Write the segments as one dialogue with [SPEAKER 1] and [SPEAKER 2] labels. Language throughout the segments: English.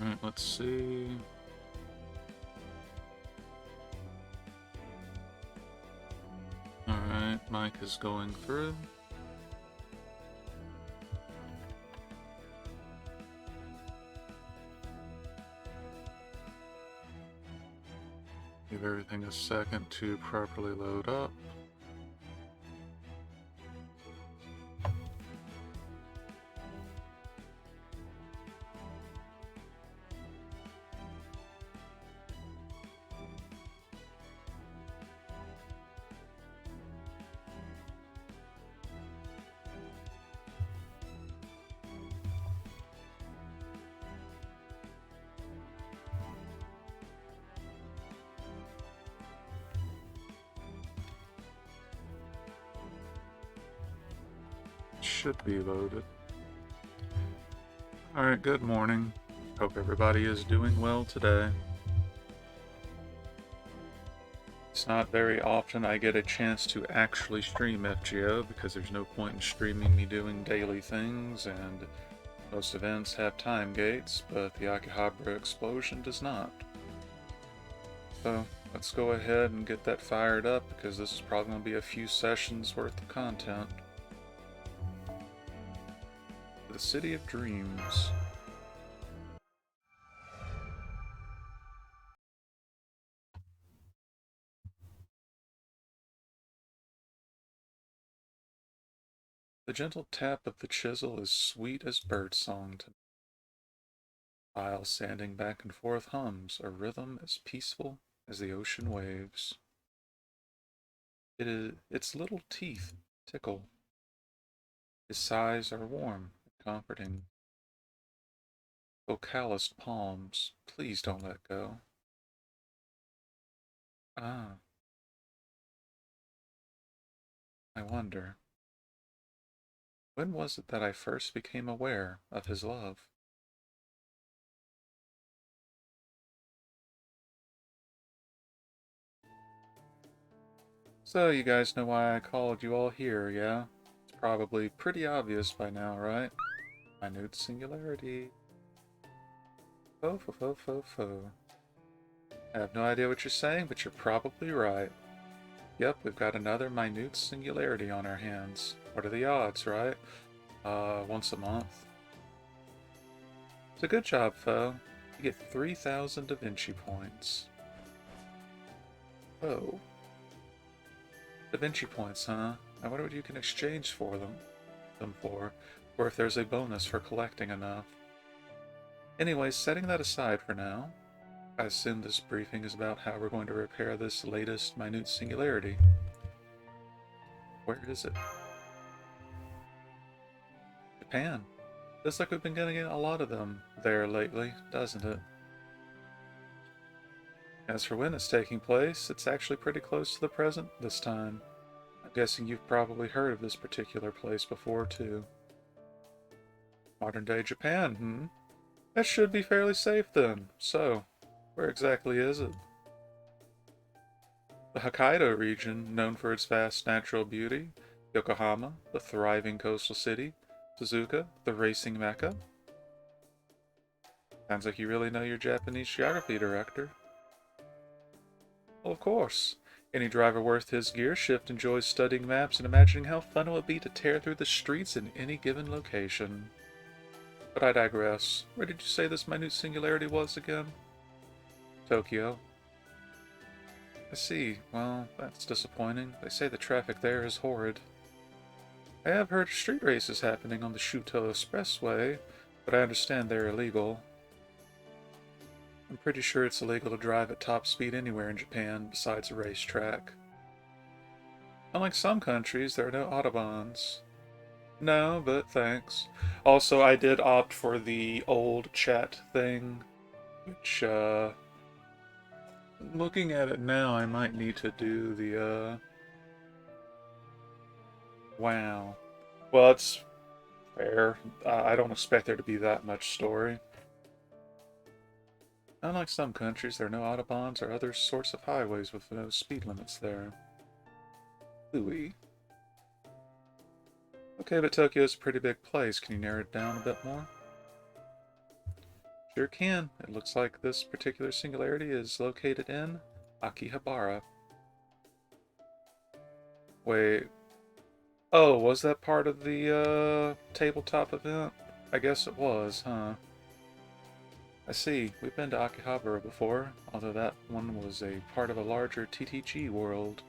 [SPEAKER 1] Alright, let's see. Alright, Mike is going through. Give everything a second to properly load up. Should be loaded. Alright, good morning. Hope everybody is doing well today. It's not very often I get a chance to actually stream FGO because there's no point in streaming me doing daily things, and most events have time gates, but the Akihabara Explosion does not. So let's go ahead and get that fired up because this is probably going to be a few sessions worth of content. The City of Dreams. The gentle tap of the chisel is sweet as birdsong to me. File sanding back and forth hums a rhythm as peaceful as the ocean waves. Its little teeth tickle. His sighs are warm and comforting. Oh, calloused palms, please don't let go. Ah, I wonder, when was it that I first became aware of his love? So, you guys know why I called you all here, yeah? It's probably pretty obvious by now, right? Minute singularity. Fo fo fo fo fo. I have no idea what you're saying, but you're probably right. Yep, we've got another minute singularity on our hands. What are the odds, right? Once a month. It's a good job, Fo. You get 3,000 Da Vinci points. Oh. Da Vinci points, huh? I wonder what you can exchange them for, or if there's a bonus for collecting enough. Anyways, setting that aside for now, I assume this briefing is about how we're going to repair this latest minute singularity. Where is it? Japan. Looks like we've been getting a lot of them there lately, doesn't it? As for when it's taking place, it's actually pretty close to the present this time. I'm guessing you've probably heard of this particular place before, too. Modern day Japan, hmm? That should be fairly safe then. So, where exactly is it? The Hokkaido region, known for its vast natural beauty, Yokohama, the thriving coastal city, Suzuka, the racing mecca. Sounds like you really know your Japanese geography, Director. Well, of course. Any driver worth his gear shift enjoys studying maps and imagining how fun it would be to tear through the streets in any given location. But I digress. Where did you say this minute singularity was again? Tokyo. I see. Well, that's disappointing. They say the traffic there is horrid. I have heard of street races happening on the Shuto Expressway, but I understand they're illegal. I'm pretty sure it's illegal to drive at top speed anywhere in Japan besides a racetrack. Unlike some countries, there are no autobahns. No, but thanks. Also, I did opt for the old chat thing, which, looking at it now, I might need to do the, wow. Well, it's fair. I don't expect there to be that much story. Unlike some countries, there are no autobahns or other sorts of highways with no speed limits there. Louis. Okay, but Tokyo is a pretty big place. Can you narrow it down a bit more? Sure can. It looks like this particular singularity is located in Akihabara. Wait. Oh, was that part of the tabletop event? I guess it was, huh? I see. We've been to Akihabara before, although that one was a part of a larger TTG world.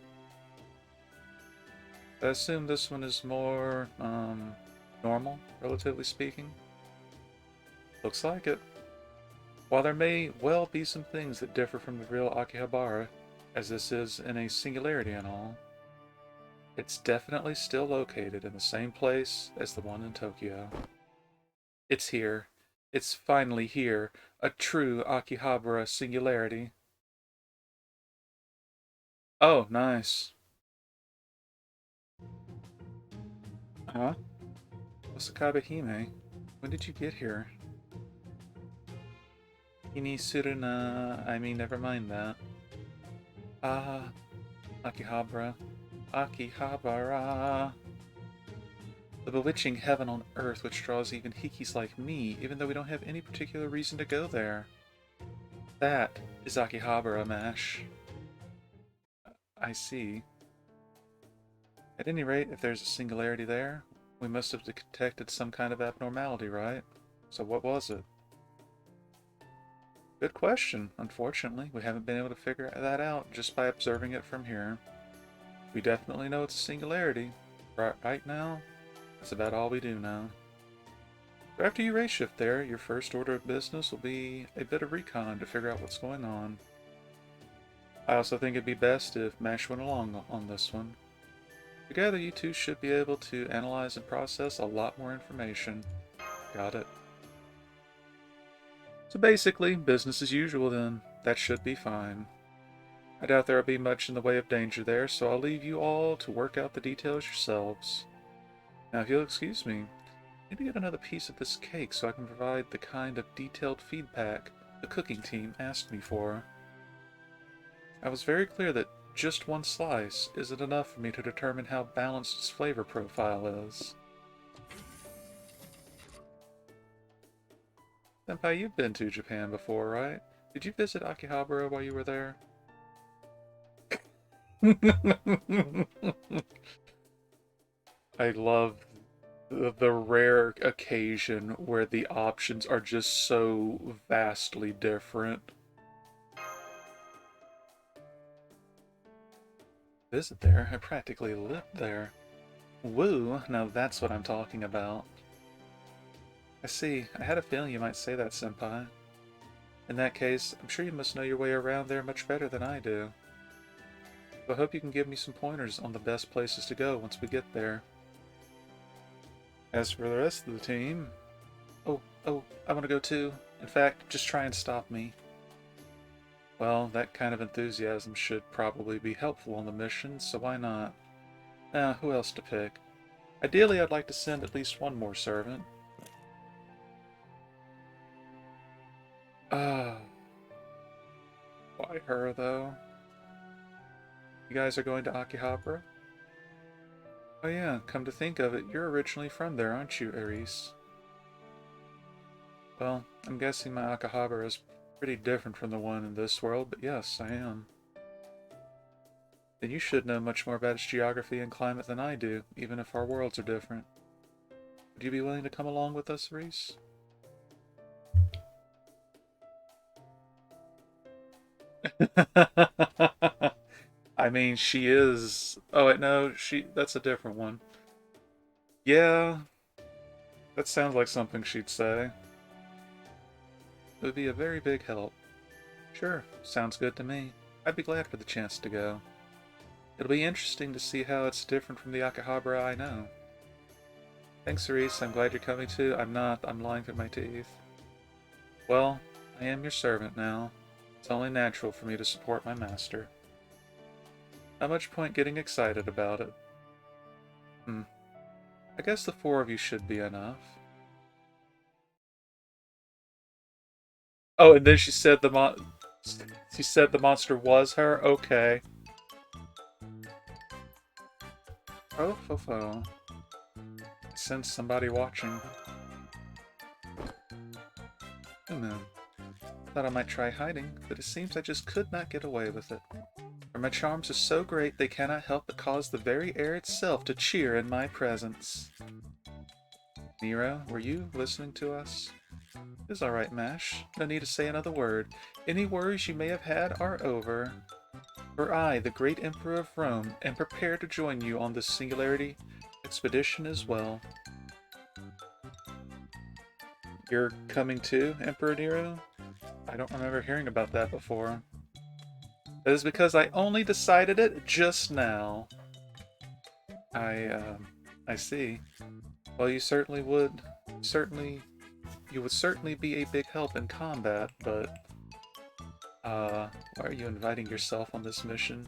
[SPEAKER 1] I assume this one is more, normal, relatively speaking. Looks like it. While there may well be some things that differ from the real Akihabara, as this is in a singularity and all, it's definitely still located in the same place as the one in Tokyo. It's here. It's finally here. A true Akihabara singularity. Oh, nice. Huh? Osakabe Hime, when did you get here? Ini Suruna, I mean, never mind that. Ah, Akihabara. Akihabara. The bewitching heaven on earth which draws even hikis like me, even though we don't have any particular reason to go there. That is Akihabara, Mash. I see. At any rate, if there's a singularity there, we must have detected some kind of abnormality, right? So what was it? Good question. Unfortunately, we haven't been able to figure that out just by observing it from here. We definitely know it's a singularity. Right now, that's about all we do know. So after you race shift there, your first order of business will be a bit of recon to figure out what's going on. I also think it'd be best if Mash went along on this one. Together, you two should be able to analyze and process a lot more information. Got it. So basically, business as usual then. That should be fine. I doubt there'll be much in the way of danger there, so I'll leave you all to work out the details yourselves. Now, if you'll excuse me, I need to get another piece of this cake so I can provide the kind of detailed feedback the cooking team asked me for. I was very clear that just one slice isn't enough for me to determine how balanced its flavor profile is. Senpai, you've been to Japan before, right? Did you visit Akihabara while you were there? I love the rare occasion where the options are just so vastly different. Visit there? I practically lived there. Woo, now that's what I'm talking about. I see. I had a feeling you might say that, Senpai. In that case, I'm sure you must know your way around there much better than I do. So I hope you can give me some pointers on the best places to go once we get there. As for the rest of the team... Oh, I want to go too. In fact, just try and stop me. Well, that kind of enthusiasm should probably be helpful on the mission, so why not? Who else to pick? Ideally, I'd like to send at least one more servant. Why her, though? You guys are going to Akihabara? Oh yeah, come to think of it, you're originally from there, aren't you, Aris? Well, I'm guessing my Akihabara is pretty different from the one in this world, but yes, I am. Then you should know much more about its geography and climate than I do, even if our worlds are different. Would you be willing to come along with us, Reese? I mean, she is... Oh, wait, no, that's a different one. Yeah, that sounds like something she'd say. It would be a very big help. Sure, sounds good to me. I'd be glad for the chance to go. It'll be interesting to see how it's different from the Akihabara I know. Thanks, Reese. I'm glad you're coming too. I'm not. I'm lying through my teeth. Well, I am your servant now. It's only natural for me to support my master. Not much point getting excited about it. I guess the four of you should be enough. Oh, and then she said she said the monster was her? Okay. Oh. I sense somebody watching. thought I might try hiding, but it seems I just could not get away with it. For my charms are so great they cannot help but cause the very air itself to cheer in my presence. Nero, were you listening to us? It's alright, Mash. No need to say another word. Any worries you may have had are over. For I, the great Emperor of Rome, am prepared to join you on this Singularity expedition as well. You're coming too, Emperor Nero? I don't remember hearing about that before. That is because I only decided it just now. I see. Well, you would certainly be a big help in combat, but, why are you inviting yourself on this mission?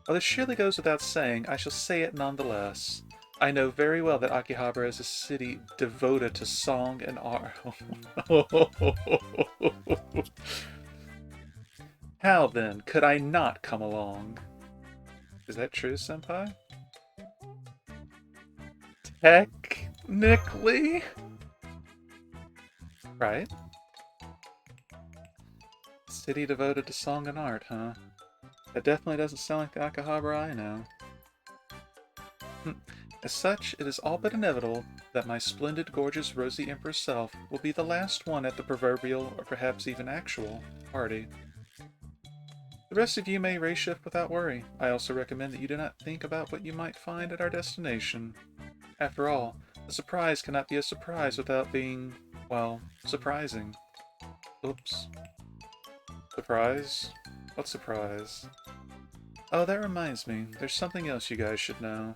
[SPEAKER 1] Well, this surely goes without saying, I shall say it nonetheless. I know very well that Akihabara is a city devoted to song and art. How then could I not come along? Is that true, Senpai? Technically? Right? City devoted to song and art, huh? That definitely doesn't sound like the Akihabara I know. As such, it is all but inevitable that my splendid, gorgeous, rosy Empress self will be the last one at the proverbial, or perhaps even actual, party. The rest of you may race shift without worry. I also recommend that you do not think about what you might find at our destination. After all, a surprise cannot be a surprise without being, well, surprising. Oops. Surprise? What surprise? Oh, that reminds me. There's something else you guys should know.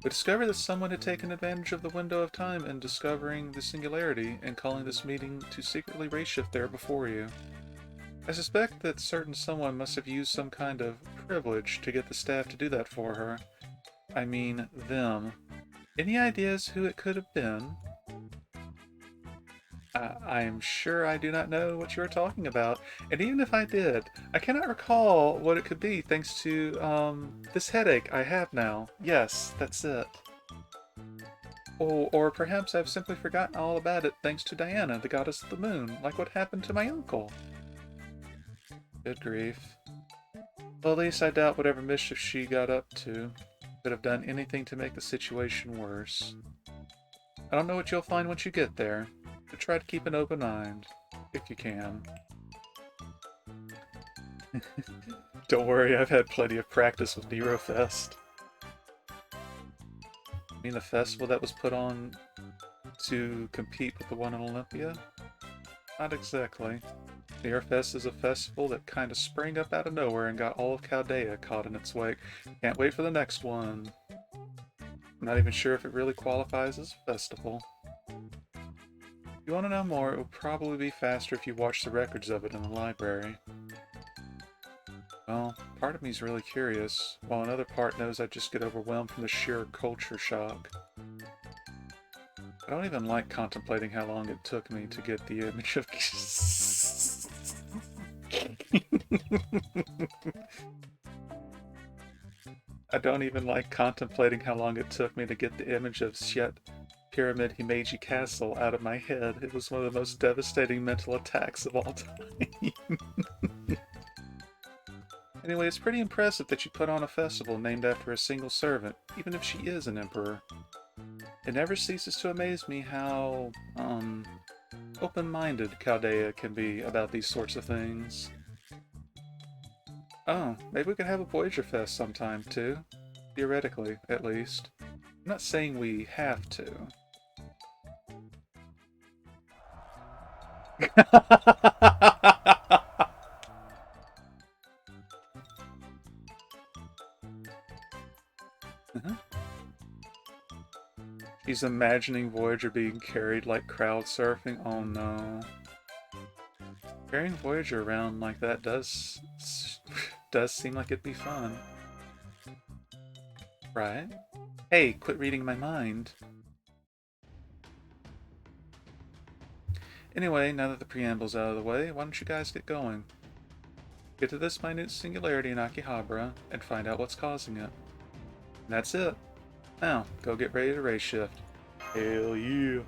[SPEAKER 1] We discovered that someone had taken advantage of the window of time in discovering the Singularity and calling this meeting to secretly race shift there before you. I suspect that certain someone must have used some kind of privilege to get the staff to do that for her. I mean, them. Any ideas who it could have been? I am sure I do not know what you are talking about, and even if I did, I cannot recall what it could be thanks to, this headache I have now. Yes, that's it. Oh, or perhaps I've simply forgotten all about it thanks to Diana, the goddess of the moon, like what happened to my uncle. Good grief. Well, at least I doubt whatever mischief she got up to could have done anything to make the situation worse. I don't know what you'll find once you get there, but try to keep an open mind, if you can. Don't worry, I've had plenty of practice with Nero Fest. You mean the festival that was put on to compete with the one in Olympia? Not exactly. Nero Fest is a festival that kind of sprang up out of nowhere and got all of Chaldea caught in its wake. Can't wait for the next one. I'm not even sure if it really qualifies as a festival. If you want to know more, it will probably be faster if you watch the records of it in the library. Well, part of me is really curious, while another part knows I'd just get overwhelmed from the sheer culture shock. I don't even like contemplating how long it took me to get the image of... I don't even like contemplating how long it took me to get the image of Siet Pyramid Himeji Castle out of my head. It was one of the most devastating mental attacks of all time. Anyway, it's pretty impressive that you put on a festival named after a single servant, even if she is an emperor. It never ceases to amaze me how, open-minded Chaldea can be about these sorts of things. Oh, maybe we could have a Voyager Fest sometime, too. Theoretically, at least. I'm not saying we have to. He's imagining Voyager being carried like crowd surfing. Oh no. Carrying Voyager around like that does seem like it'd be fun. Right? Hey, quit reading my mind. Anyway, now that the preamble's out of the way, why don't you guys get going? Get to this minute singularity in Akihabara and find out what's causing it. And that's it. Now, go get ready to race shift. Hell yeah.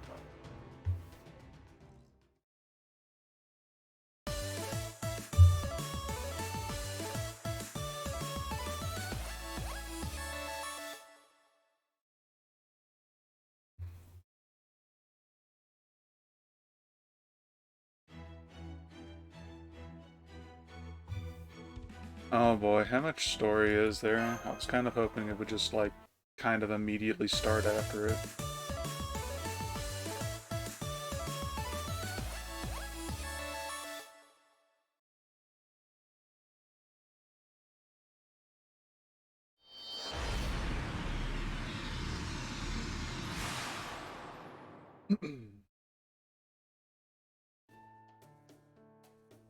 [SPEAKER 1] Oh boy, how much story is there? I was kind of hoping it would just, like, kind of immediately start after it.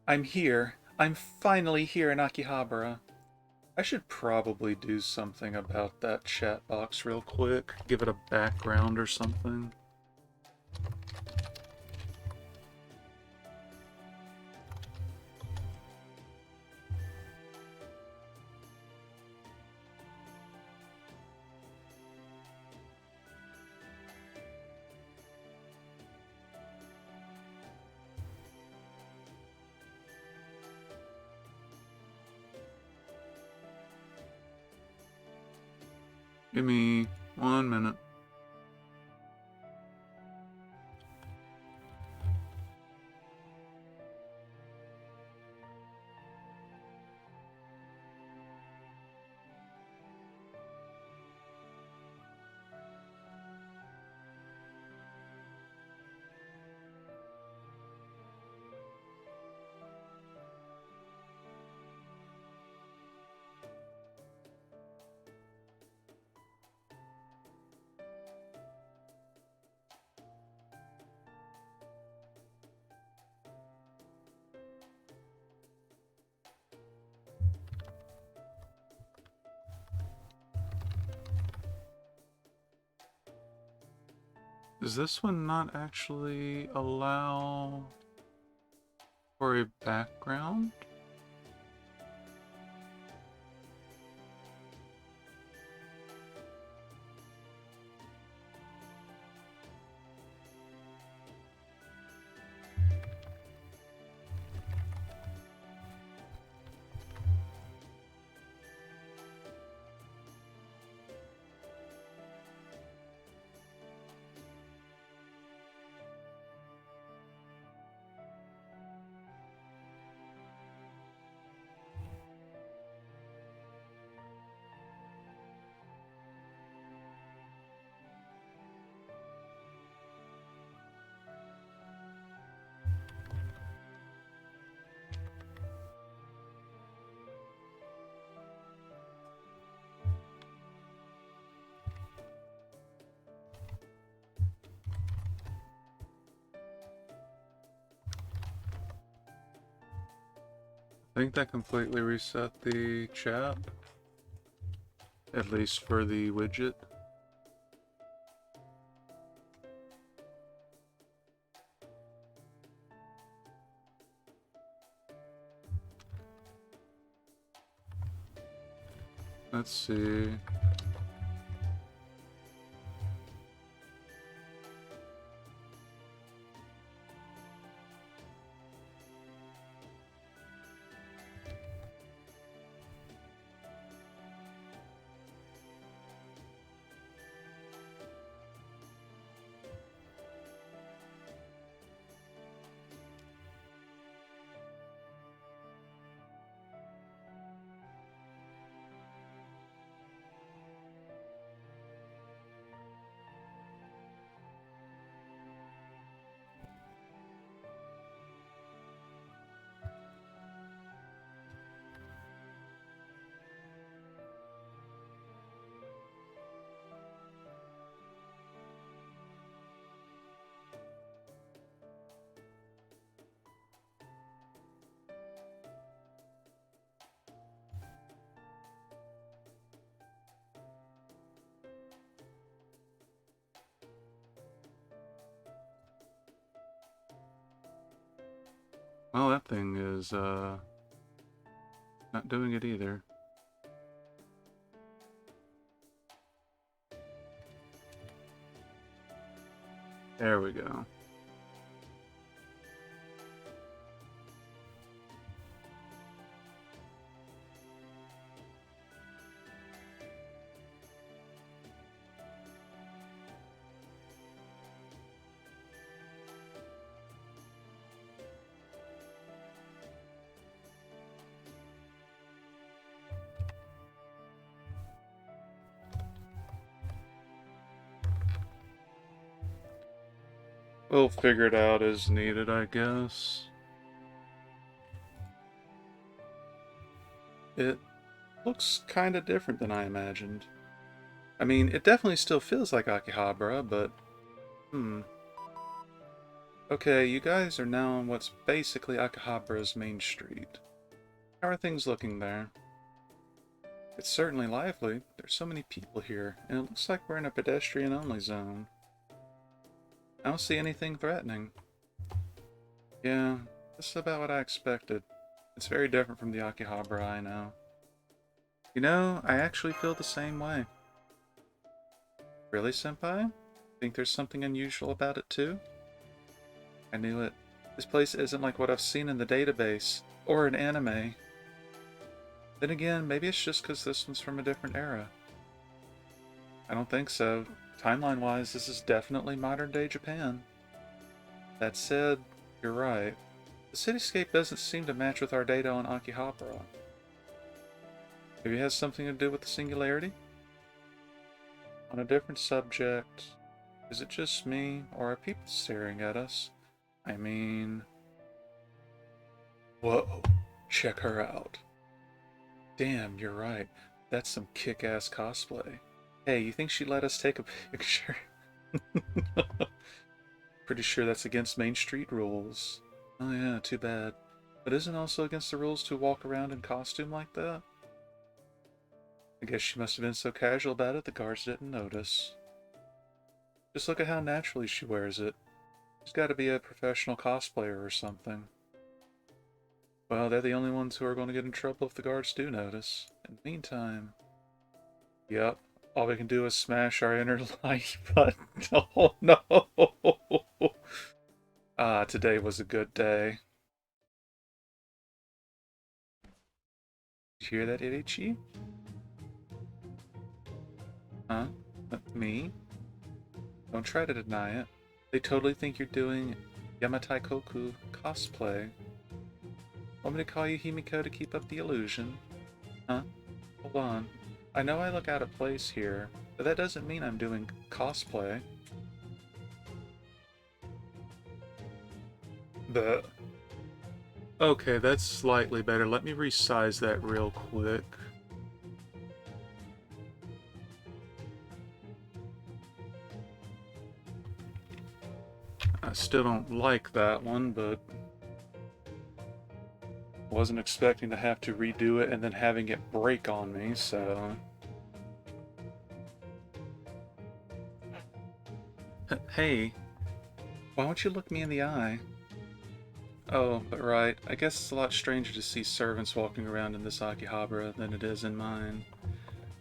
[SPEAKER 1] I'm here. I'm finally here in Akihabara. I should probably do something about that chat box real quick. Give it a background or something. Give me 1 minute. Does this one not actually allow for a background? I think that completely reset the chat, at least for the widget. Let's see. Well, that thing is, not doing it either. There we go. We'll figure it out as needed, I guess. It looks kind of different than I imagined. I mean, it definitely still feels like Akihabara, but... Okay, you guys are now on what's basically Akihabara's main street. How are things looking there? It's certainly lively. There's so many people here, and it looks like we're in a pedestrian-only zone. I don't see anything threatening. Yeah, this is about what I expected. It's very different from the Akihabara I know. You know, I actually feel the same way. Really, Senpai? Think there's something unusual about it too? I knew it. This place isn't like what I've seen in the database, or in anime. Then again, maybe it's just because this one's from a different era. I don't think so. Timeline-wise, this is definitely modern-day Japan. That said, you're right. The cityscape doesn't seem to match with our data on Akihabara. Maybe it has something to do with the singularity? On a different subject, is it just me, or are people staring at us? I mean... Whoa, check her out. Damn, you're right. That's some kick-ass cosplay. Hey, you think she'd let us take a picture? Pretty sure that's against Main Street rules. Oh yeah, too bad. But isn't it also against the rules to walk around in costume like that? I guess she must have been so casual about it the guards didn't notice. Just look at how naturally she wears it. She's got to be a professional cosplayer or something. Well, they're the only ones who are going to get in trouble if the guards do notice. In the meantime... Yep, all we can do is smash our inner light button. Oh no! Ah, today was a good day. Did you hear that, Irichi? Huh? Me? Don't try to deny it. They totally think you're doing Yamatai Koku cosplay. Want me to call you Himiko to keep up the illusion? Huh? Hold on. I know I look out of place here, but that doesn't mean I'm doing cosplay. Okay, that's slightly better. Let me resize that real quick. I still don't like that one, but wasn't expecting to have to redo it and then having it break on me, so... Hey, why don't you look me in the eye? Oh, but right, I guess it's a lot stranger to see servants walking around in this Akihabara than it is in mine.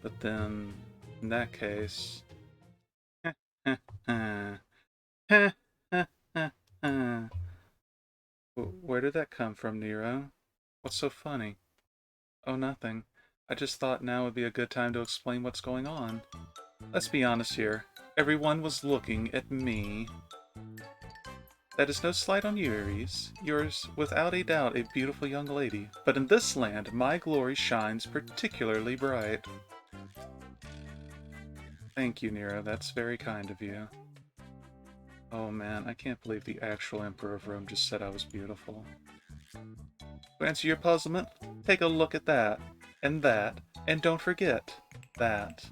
[SPEAKER 1] But then, in that case... Where did that come from, Nero? What's so funny? Oh, nothing. I just thought now would be a good time to explain what's going on. Let's be honest here. Everyone was looking at me. That is no slight on you, Ares. You're without a doubt a beautiful young lady. But in this land, my glory shines particularly bright. Thank you, Nero. That's very kind of you. Oh man, I can't believe the actual Emperor of Rome just said I was beautiful. To answer your puzzlement, take a look at that, and don't forget that.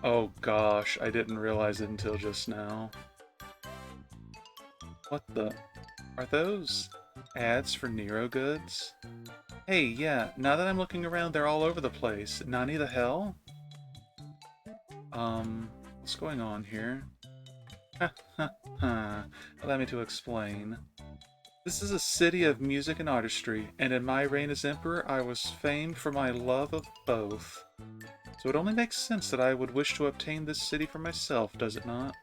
[SPEAKER 1] Oh gosh, I didn't realize it until just now. What the? Are those ads for Nero goods? Hey, yeah, now that I'm looking around, they're all over the place. Nani the hell? What's going on here? Ha ha ha. Allow me to explain. This is a city of music and artistry, and in my reign as emperor, I was famed for my love of both. So it only makes sense that I would wish to obtain this city for myself, does it not?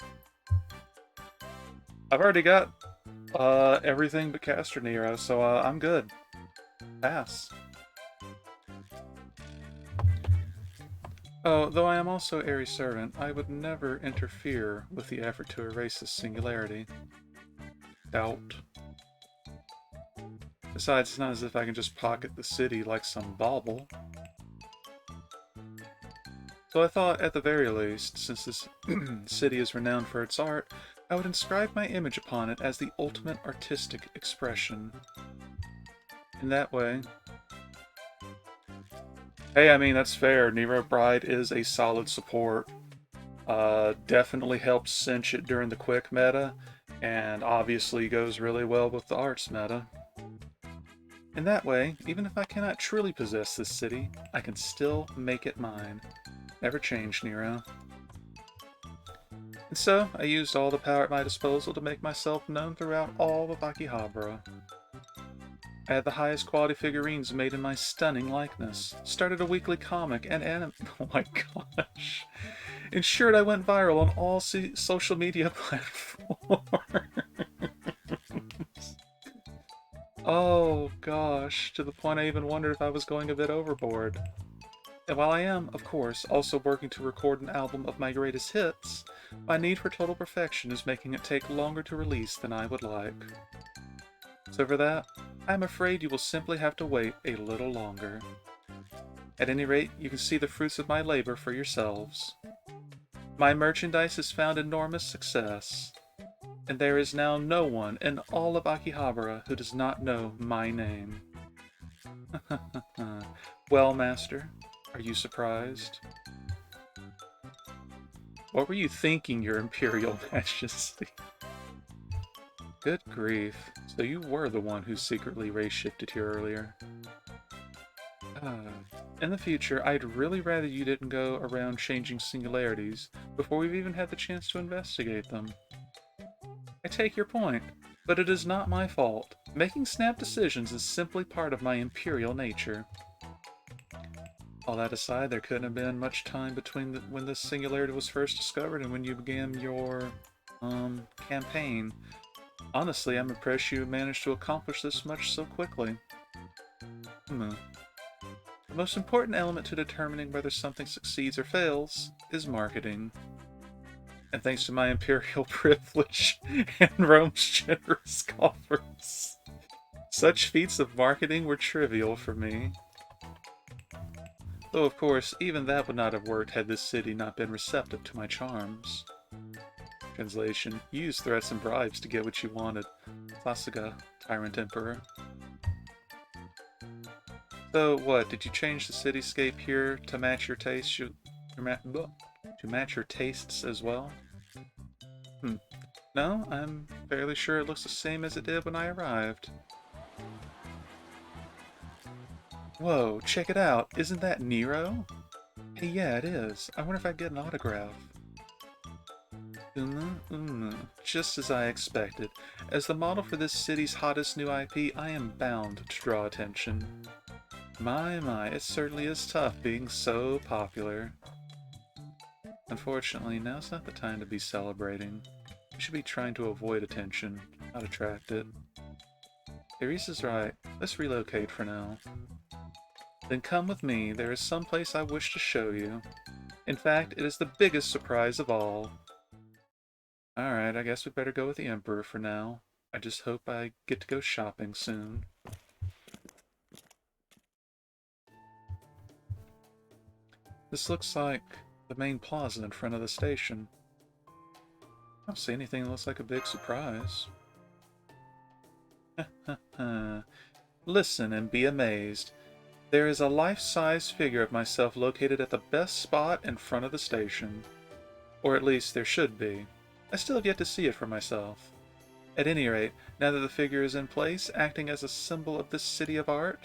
[SPEAKER 1] I've already got everything but Castor Nero, so I'm good. Pass. Oh, though I am also Ares' servant, I would never interfere with the effort to erase this singularity. Doubt. Besides, it's not as if I can just pocket the city like some bauble. So I thought, at the very least, since this city is renowned for its art, I would inscribe my image upon it as the ultimate artistic expression. In that way... Hey, I mean, that's fair. Nero Bride is a solid support. Definitely helps cinch it during the quick meta, and obviously goes really well with the arts meta. In that way, even if I cannot truly possess this city, I can still make it mine. Never change, Nero. And so, I used all the power at my disposal to make myself known throughout all of Akihabara. I had the highest quality figurines made in my stunning likeness, started a weekly comic, and oh my gosh, ensured I went viral on all social media platforms. Oh gosh, to the point I even wondered if I was going a bit overboard. And while I am, of course, also working to record an album of my greatest hits, my need for total perfection is making it take longer to release than I would like. So for that, I'm afraid you will simply have to wait a little longer. At any rate, you can see the fruits of my labor for yourselves. My merchandise has found enormous success, and there is now no one in all of Akihabara who does not know my name. Well, Master, are you surprised? What were you thinking, Your Imperial Majesty? Good grief. So you were the one who secretly race-shifted here earlier. In the future, I'd really rather you didn't go around changing singularities before we've even had the chance to investigate them. I take your point, but it is not my fault. Making snap decisions is simply part of my imperial nature. All that aside, there couldn't have been much time between when this singularity was first discovered and when you began your, campaign. Honestly, I'm impressed you managed to accomplish this much so quickly. The most important element to determining whether something succeeds or fails is marketing. And thanks to my imperial privilege and Rome's generous coffers, such feats of marketing were trivial for me. Though, of course, even that would not have worked had this city not been receptive to my charms. Translation: use threats and bribes to get what you wanted. Sasuga, Tyrant Emperor. So, what, did you change the cityscape here to match your tastes? To match your tastes as well? No, I'm fairly sure it looks the same as it did when I arrived. Whoa, check it out! Isn't that Nero? Hey, yeah, it is. I wonder if I can get an autograph. Just as I expected. As the model for this city's hottest new IP, I am bound to draw attention. My, it certainly is tough being so popular. Unfortunately, now's not the time to be celebrating. We should be trying to avoid attention, not attract it. Iris is right. Let's relocate for now. Then come with me. There is some place I wish to show you. In fact, it is the biggest surprise of all. Alright, I guess we better go with the Emperor for now. I just hope I get to go shopping soon. This looks like the main plaza in front of the station. I don't see anything that looks like a big surprise. Listen and be amazed. There is a life-size figure of myself located at the best spot in front of the station. Or at least there should be. I still have yet to see it for myself. At any rate, now that the figure is in place, acting as a symbol of this city of art,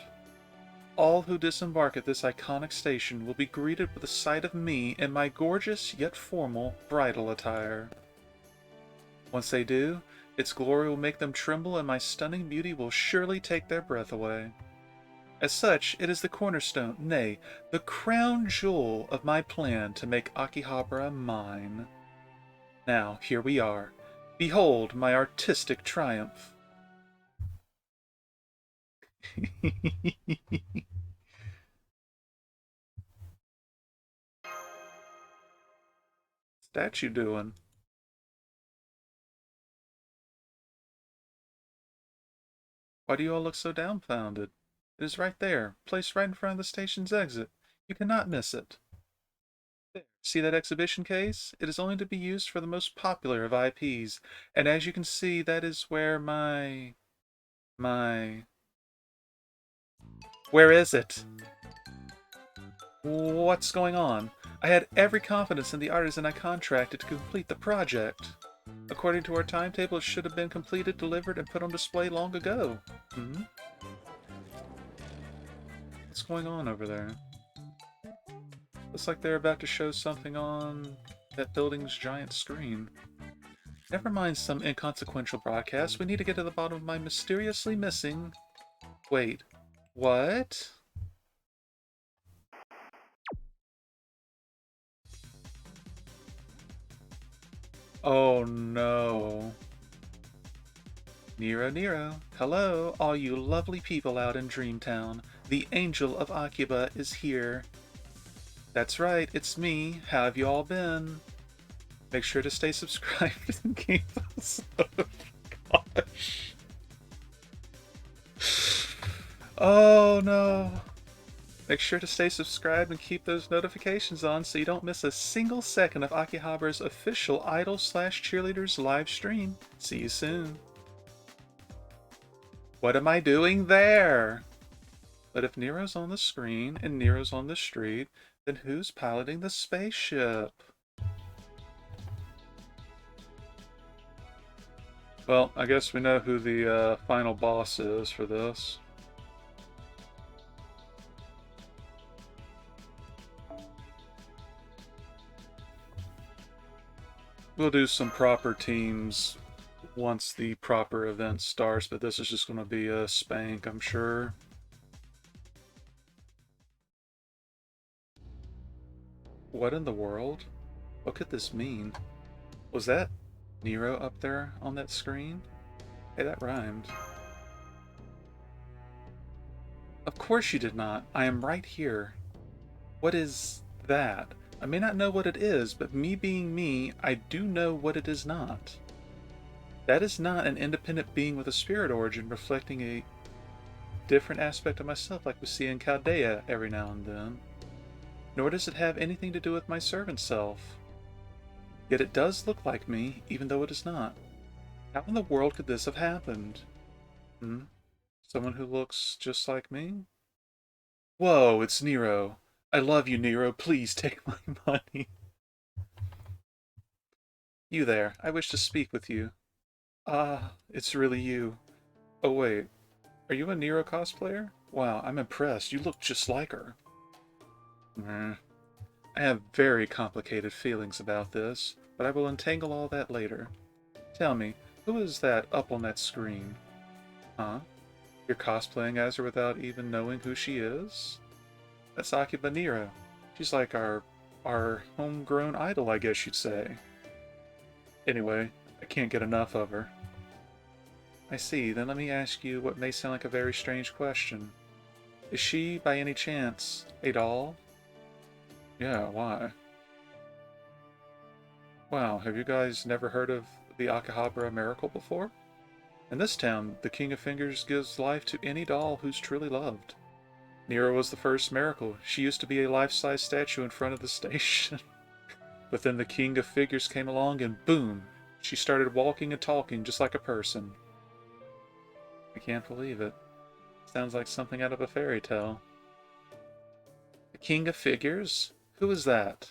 [SPEAKER 1] all who disembark at this iconic station will be greeted with the sight of me in my gorgeous yet formal bridal attire. Once they do, its glory will make them tremble and my stunning beauty will surely take their breath away. As such, it is the cornerstone, nay, the crown jewel of my plan to make Akihabara mine. Now, here we are. Behold my artistic triumph. Statue doing? Why do you all look so dumbfounded? It is right there, placed right in front of the station's exit. You cannot miss it. See that exhibition case? It is only to be used for the most popular of IPs, and as you can see, that is where my... Where is it? What's going on? I had every confidence in the artisan I contracted to complete the project. According to our timetable, it should have been completed, delivered, and put on display long ago. Hmm? What's going on over there? Looks like they're about to show something on that building's giant screen. Never mind some inconsequential broadcast. We need to get to the bottom of my mysteriously missing... Wait. What? Oh no. Nero. Hello, all you lovely people out in Dreamtown. The Angel of Akiba is here. That's right, it's me. How have you all been? Make sure to stay subscribed and keep us. Oh, gosh. Oh no. Make sure to stay subscribed and keep those notifications on so you don't miss a single second of Akihabara's official idol/cheerleaders live stream. See you soon. What am I doing there? But if Nero's on the screen and Nero's on the street, then who's piloting the spaceship? Well, I guess we know who the final boss is for this. We'll do some proper teams once the proper event starts, but this is just going to be a spank, I'm sure. What in the world? What could this mean? Was that Nero up there on that screen? Hey, that rhymed. Of course you did not. I am right here. What is that? I may not know what it is, but me being me, I do know what it is not. That is not an independent being with a spirit origin reflecting a different aspect of myself like we see in Chaldea every now and then. Nor does it have anything to do with my servant self. Yet it does look like me, even though it is not. How in the world could this have happened? Someone who looks just like me? Whoa, it's Nero. I love you, Nero. Please take my money. You there. I wish to speak with you. Ah, it's really you. Oh wait, are you a Nero cosplayer? Wow, I'm impressed. You look just like her. I have very complicated feelings about this, but I will untangle all that later. Tell me, who is that up on that screen? Huh? You're cosplaying as her without even knowing who she is? That's Akiba Nero. She's like our homegrown idol, I guess you'd say. Anyway, I can't get enough of her. I see. Then let me ask you what may sound like a very strange question. Is she, by any chance, a doll? Yeah, why? Wow, have you guys never heard of the Akihabara miracle before? In this town, the King of Fingers gives life to any doll who's truly loved. Nero was the first miracle. She used to be a life-size statue in front of the station. But then the King of Figures came along and boom! She started walking and talking just like a person. I can't believe it. Sounds like something out of a fairy tale. The King of Figures? Who is that?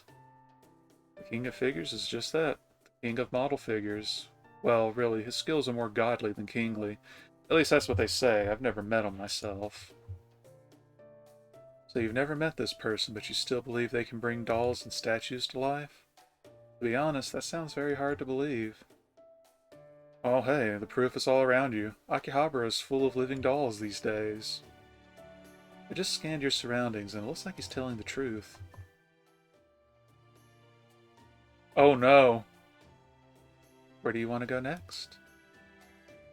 [SPEAKER 1] The King of Figures is just that. The King of Model Figures. Well, really, his skills are more godly than kingly. At least that's what they say. I've never met him myself. So you've never met this person, but you still believe they can bring dolls and statues to life? To be honest, that sounds very hard to believe. Well, hey, the proof is all around you. Akihabara is full of living dolls these days. I just scanned your surroundings, and it looks like he's telling the truth. Oh no! Where do you want to go next?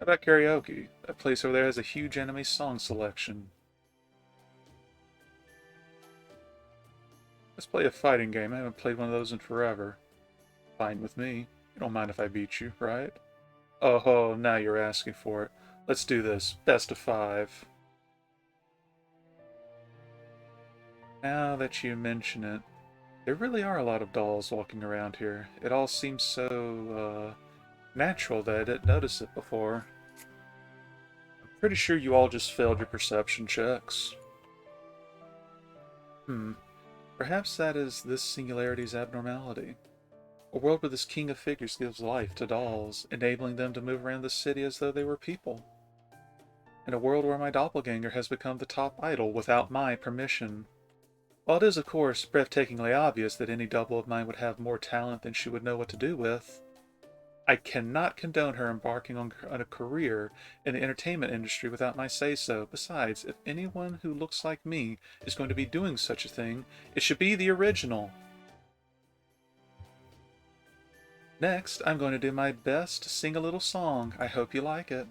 [SPEAKER 1] How about karaoke? That place over there has a huge anime song selection. Let's play a fighting game. I haven't played one of those in forever. Fine with me. You don't mind if I beat you, right? Oh, now you're asking for it. Let's do this. Best of 5. Now that you mention it, There really are a lot of dolls walking around here. It all seems so, natural that I didn't notice it before. I'm pretty sure you all just failed your perception checks. Perhaps that is this singularity's abnormality. A world where this king of figures gives life to dolls, enabling them to move around the city as though they were people. In a world where my doppelganger has become the top idol without my permission. While it is, of course, breathtakingly obvious that any double of mine would have more talent than she would know what to do with, I cannot condone her embarking on a career in the entertainment industry without my say-so. Besides, if anyone who looks like me is going to be doing such a thing, it should be the original. Next, I'm going to do my best to sing a little song. I hope you like it.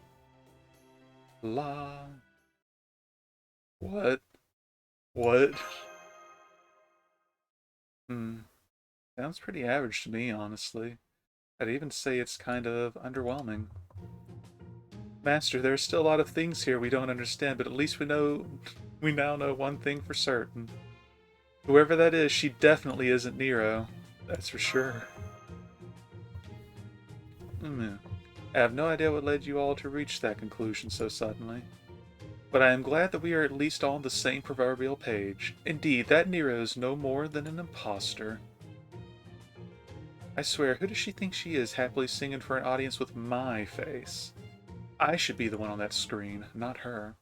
[SPEAKER 1] La. What? What? Sounds pretty average to me, honestly. I'd even say it's kind of underwhelming. Master, there are still a lot of things here we don't understand, but at least we now know one thing for certain. Whoever that is, she definitely isn't Nero. That's for sure. I have no idea what led you all to reach that conclusion so suddenly. But I am glad that we are at least all on the same proverbial page. Indeed, that Nero is no more than an impostor. I swear, who does she think she is, happily singing for an audience with my face? I should be the one on that screen, not her.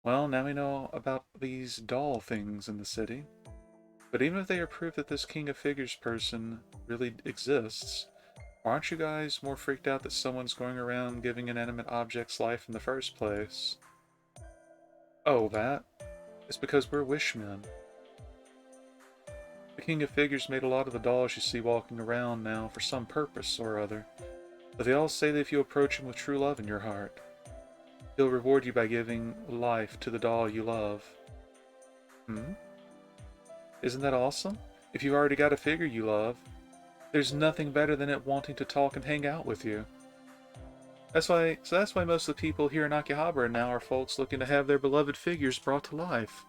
[SPEAKER 1] Well, now we know about these doll things in the city. But even if they are proof that this King of Figures person really exists, aren't you guys more freaked out that someone's going around giving inanimate objects life in the first place? Oh, that? It's because we're wishmen. The King of Figures made a lot of the dolls you see walking around now for some purpose or other. But they all say that if you approach him with true love in your heart, he'll reward you by giving life to the doll you love. Isn't that awesome? If you've already got a figure you love, there's nothing better than it wanting to talk and hang out with you. That's why most of the people here in Akihabara now are folks looking to have their beloved figures brought to life.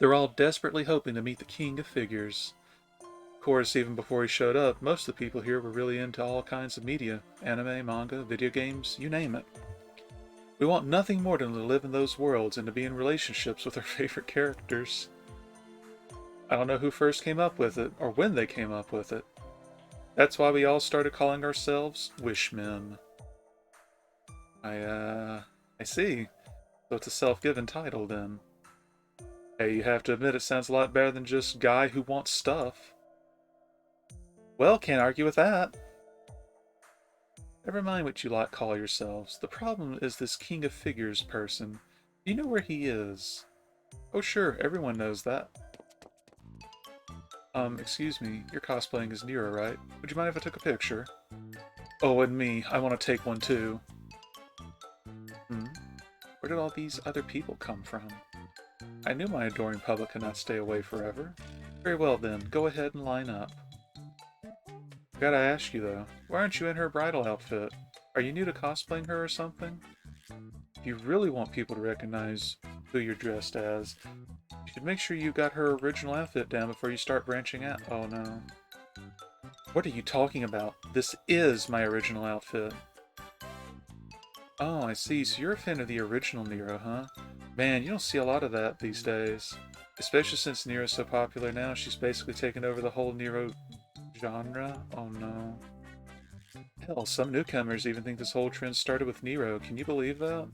[SPEAKER 1] They're all desperately hoping to meet the King of Figures. Of course, even before he showed up, most of the people here were really into all kinds of media. Anime, manga, video games, you name it. We want nothing more than to live in those worlds and to be in relationships with our favorite characters. I don't know who first came up with it, or when they came up with it. That's why we all started calling ourselves Wishmen. I see. So it's a self-given title, then. Hey, you have to admit it sounds a lot better than just guy who wants stuff. Well, can't argue with that. Never mind what you like call yourselves. The problem is this King of Figures person. Do you know where he is? Oh sure, everyone knows that. Excuse me, you're cosplaying as Nero, right? Would you mind if I took a picture? Oh, and me, I want to take one too. Where did all these other people come from? I knew my adoring public could not stay away forever. Very well then, go ahead and line up. Gotta ask you though, why aren't you in her bridal outfit? Are you new to cosplaying her or something? If you really want people to recognize who you're dressed as, you should make sure you got her original outfit down before you start branching out. Oh no. What are you talking about? This is my original outfit. Oh, I see. So you're a fan of the original Nero, huh? Man, you don't see a lot of that these days. Especially since Nero's so popular now, she's basically taken over the whole Nero genre. Oh no. Hell, some newcomers even think this whole trend started with Nero. Can you believe that?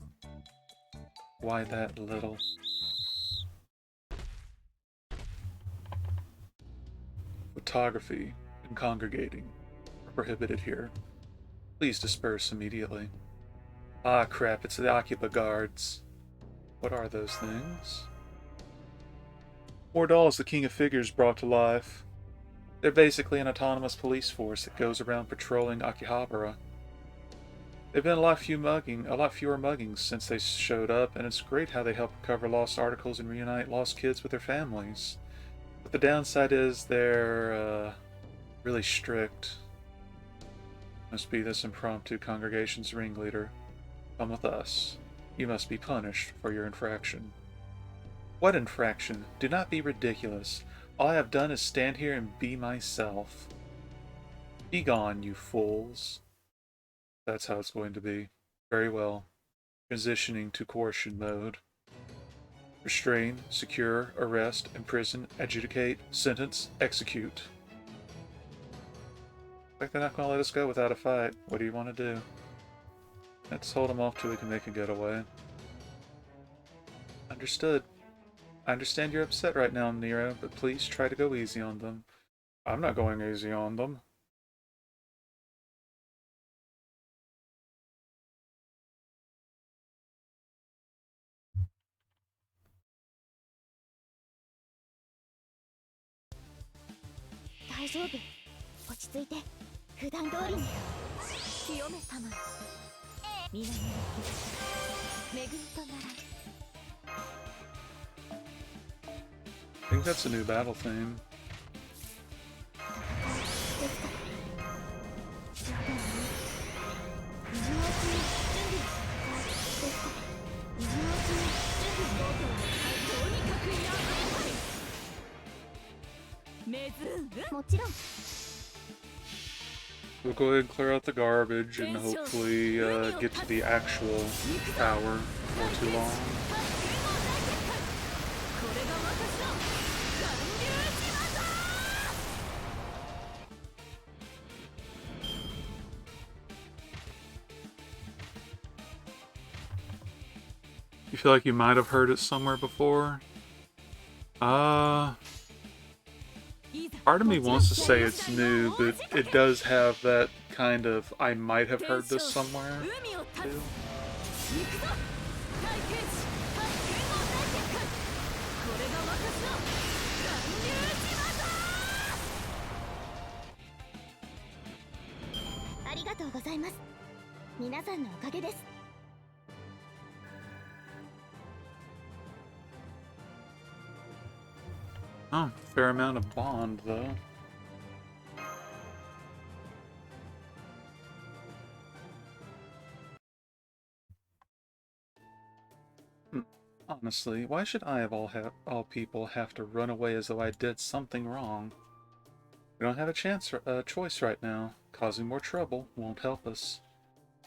[SPEAKER 1] Why that little? Photography and congregating are prohibited here. Please disperse immediately. Ah crap, it's the Akiba guards. What are those things? More dolls the King of Figures brought to life. They're basically an autonomous police force that goes around patrolling Akihabara. There've been a lot fewer muggings since they showed up, and it's great how they help recover lost articles and reunite lost kids with their families. But the downside is they're, really strict. Must be this impromptu congregation's ringleader. Come with us. You must be punished for your infraction. What infraction? Do not be ridiculous. All I have done is stand here and be myself. Be gone, you fools. That's how it's going to be. Very well. Transitioning to coercion mode. Restrain, secure, arrest, imprison, adjudicate, sentence, execute. Like they're not going to let us go without a fight. What do you want to do? Let's hold them off till we can make a getaway. Understood. I understand you're upset right now, Nero, but please try to go easy on them. I'm not going easy on them. I think that's a new battle theme. We'll go ahead and clear out the garbage and hopefully get to the actual tower before too long. You feel like you might have heard it somewhere before? Part of me wants to say it's new, but it does have that kind of I might have heard this somewhere too. Oh, fair amount of bond, though. Honestly, why should I of all people have to run away as though I did something wrong? We don't have a choice right now. Causing more trouble won't help us.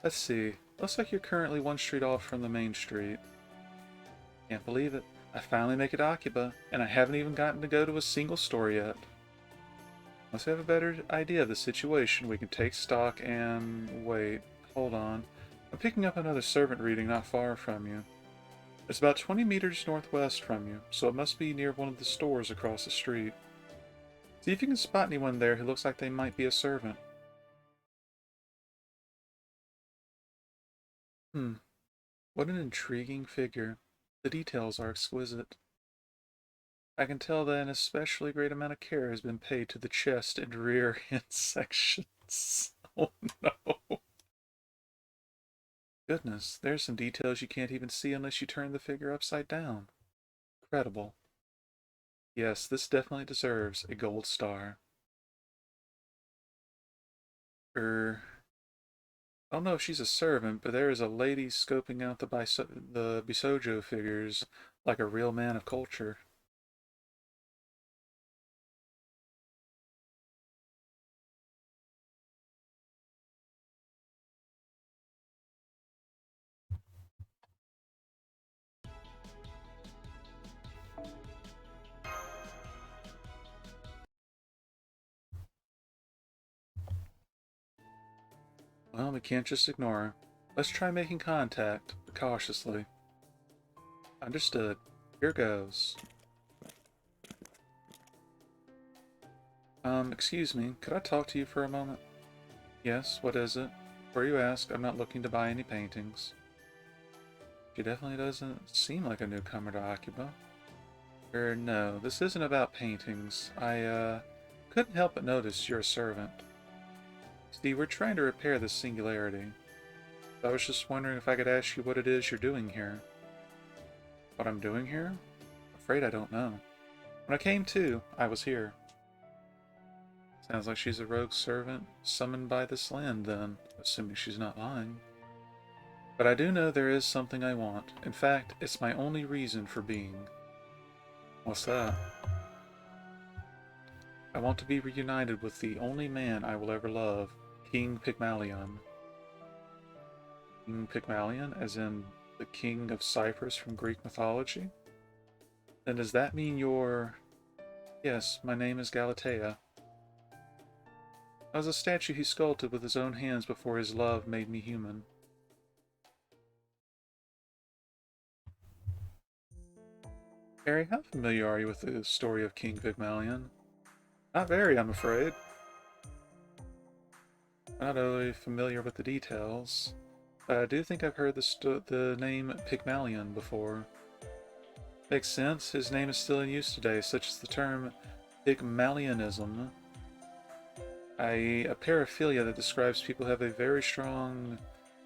[SPEAKER 1] Let's see. Looks like you're currently one street off from the main street. Can't believe it. I finally make it to Akiba, and I haven't even gotten to go to a single store yet. Once we have a better idea of the situation, we can take stock and... wait, hold on. I'm picking up another servant reading not far from you. It's about 20 meters northwest from you, so it must be near one of the stores across the street. See if you can spot anyone there who looks like they might be a servant. What an intriguing figure. The details are exquisite. I can tell that an especially great amount of care has been paid to the chest and rear end sections. Oh no. Goodness, there's some details you can't even see unless you turn the figure upside down. Incredible. Yes, this definitely deserves a gold star. I don't know if she's a servant, but there is a lady scoping out the Bisojo figures like a real man of culture. Well, we can't just ignore her. Let's try making contact, but cautiously. Understood. Here goes. Excuse me, could I talk to you for a moment? Yes, what is it? Before you ask, I'm not looking to buy any paintings. She definitely doesn't seem like a newcomer to Akiba. No, this isn't about paintings. I couldn't help but notice you're a servant. See, we're trying to repair this singularity. I was just wondering if I could ask you what it is you're doing here. What I'm doing here? Afraid I don't know. When I came to, I was here. Sounds like she's a rogue servant summoned by this land, then, assuming she's not lying. But I do know there is something I want. In fact, it's my only reason for being. What's that? I want to be reunited with the only man I will ever love, King Pygmalion. King Pygmalion, as in the king of Cyprus from Greek mythology? Then does that mean you're... Yes, my name is Galatea. I was a statue he sculpted with his own hands before his love made me human. Harry, how familiar are you with the story of King Pygmalion? Not very, I'm afraid. Not really familiar with the details, but I do think I've heard the name Pygmalion before. Makes sense, his name is still in use today, such as the term Pygmalionism, a paraphilia that describes people who have a very strong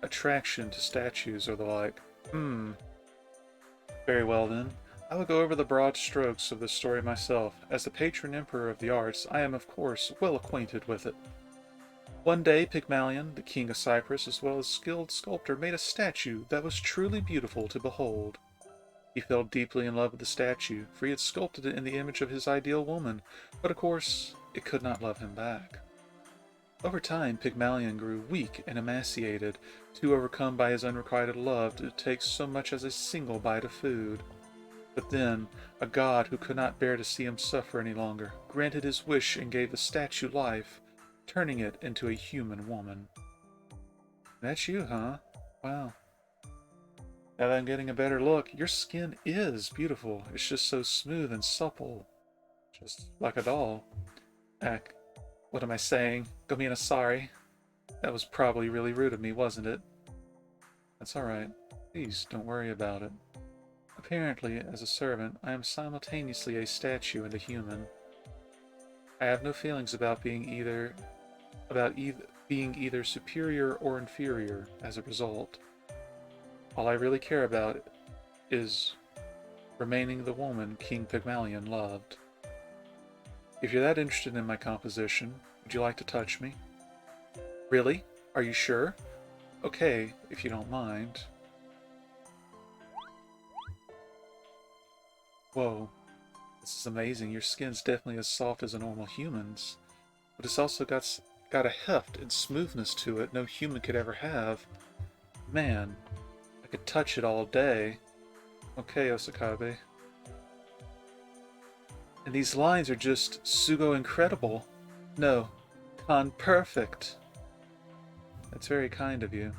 [SPEAKER 1] attraction to statues or the like. Very well then. I will go over the broad strokes of this story myself. As the patron emperor of the arts, I am of course well acquainted with it. One day Pygmalion, the king of Cyprus, as well as skilled sculptor, made a statue that was truly beautiful to behold. He fell deeply in love with the statue, for he had sculpted it in the image of his ideal woman, but of course it could not love him back. Over time, Pygmalion grew weak and emaciated, too overcome by his unrequited love to take so much as a single bite of food. But then, a god who could not bear to see him suffer any longer granted his wish and gave the statue life, turning it into a human woman. That's you, huh? Wow. Now that I'm getting a better look, your skin is beautiful. It's just so smooth and supple. Just like a doll. Heck, what am I saying? Gomina, sorry. That was probably really rude of me, wasn't it? That's alright. Please don't worry about it. Apparently, as a servant, I am simultaneously a statue and a human. I have no feelings about being either superior or inferior as a result. All I really care about is remaining the woman King Pygmalion loved. If you're that interested in my composition, would you like to touch me? Really? Are you sure? Okay, if you don't mind. Whoa, this is amazing. Your skin's definitely as soft as a normal human's, but it's also got a heft and smoothness to it no human could ever have. Man, I could touch it all day. Okay, Osakabe. And these lines are just Sugo incredible. No, Con perfect. That's very kind of you.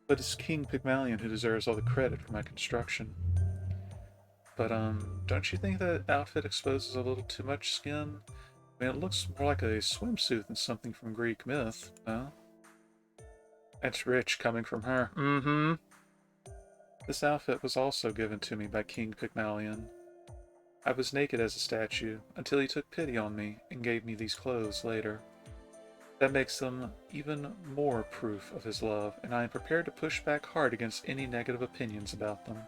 [SPEAKER 1] But it's King Pygmalion who deserves all the credit for my construction. But, don't you think that outfit exposes a little too much skin? I mean, it looks more like a swimsuit than something from Greek myth, no? That's rich coming from her. Mm-hmm. This outfit was also given to me by King Pygmalion. I was naked as a statue, until he took pity on me and gave me these clothes later. That makes them even more proof of his love, and I am prepared to push back hard against any negative opinions about them.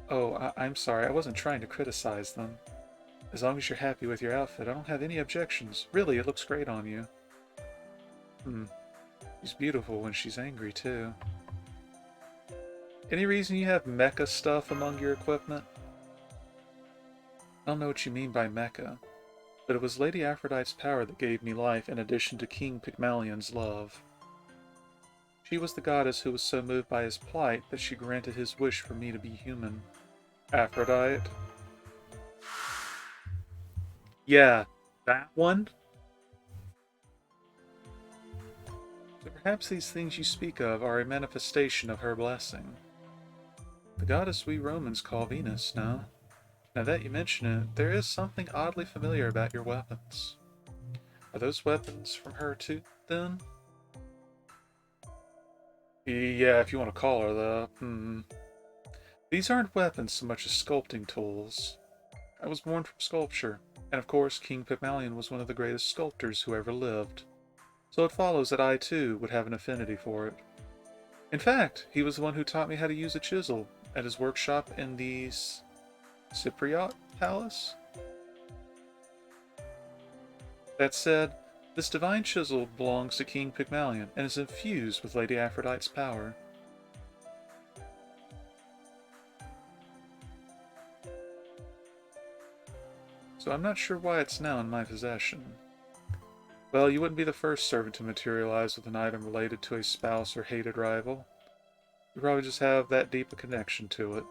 [SPEAKER 1] Oh, I'm sorry, I wasn't trying to criticize them. As long as you're happy with your outfit, I don't have any objections. Really, it looks great on you. She's beautiful when she's angry, too. Any reason you have mecha stuff among your equipment? I don't know what you mean by mecha, but it was Lady Aphrodite's power that gave me life in addition to King Pygmalion's love. She was the goddess who was so moved by his plight that she granted his wish for me to be human. Aphrodite? Yeah, that one? So perhaps these things you speak of are a manifestation of her blessing. The goddess we Romans call Venus, no? Now that you mention it, there is something oddly familiar about your weapons. Are those weapons from her too, then? Yeah, if you want to call her that. These aren't weapons so much as sculpting tools. I was born from sculpture, and of course King Pygmalion was one of the greatest sculptors who ever lived. So it follows that I too would have an affinity for it. In fact, he was the one who taught me how to use a chisel at his workshop in the Cypriot Palace. That said, this divine chisel belongs to King Pygmalion and is infused with Lady Aphrodite's power. So I'm not sure why it's now in my possession. Well, you wouldn't be the first servant to materialize with an item related to a spouse or hated rival. You probably just have that deep a connection to it.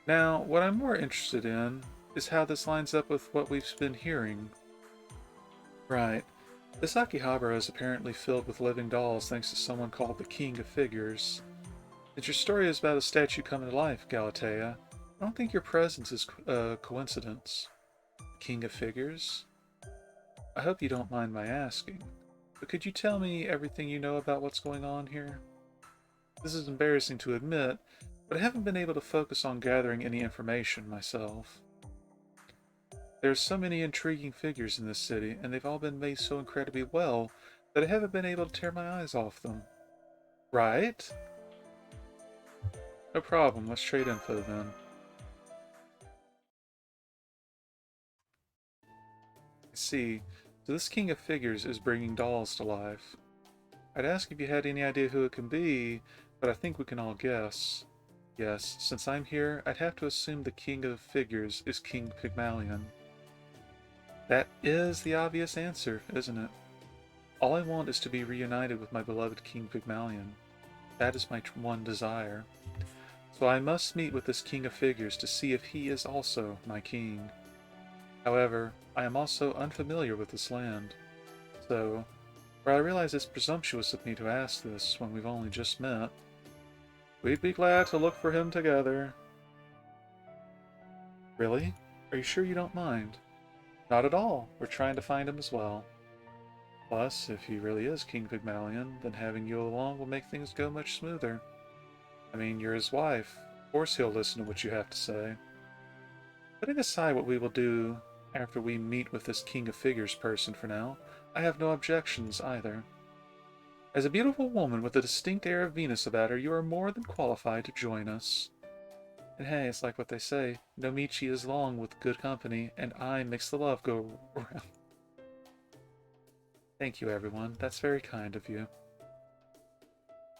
[SPEAKER 1] Now, what I'm more interested in is how this lines up with what we've been hearing. Right. This Akihabara is apparently filled with living dolls thanks to someone called the King of Figures. Since your story is about a statue coming to life, Galatea, I don't think your presence is a coincidence. King of Figures? I hope you don't mind my asking, but could you tell me everything you know about what's going on here? This is embarrassing to admit, but I haven't been able to focus on gathering any information myself. There's so many intriguing figures in this city, and they've all been made so incredibly well that I haven't been able to tear my eyes off them. Right? No problem, let's trade info then. I see. So this King of Figures is bringing dolls to life. I'd ask if you had any idea who it can be, but I think we can all guess. Yes, since I'm here, I'd have to assume the King of Figures is King Pygmalion. That is the obvious answer, isn't it? All I want is to be reunited with my beloved King Pygmalion. That is my one desire. So I must meet with this King of Figures to see if he is also my king. However, I am also unfamiliar with this land. So, where I realize it's presumptuous of me to ask this when we've only just met, we'd be glad to look for him together. Really? Are you sure you don't mind? Not at all. We're trying to find him as well. Plus, if he really is King Pygmalion, then having you along will make things go much smoother. I mean, you're his wife. Of course he'll listen to what you have to say. Putting aside what we will do after we meet with this King of Figures person for now, I have no objections either. As a beautiful woman with a distinct air of Venus about her, you are more than qualified to join us. And hey, it's like what they say, no Michi is long with good company, and I makes the love go round. Thank you, everyone. That's very kind of you.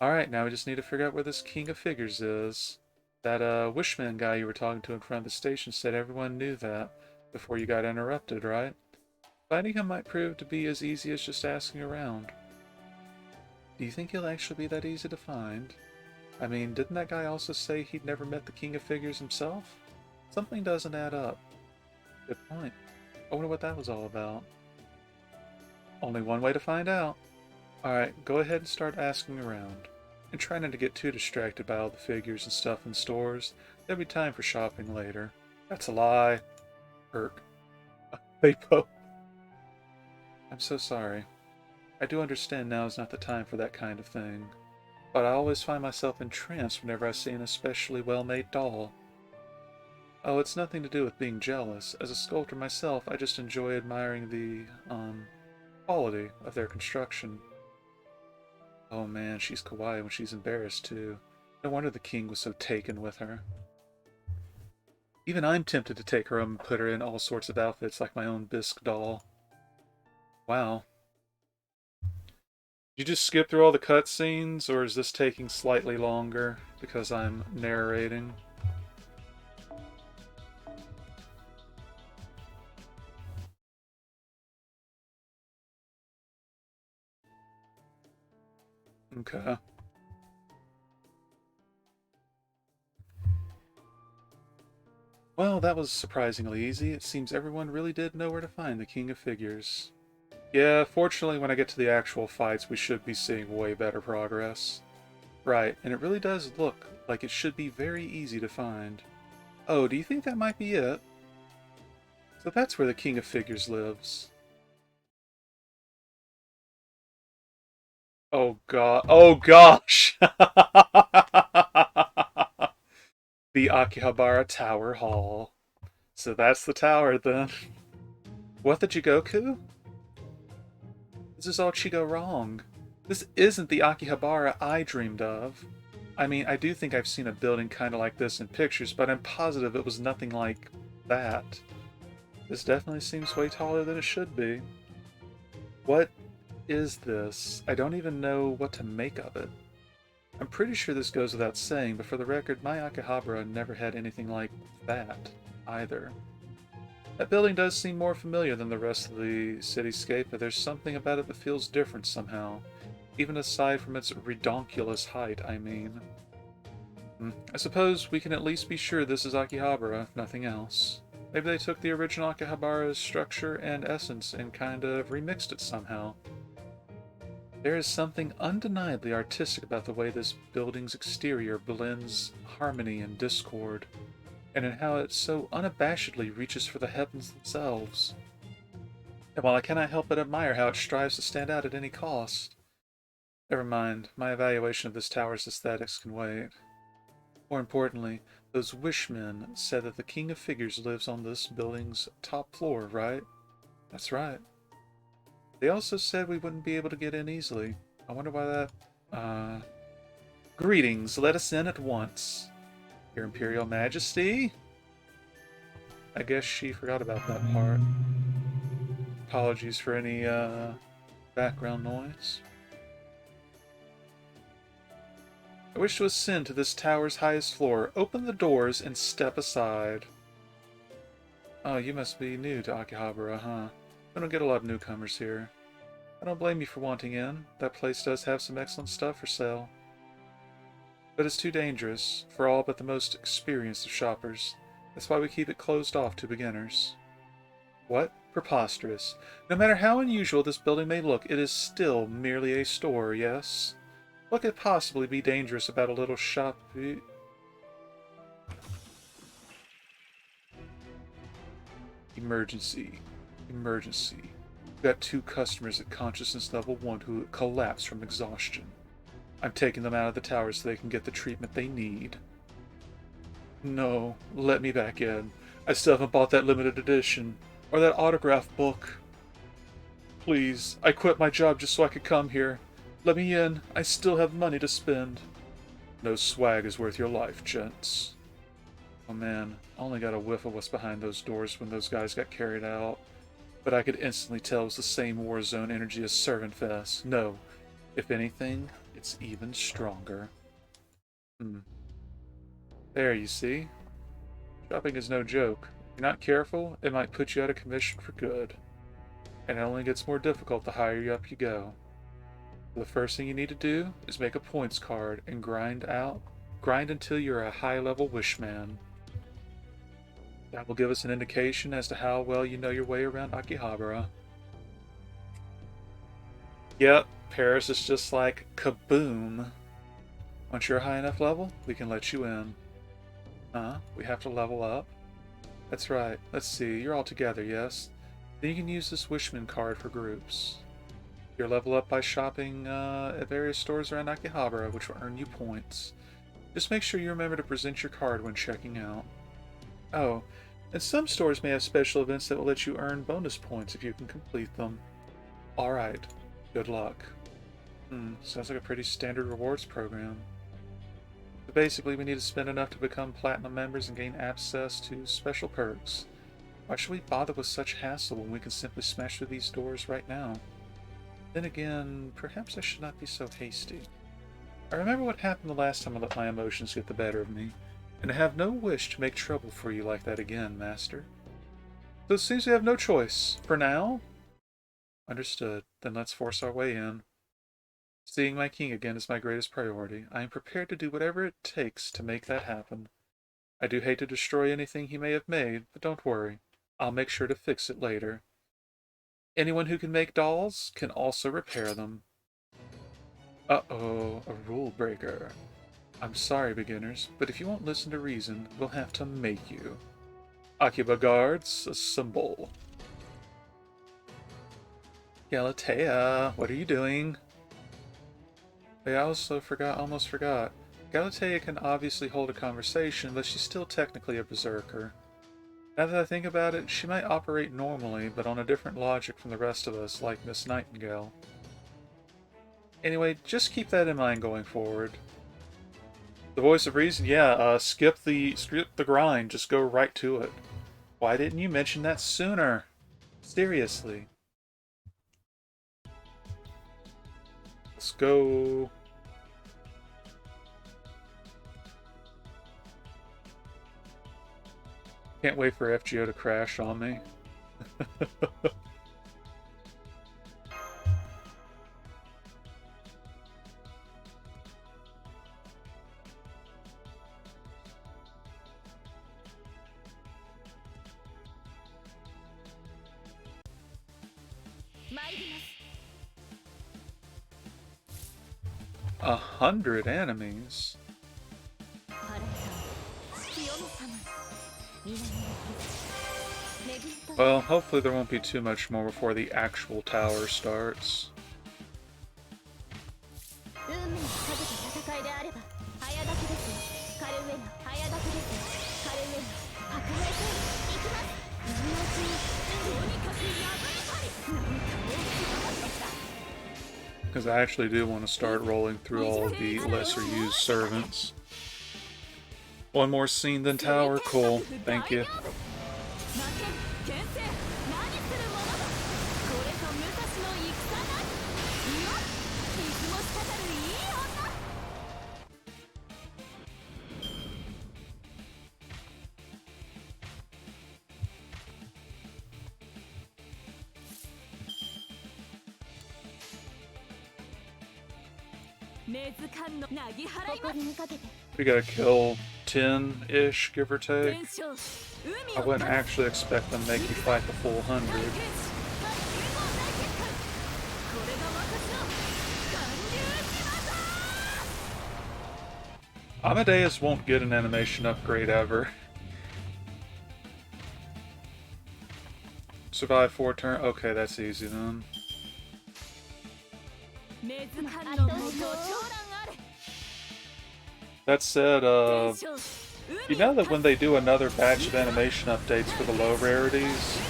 [SPEAKER 1] Alright, now we just need to figure out where this King of Figures is. That Wishman guy you were talking to in front of the station said everyone knew that before you got interrupted, right? Finding him might prove to be as easy as just asking around. Do you think he'll actually be that easy to find? I mean, didn't that guy also say he'd never met the King of Figures himself? Something doesn't add up. Good point. I wonder what that was all about. Only one way to find out. Alright, go ahead and start asking around. And try not to get too distracted by all the figures and stuff in stores. There'll be time for shopping later. That's a lie. Irk. They both. I'm so sorry. I do understand now is not the time for that kind of thing. But I always find myself entranced whenever I see an especially well-made doll. Oh, it's nothing to do with being jealous. As a sculptor myself, I just enjoy admiring the, quality of their construction. Oh man, she's kawaii when she's embarrassed too. No wonder the king was so taken with her. Even I'm tempted to take her home and put her in all sorts of outfits like my own bisque doll. Wow. Did you just skip through all the cutscenes, or is this taking slightly longer because I'm narrating? Okay. Well, that was surprisingly easy. It seems everyone really did know where to find the King of Figures. Yeah, fortunately when I get to the actual fights we should be seeing way better progress. Right, and it really does look like it should be very easy to find. Oh, do you think that might be it? So that's where the King of Figures lives. Oh god. Oh gosh! The Akihabara Tower Hall. So that's the tower then. What the Jigoku? This is all Chigo wrong. This isn't the Akihabara I dreamed of. I mean, I do think I've seen a building kind of like this in pictures, but I'm positive it was nothing like that. This definitely seems way taller than it should be. What is this? I don't even know what to make of it. I'm pretty sure this goes without saying, but for the record, my Akihabara never had anything like that, either. That building does seem more familiar than the rest of the cityscape, but there's something about it that feels different somehow. Even aside from its redonkulous height, I mean. I suppose we can at least be sure this is Akihabara, if nothing else. Maybe they took the original Akihabara's structure and essence and kind of remixed it somehow. There is something undeniably artistic about the way this building's exterior blends harmony and discord, and in how it so unabashedly reaches for the heavens themselves. And while I cannot help but admire how it strives to stand out at any cost. Never mind, my evaluation of this tower's aesthetics can wait. More importantly, those wishmen said that the King of Figures lives on this building's top floor, right? That's right. They also said we wouldn't be able to get in easily. I wonder why that... Greetings, let us in at once. Your Imperial Majesty? I guess she forgot about that part. Apologies for any, background noise. I wish to ascend to this tower's highest floor. Open the doors and step aside. Oh, you must be new to Akihabara, huh? We don't get a lot of newcomers here. I don't blame you for wanting in. That place does have some excellent stuff for sale. But it's too dangerous for all but the most experienced of shoppers. That's why we keep it closed off to beginners. What? Preposterous. No matter how unusual this building may look, it is still merely a store, yes? What could possibly be dangerous about a little shop? Emergency. Emergency. We've got 2 customers at consciousness level 1 who collapse from exhaustion. I'm taking them out of the tower so they can get the treatment they need. No, let me back in. I still haven't bought that limited edition. Or that autograph book. Please, I quit my job just so I could come here. Let me in. I still have money to spend. No swag is worth your life, gents. Oh man, I only got a whiff of what's behind those doors when those guys got carried out. But I could instantly tell it was the same war zone energy as Servant Fest. No, if anything, it's even stronger. There, you see? Shopping is no joke. If you're not careful, it might put you out of commission for good. And it only gets more difficult the higher up you go. The first thing you need to do is make a points card and grind until you're a high-level wishman. That will give us an indication as to how well you know your way around Akihabara. Yep, Paris is just like kaboom. Once you're a high enough level, we can let you in. We have to level up? That's right. Let's see, you're all together, yes? Then you can use this Wishman card for groups. You'll level up by shopping at various stores around Akihabara, which will earn you points. Just make sure you remember to present your card when checking out. Oh, and some stores may have special events that will let you earn bonus points if you can complete them. Alright, good luck. Sounds like a pretty standard rewards program. But basically, we need to spend enough to become Platinum members and gain access to special perks. Why should we bother with such hassle when we can simply smash through these doors right now? Then again, perhaps I should not be so hasty. I remember what happened the last time I let my emotions get the better of me, and I have no wish to make trouble for you like that again, Master. So it seems we have no choice. For now? Understood. Then let's force our way in. Seeing my king again is my greatest priority. I am prepared to do whatever it takes to make that happen. I do hate to destroy anything he may have made, but don't worry. I'll make sure to fix it later. Anyone who can make dolls can also repair them. Uh-oh, a rule breaker. I'm sorry, beginners, but if you won't listen to reason, we'll have to make you. Akiba guards, assemble. Galatea, what are you doing? I almost forgot. Galatea can obviously hold a conversation, but she's still technically a berserker. Now that I think about it, she might operate normally, but on a different logic from the rest of us, like Miss Nightingale. Anyway, just keep that in mind going forward. The voice of reason, yeah, skip the grind, just go right to it. Why didn't you mention that sooner? Seriously. Let's go. I Can't wait for FGO to crash on me. A 100 enemies? Well, hopefully there won't be too much more before the actual tower starts. Because I actually do want to start rolling through all of the lesser used servants. One more scene than tower? Cool. Thank you. We gotta kill 10-ish, give or take. I wouldn't actually expect them to make you fight the full 100. Amadeus won't get an animation upgrade ever. Survive 4 turns? Okay, that's easy then. That said, you know that when they do another batch of animation updates for the low rarities,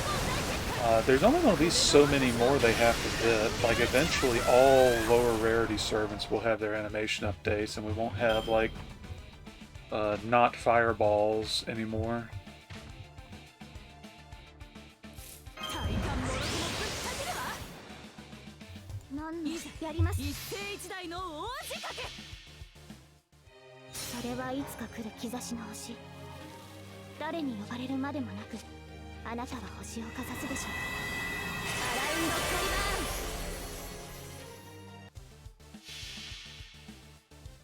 [SPEAKER 1] there's only going to be so many more they have to get. Like, eventually all lower rarity servants will have their animation updates, and we won't have, like, not fireballs anymore.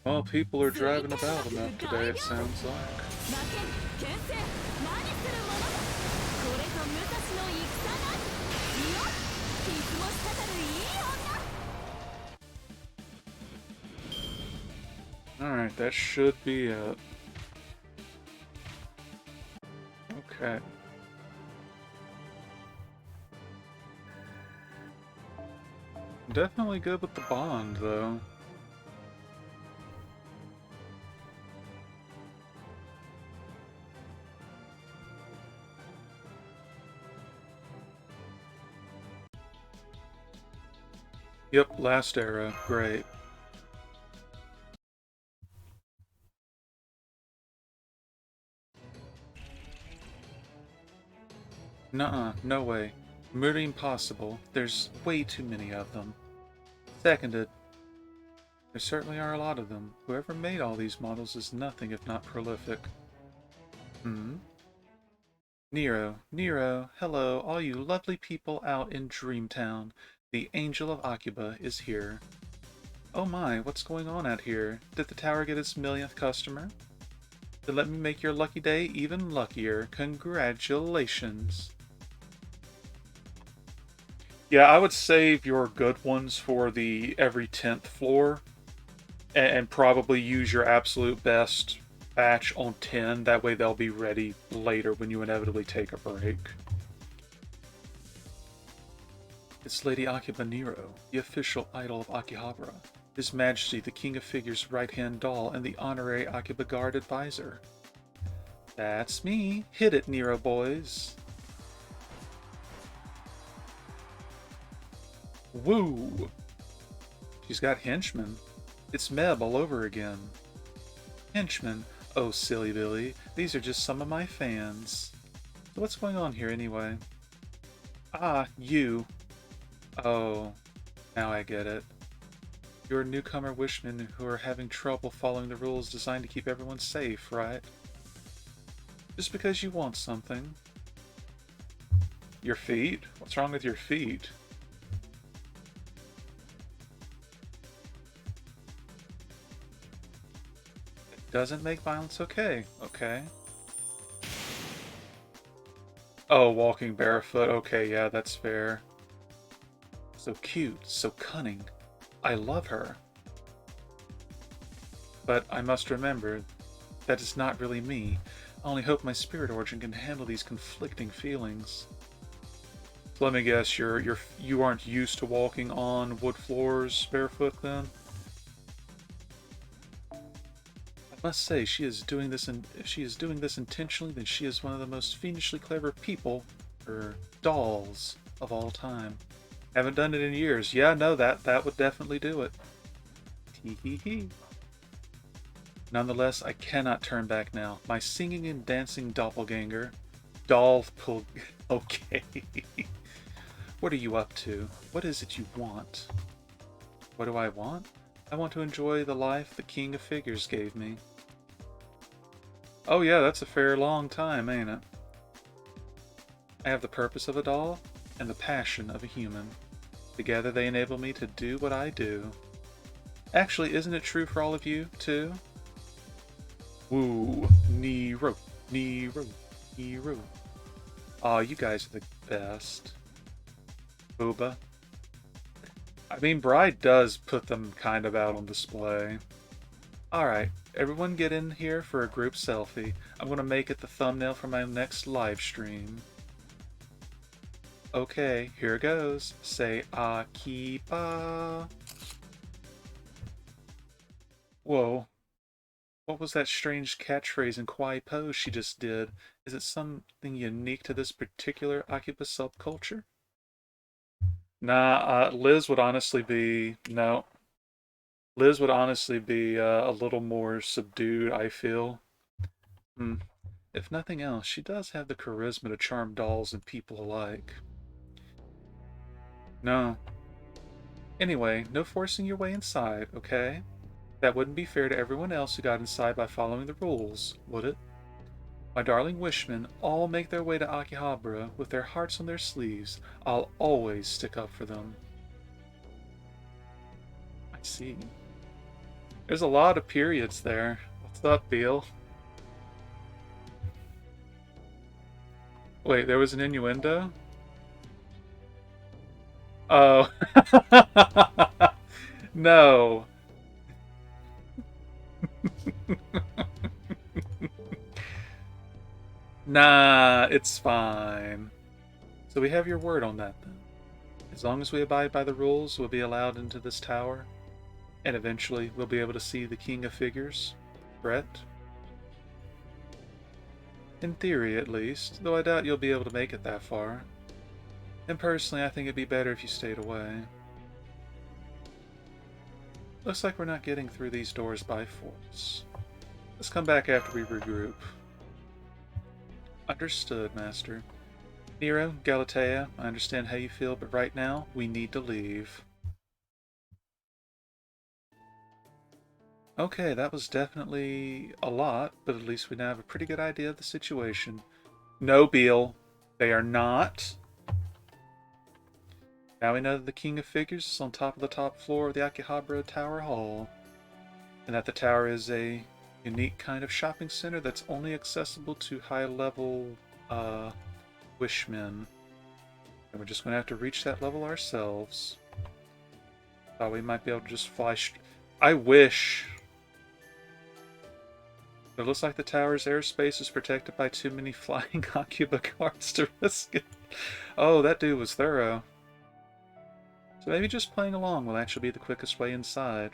[SPEAKER 1] Well, people are driving about enough today, it sounds like. Alright, that should be it. Okay. Definitely good with the bond, though. Yep, last era. Great. Nuh-uh, no way. Murder impossible. There's way too many of them. Seconded. There certainly are a lot of them. Whoever made all these models is nothing if not prolific. Nero, hello, all you lovely people out in Dreamtown. The Angel of Akiba is here. Oh my, what's going on out here? Did the tower get its millionth customer? Then let me make your lucky day even luckier. Congratulations. Yeah, I would save your good ones for the every 10th floor. And probably use your absolute best batch on 10. That way they'll be ready later when you inevitably take a break. It's Lady Akiba Nero, the official idol of Akihabara. His Majesty, the King of Figures' right-hand doll and the honorary Akiba Guard advisor. That's me. Hit it, Nero boys. Woo! She's got henchmen. It's Meb all over again. Henchmen? Oh, silly Billy. These are just some of my fans. So what's going on here anyway? Ah, you. Oh, now I get it. You're newcomer wishmen who are having trouble following the rules designed to keep everyone safe, right? Just because you want something. Your feet? What's wrong with your feet? It doesn't make violence okay. Okay. Oh, walking barefoot. Okay, yeah, that's fair. So cute, so cunning. I love her. But I must remember, that is not really me. I only hope my spirit origin can handle these conflicting feelings. So let me guess, you aren't used to walking on wood floors barefoot then? I must say, if she is doing this intentionally, then she is one of the most fiendishly clever people, or dolls, of all time. Haven't done it in years. Yeah, no, that would definitely do it. Hee hee hee. Nonetheless, I cannot turn back now. My singing and dancing doppelganger, Okay. What are you up to? What is it you want? What do I want? I want to enjoy the life the King of Figures gave me. Oh yeah, that's a fair long time, ain't it? I have the purpose of a doll and the passion of a human. Together they enable me to do what I do. Actually, isn't it true for all of you, too? Woo, Nero, Nero, Nero. Aw, you guys are the best. Booba. I mean, Bride does put them kind of out on display. Alright, everyone get in here for a group selfie. I'm gonna make it the thumbnail for my next live stream. Okay, here goes. Say Akiba. Whoa. What was that strange catchphrase and kawaii pose she just did? Is it something unique to this particular Akiba subculture? Nah, Liz would honestly be... No. Liz would honestly be a little more subdued, I feel. Hmm. If nothing else, she does have the charisma to charm dolls and people alike. No. Anyway, no forcing your way inside, okay? That wouldn't be fair to everyone else who got inside by following the rules, would it? My darling wishmen all make their way to Akihabara with their hearts on their sleeves. I'll always stick up for them. I see. There's a lot of periods there. What's up, Beal? Wait, there was an innuendo? Oh. No. Nah, it's fine. So we have your word on that then. As long as we abide by the rules, we'll be allowed into this tower. And eventually, we'll be able to see the King of Figures. Correct? In theory, at least, though I doubt you'll be able to make it that far. And personally, I think it'd be better if you stayed away. Looks like we're not getting through these doors by force. Let's come back after we regroup. Understood, Master. Nero, Galatea, I understand how you feel, but right now, we need to leave. Okay, that was definitely a lot, but at least we now have a pretty good idea of the situation. No, Beal. They are not. Now we know that the King of Figures is on top of the top floor of the Akihabara Tower Hall, and that the tower is a unique kind of shopping center that's only accessible to high-level wishmen. And we're just going to have to reach that level ourselves. Thought we might be able to just fly I wish. It looks like the tower's airspace is protected by too many flying Akiba guards to risk it. Oh, that dude was thorough. So maybe just playing along will actually be the quickest way inside.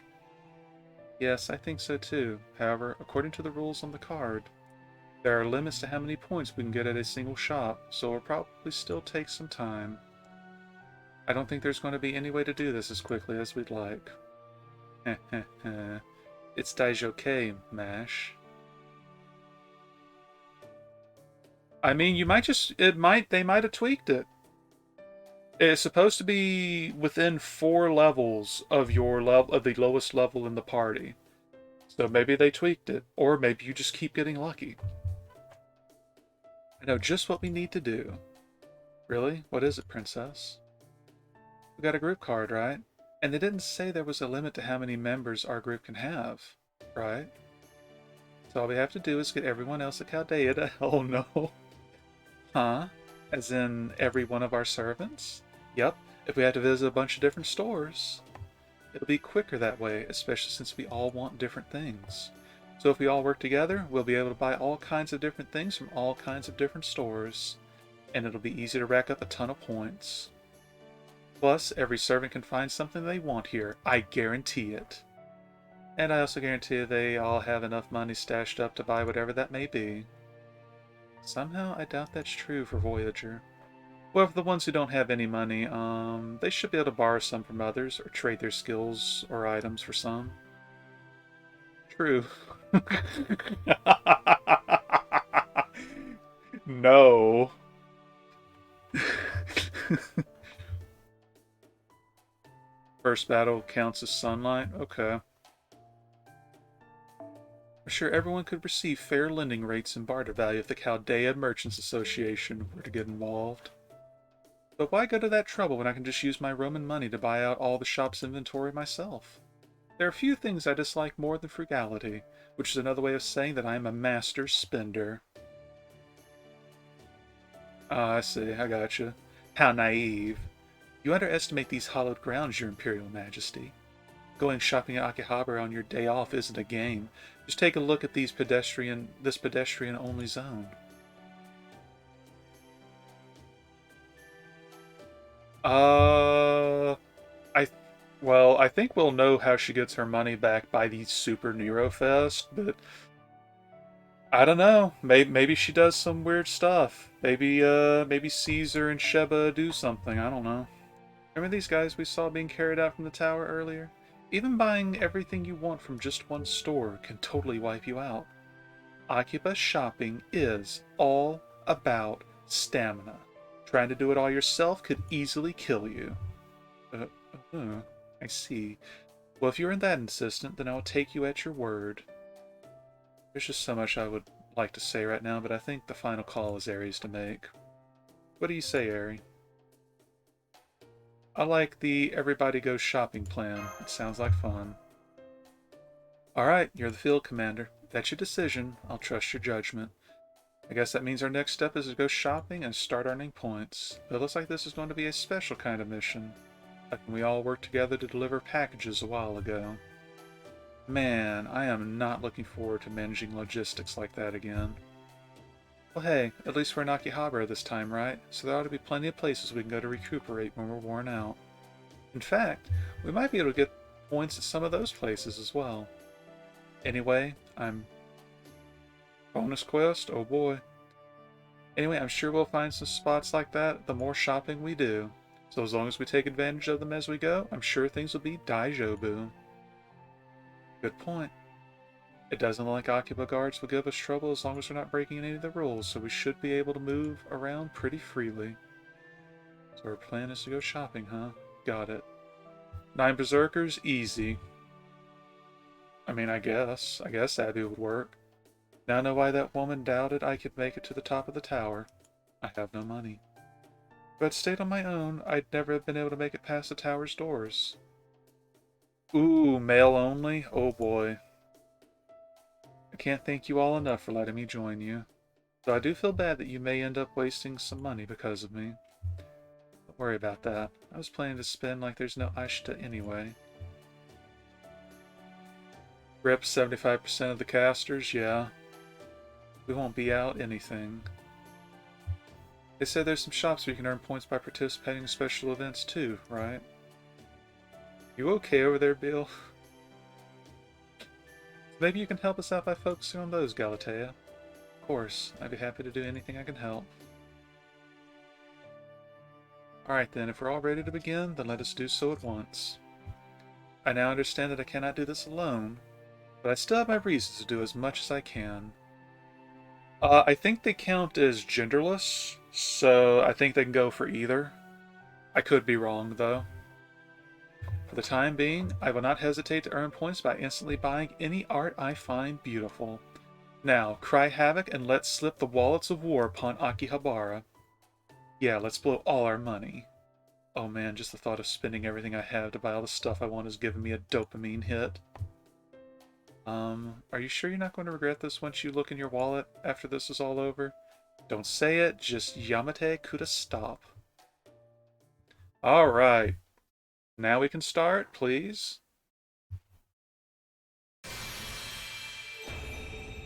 [SPEAKER 1] Yes, I think so too. However, according to the rules on the card, there are limits to how many points we can get at a single shop, so it'll probably still take some time. I don't think there's going to be any way to do this as quickly as we'd like. Heh heh heh. It's Daijoke, Mash. I mean, they might have tweaked it. It's supposed to be within 4 levels of the lowest level in the party. So maybe they tweaked it, or maybe you just keep getting lucky. I know just what we need to do. Really? What is it, Princess? We got a group card, right? And they didn't say there was a limit to how many members our group can have, right? So all we have to do is get everyone else at Chaldea to... Oh no. Huh? As in every one of our servants? Yep. If we have to visit a bunch of different stores, it'll be quicker that way, especially since we all want different things. So if we all work together, we'll be able to buy all kinds of different things from all kinds of different stores, and it'll be easy to rack up a ton of points. Plus, every servant can find something they want here. I guarantee it. And I also guarantee they all have enough money stashed up to buy whatever that may be. Somehow, I doubt that's true for Voyager. Well, for the ones who don't have any money, they should be able to borrow some from others, or trade their skills or items for some. True. No. First battle counts as sunlight? Okay. I'm sure everyone could receive fair lending rates and barter value if the Chaldea Merchants Association were to get involved. But why go to that trouble when I can just use my Roman money to buy out all the shop's inventory myself? There are few things I dislike more than frugality, which is another way of saying that I am a master spender. Ah, I see, I gotcha. How naive. You underestimate these hallowed grounds, Your Imperial Majesty. Going shopping at Akihabara on your day off isn't a game. Just take a look at this pedestrian-only zone. I think we'll know how she gets her money back by the Super Neurofest, but I don't know. Maybe she does some weird stuff. Maybe Caesar and Sheba do something. I don't know. Remember these guys we saw being carried out from the tower earlier? Even buying everything you want from just one store can totally wipe you out. Akiba shopping is all about stamina. Trying to do it all yourself could easily kill you. I see. Well, if you're that insistent, then I'll take you at your word. There's just so much I would like to say right now, but I think the final call is Aries to make. What do you say, Aerie? I like the everybody goes shopping plan. It sounds like fun. Alright, you're the field commander. If that's your decision, I'll trust your judgment. I guess that means our next step is to go shopping and start earning points. But it looks like this is going to be a special kind of mission. Like when we all worked together to deliver packages a while ago. Man, I am not looking forward to managing logistics like that again. Well hey, at least we're in Akihabara this time, right? So there ought to be plenty of places we can go to recuperate when we're worn out. In fact, we might be able to get points at some of those places as well. Anyway, bonus quest? Oh boy. Anyway, I'm sure we'll find some spots like that the more shopping we do. So as long as we take advantage of them as we go, I'm sure things will be daijobu. Good point. It doesn't look like Akiba guards will give us trouble as long as we're not breaking any of the rules, so we should be able to move around pretty freely. So our plan is to go shopping, huh? Got it. 9 berserkers? Easy. I mean, I guess Abby would work. Now I know why that woman doubted I could make it to the top of the tower. I have no money. If I'd stayed on my own, I'd never have been able to make it past the tower's doors. Ooh, mail only? Oh boy. I can't thank you all enough for letting me join you. Though I do feel bad that you may end up wasting some money because of me. Don't worry about that. I was planning to spend like there's no Ashita anyway. Rip 75% of the casters? Yeah. We won't be out anything. They said there's some shops where you can earn points by participating in special events too, right? You okay over there, Bill? Maybe you can help us out by focusing on those, Galatea. Of course, I'd be happy to do anything I can help. Alright then, if we're all ready to begin, then let us do so at once. I now understand that I cannot do this alone, but I still have my reasons to do as much as I can. I think they count as genderless, so I think they can go for either. I could be wrong, though. For the time being, I will not hesitate to earn points by instantly buying any art I find beautiful. Now, cry havoc and let slip the wallets of war upon Akihabara. Yeah, let's blow all our money. Oh man, just the thought of spending everything I have to buy all the stuff I want is giving me a dopamine hit. Are you sure you're not going to regret this once you look in your wallet after this is all over? Don't say it, just Yamate Kuda stop. Alright. Now we can start, please.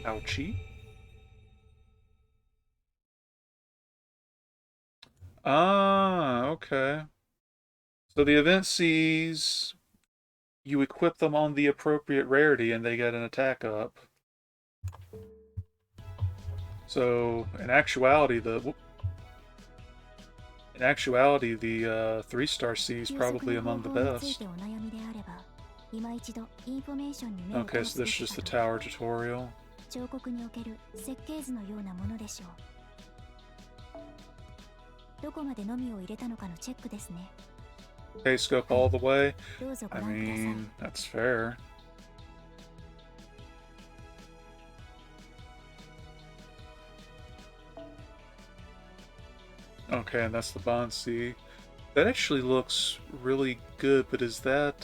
[SPEAKER 1] Ouchie. Ah, okay. So the event sees you equip them on the appropriate rarity and they get an attack up. So in actuality, the 3-star C is probably among the best. Okay, so this is just the tower tutorial. Okay, scope all the way. I mean, that's fair. Okay, and that's the Bonsi. That actually looks really good, but is that,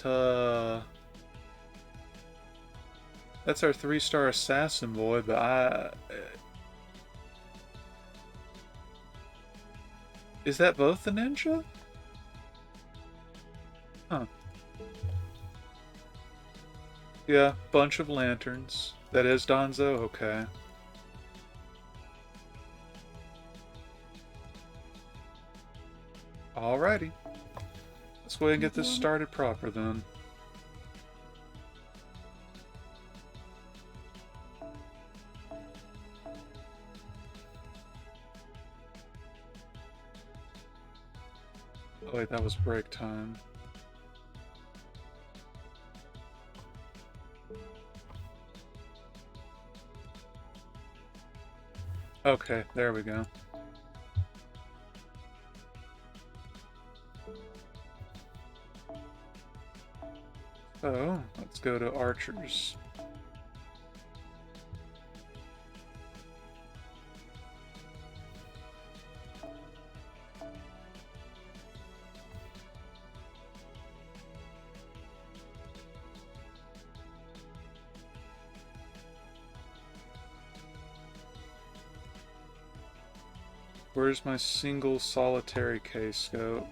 [SPEAKER 1] that's our 3-star assassin boy, but is that both the ninja? Huh. Yeah, bunch of lanterns. That is Danzo? Okay. Alrighty. Let's go ahead and get this started proper then. Oh wait, that was break time. Okay, there we go. So, let's go to archers. Where's my single solitary K-scope?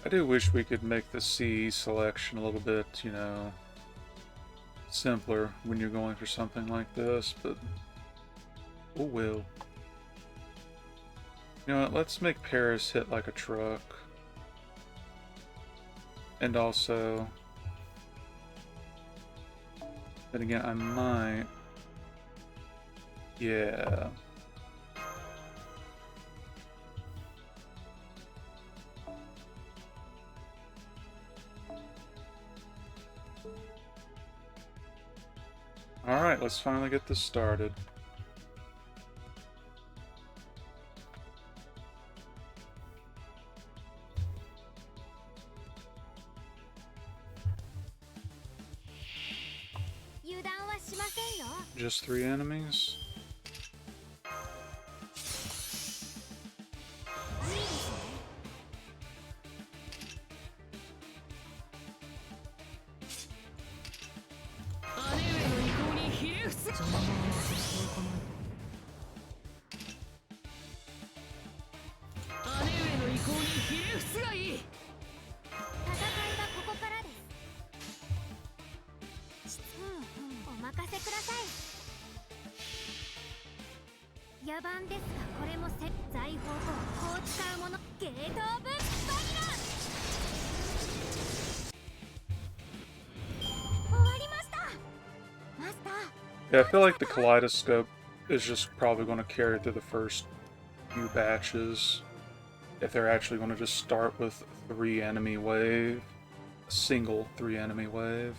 [SPEAKER 1] I do wish we could make the C selection a little bit, you know, simpler when you're going for something like this, but oh well. You know what, let's make Paris hit like a truck. And also, then again, I might, yeah. Alright, let's finally get this started. Just 3 enemies? Yeah, I feel like the kaleidoscope is just probably going to carry through the first few batches. If they're actually going to just start with 3 enemy wave. A single 3 enemy wave.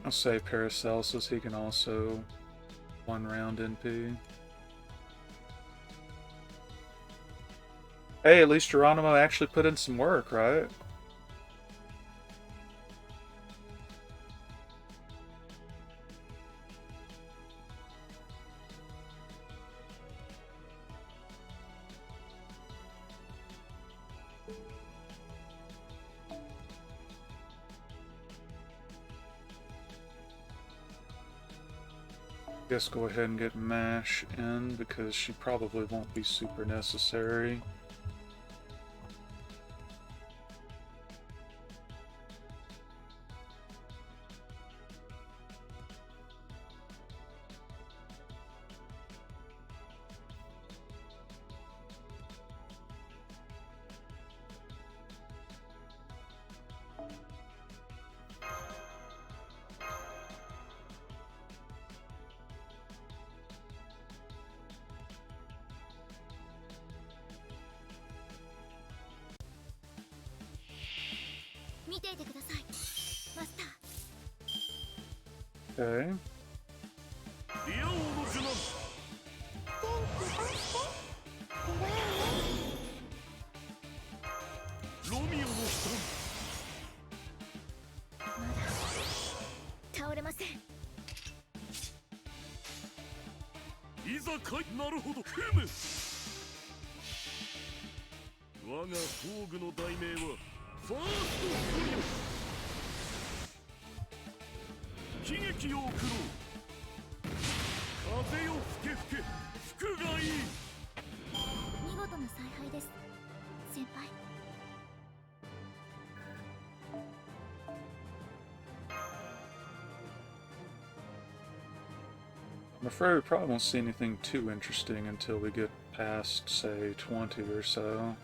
[SPEAKER 1] I'll say Paracelsus, he can also 1 round NP. Hey, at least Geronimo actually put in some work, right? Guess go ahead and get Mash in because she probably won't be super necessary. Okay. I'm afraid we probably won't see anything too interesting until we get past, say, 20 or so.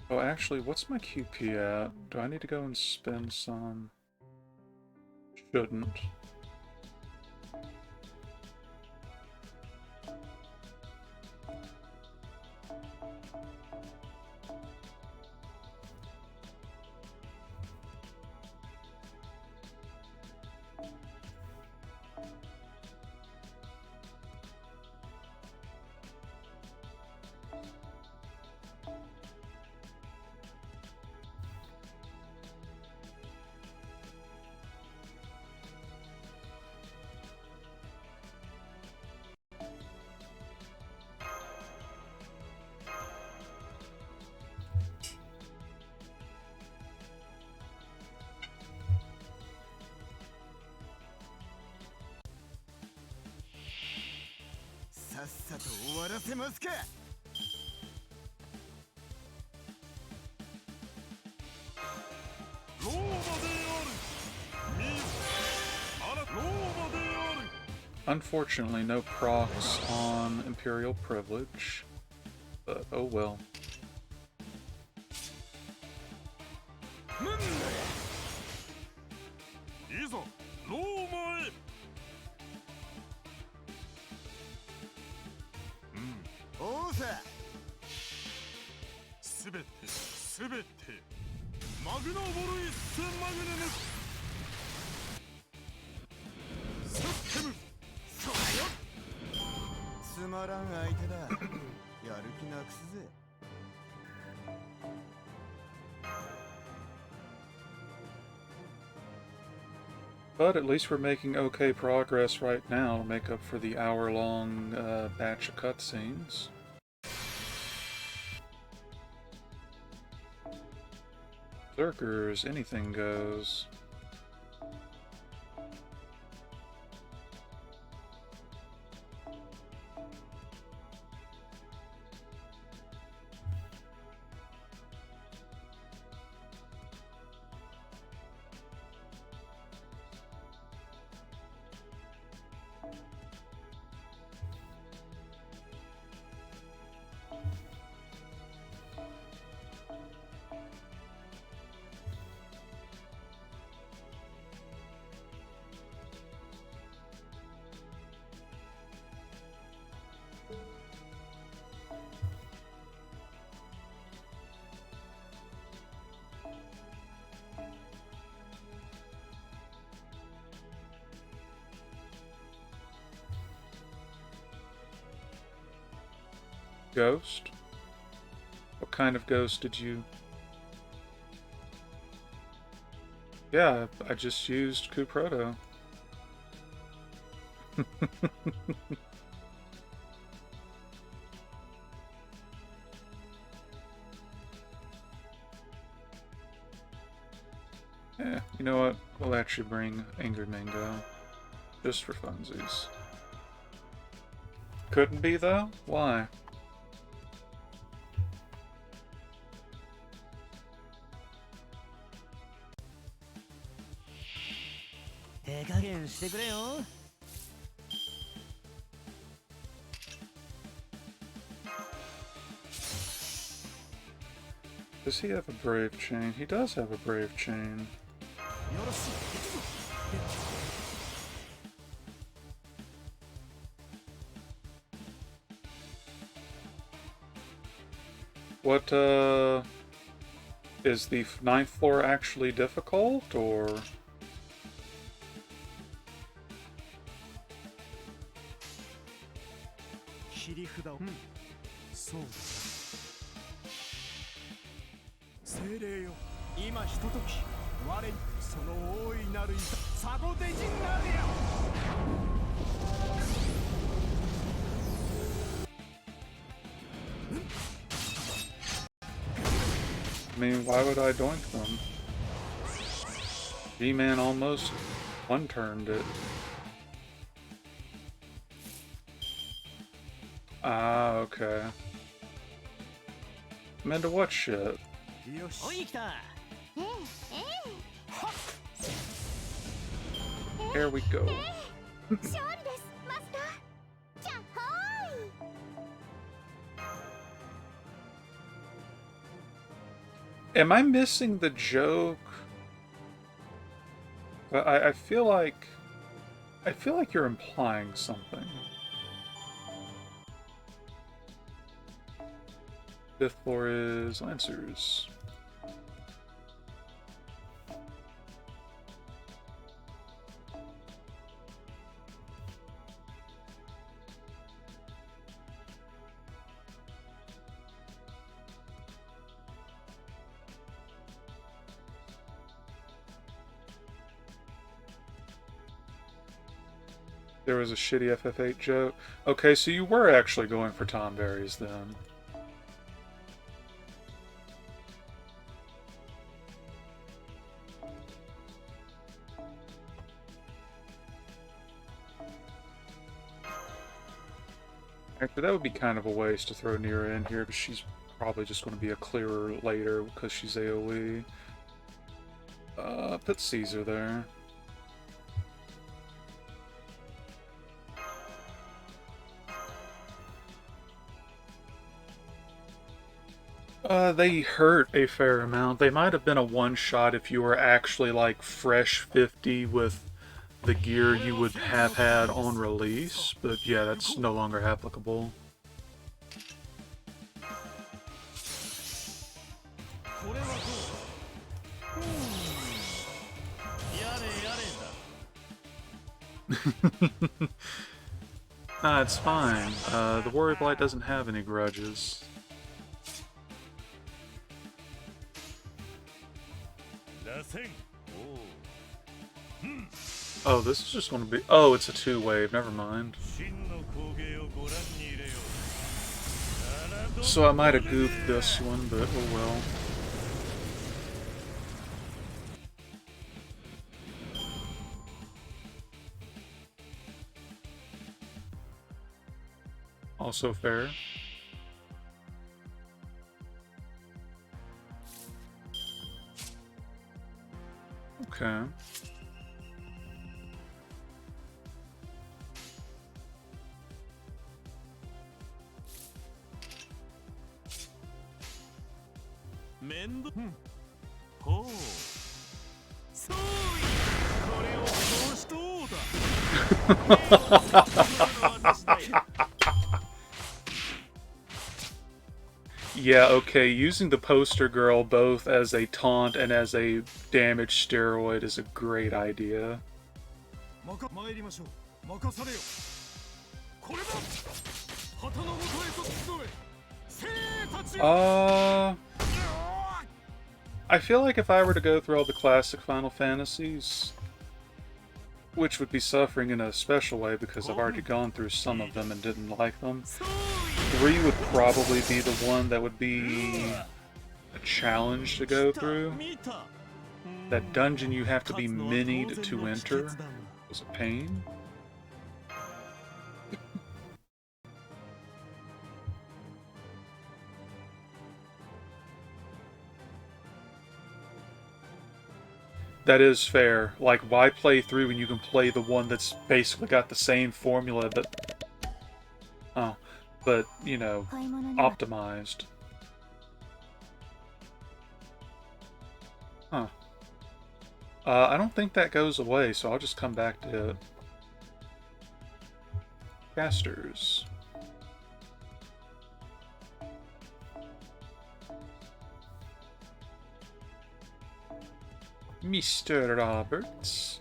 [SPEAKER 1] Oh, actually, what's my QP at? Do I need to go and spend some? Shouldn't. Unfortunately, no procs on Imperial Privilege, but oh well. But at least we're making okay progress right now to make up for the hour-long batch of cutscenes. Berserkers, anything goes. Ghost? What kind of ghost did you... Yeah, I just used Kuproto. Yeah, you know what? We'll actually bring Angry Mango. Just for funsies. Couldn't be, though? Why? Does he have a brave chain? He does have a brave chain. What, is the 9th floor actually difficult, or...? I mean, why would I doink them? G-Man almost one-turned it. Ah, okay. I'm into what shit? Here we go. Am I missing the joke? I feel like you're implying something. 5th floor is Lancers. There was a shitty FF8 joke. Okay, so you were actually going for Tomberries then. Actually, that would be kind of a waste to throw Nira in here, but she's probably just going to be a clearer later because she's AoE. Put Caesar there. They hurt a fair amount. They might have been a one-shot if you were actually, like, fresh 50 with the gear you would have had on release, but yeah, that's no longer applicable. Nah, it's fine. The Warrior Blight doesn't have any grudges. Oh, this is just going to be... Oh, it's a two-wave. Never mind. So I might have goofed this one, but oh well. Also fair. Okay. Yeah, okay, using the poster girl both as a taunt and as a damage steroid is a great idea. I feel like if I were to go through all the classic Final Fantasies, which would be suffering in a special way because I've already gone through some of them and didn't like them, 3 would probably be the one that would be a challenge to go through. That dungeon you have to be minied to enter was a pain. That is fair. Like, why play 3 when you can play the one that's basically got the same formula but... Oh. But, you know, optimized. Huh. I don't think that goes away, so I'll just come back to it. Casters. Mr. Roberts.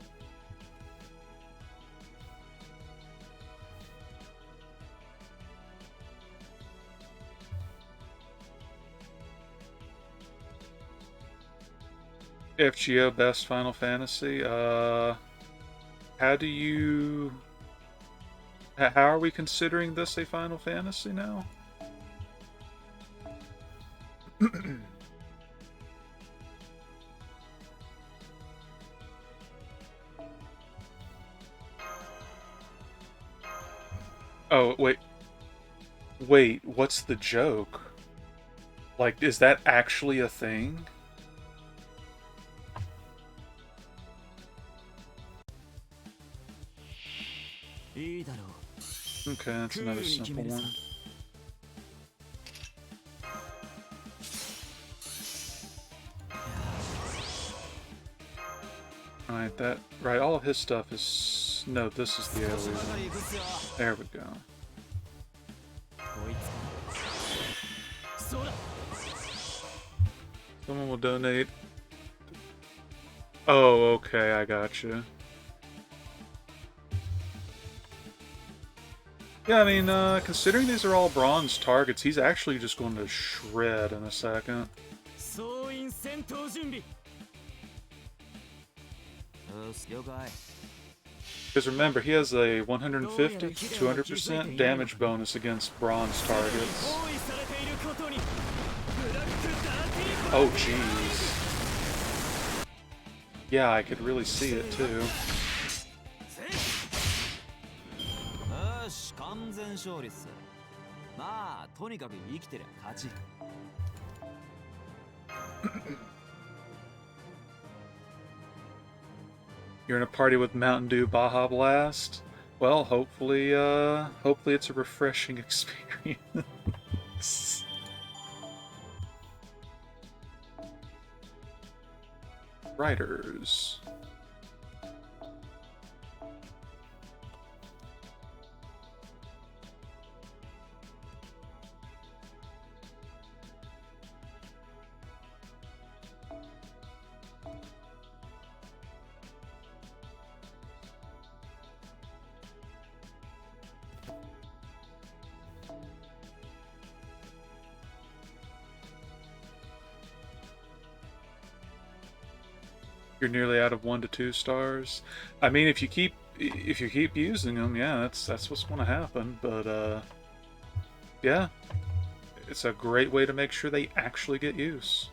[SPEAKER 1] FGO Best Final Fantasy. How do you... How are we considering this a Final Fantasy now? Oh, wait. Wait, what's the joke? Like, is that actually a thing? Okay, that's another simple one. Alright, that... Right, all of his stuff is... No, this is the AoE one. There we go. Someone will donate... Oh, okay, I gotcha. Yeah, I mean, considering these are all bronze targets, he's actually just going to shred in a second. Because remember, he has a 150 to 200% damage bonus against bronze targets. Oh, jeez. Yeah, I could really see it, too. You're in a party with Mountain Dew Baja Blast? Well, hopefully it's a refreshing experience. Writers. You're nearly out of 1 to 2 stars. I mean, if you keep using them, yeah, that's what's going to happen. But yeah, it's a great way to make sure they actually get use.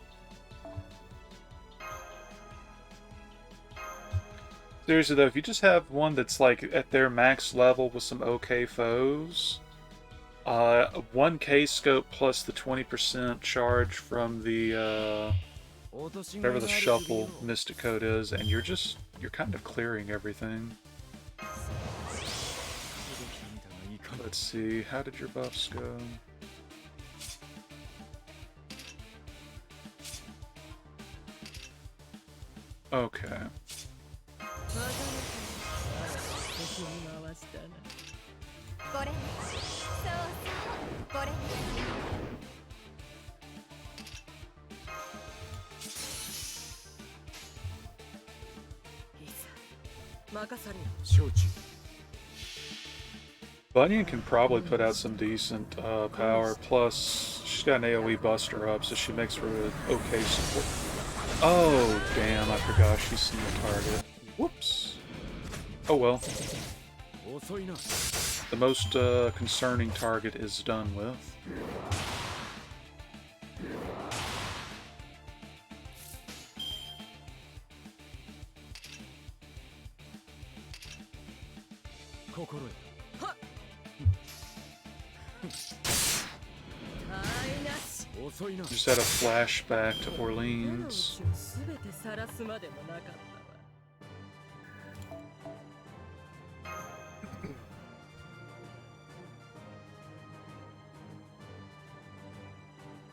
[SPEAKER 1] Seriously though, if you just have one that's like at their max level with some okay foes, 1K scope plus the 20% charge from the whatever the shuffle mystic code is, and you're kind of clearing everything. Let's see, how did your buffs go? Okay. Bunyan can probably put out some decent power, plus she's got an AoE buster up, so she makes for an okay support. Oh, damn, I forgot she's seen the target. Whoops. Oh well. The most concerning target is done with. Just had a flashback to Orleans.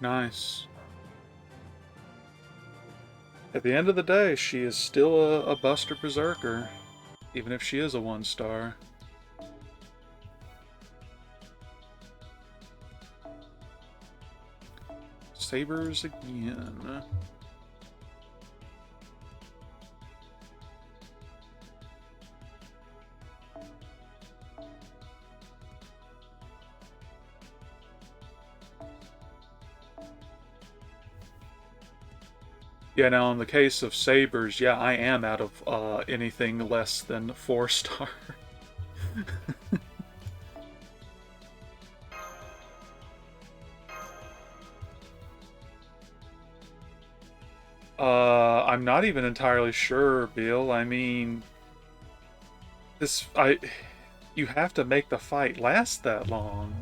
[SPEAKER 1] Nice. At the end of the day, she is still a Buster Berserker, even if she is a 1-star. Sabers again. Yeah, now in the case of Sabers, yeah, I am out of anything less than 4-star. I'm not even entirely sure, Bill. I mean, you have to make the fight last that long.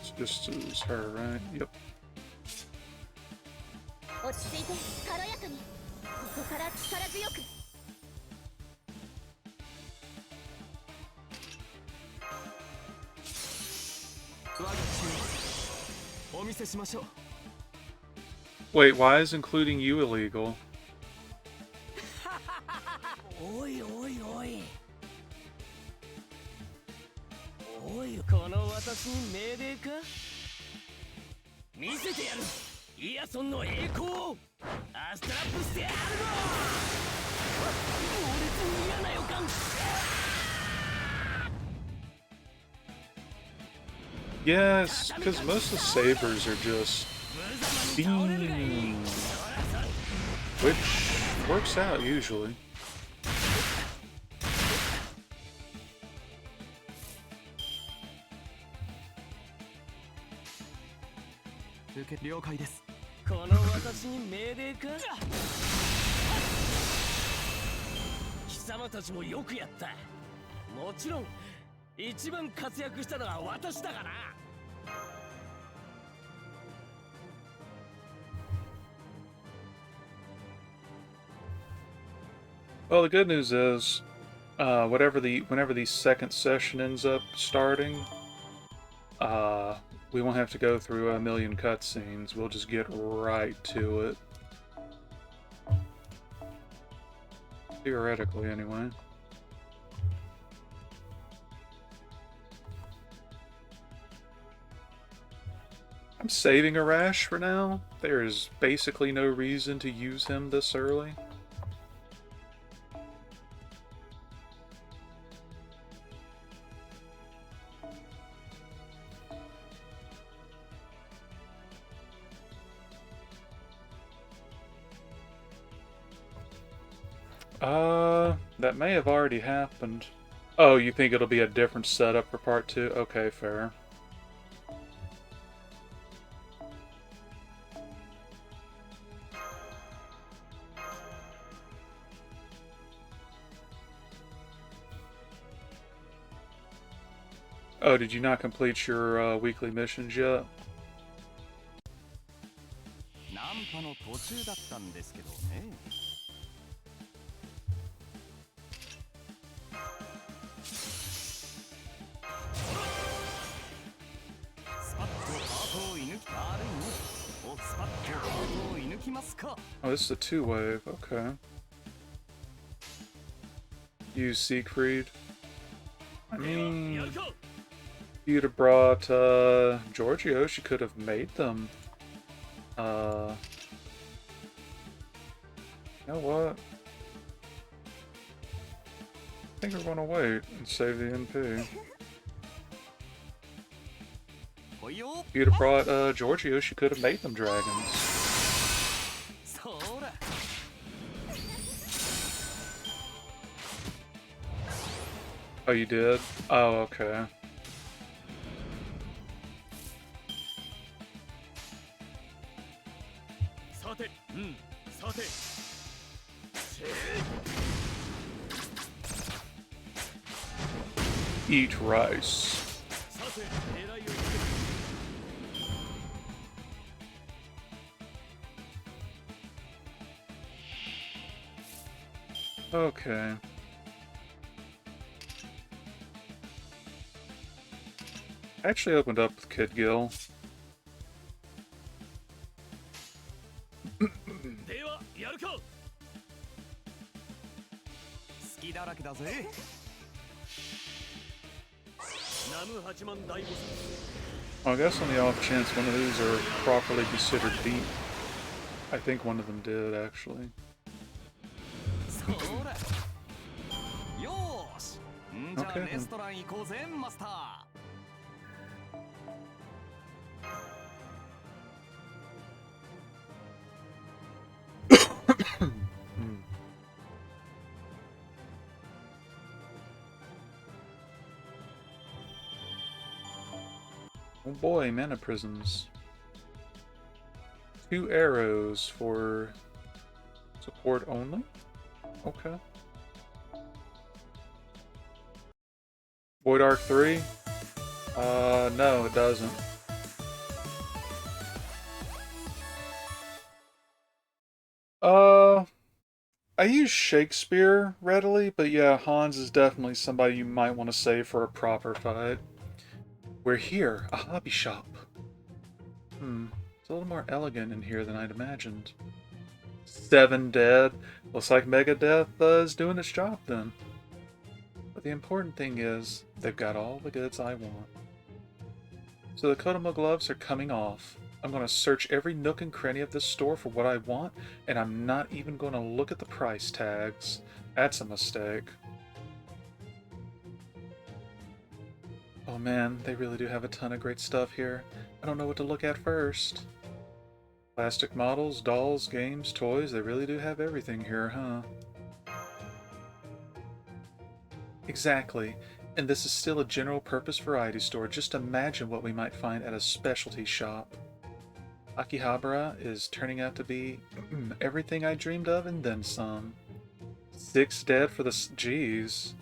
[SPEAKER 1] It's just it's her, right? Yep. Wait, why is including you illegal? Yes, because most of the Sabers are just beam, which works out usually. Well, the good news is, whenever the second session ends up starting, we won't have to go through a million cutscenes. We'll just get right to it. Theoretically, anyway. I'm saving Arash for now. There is basically no reason to use him this early. That may have already happened. Oh, you think it'll be a different setup for part 2? Okay, fair. Oh, did you not complete your weekly missions yet?
[SPEAKER 2] ナンパの途中だったんですけどね。スパッとハートを射抜き悪いね。おスパッとハートを射抜きますか。
[SPEAKER 1] Oh, this is a 2-wave. Okay. Use Siegfried. I mean, if you'd have brought Giorgio, she could have made them. You know what? I think we're gonna wait and save the NP. If you'd have brought Giorgio, she could have made them dragons. Oh, you did? Oh, okay. Eat rice. Okay. I actually opened up with Kid Gil. Well, I guess on the off chance one of these are properly considered deep. I think one of them did, actually. Okay. Oh boy, mana prisms. 2 arrows for support only? Okay. Void Arc 3? No, it doesn't. I use Shakespeare readily, but yeah, Hans is definitely somebody you might want to save for a proper fight. We're here, a hobby shop. It's a little more elegant in here than I'd imagined. 7 dead. Looks like Megadeth is doing its job then. But the important thing is, they've got all the goods I want. So the Kodomo gloves are coming off. I'm going to search every nook and cranny of this store for what I want, and I'm not even going to look at the price tags. That's a mistake. Oh man, they really do have a ton of great stuff here. I don't know what to look at first. Plastic models, dolls, games, toys, they really do have everything here, huh? Exactly. And this is still a general-purpose variety store. Just imagine what we might find at a specialty shop. Akihabara is turning out to be everything I dreamed of and then some. 6 dead for the... Jeez.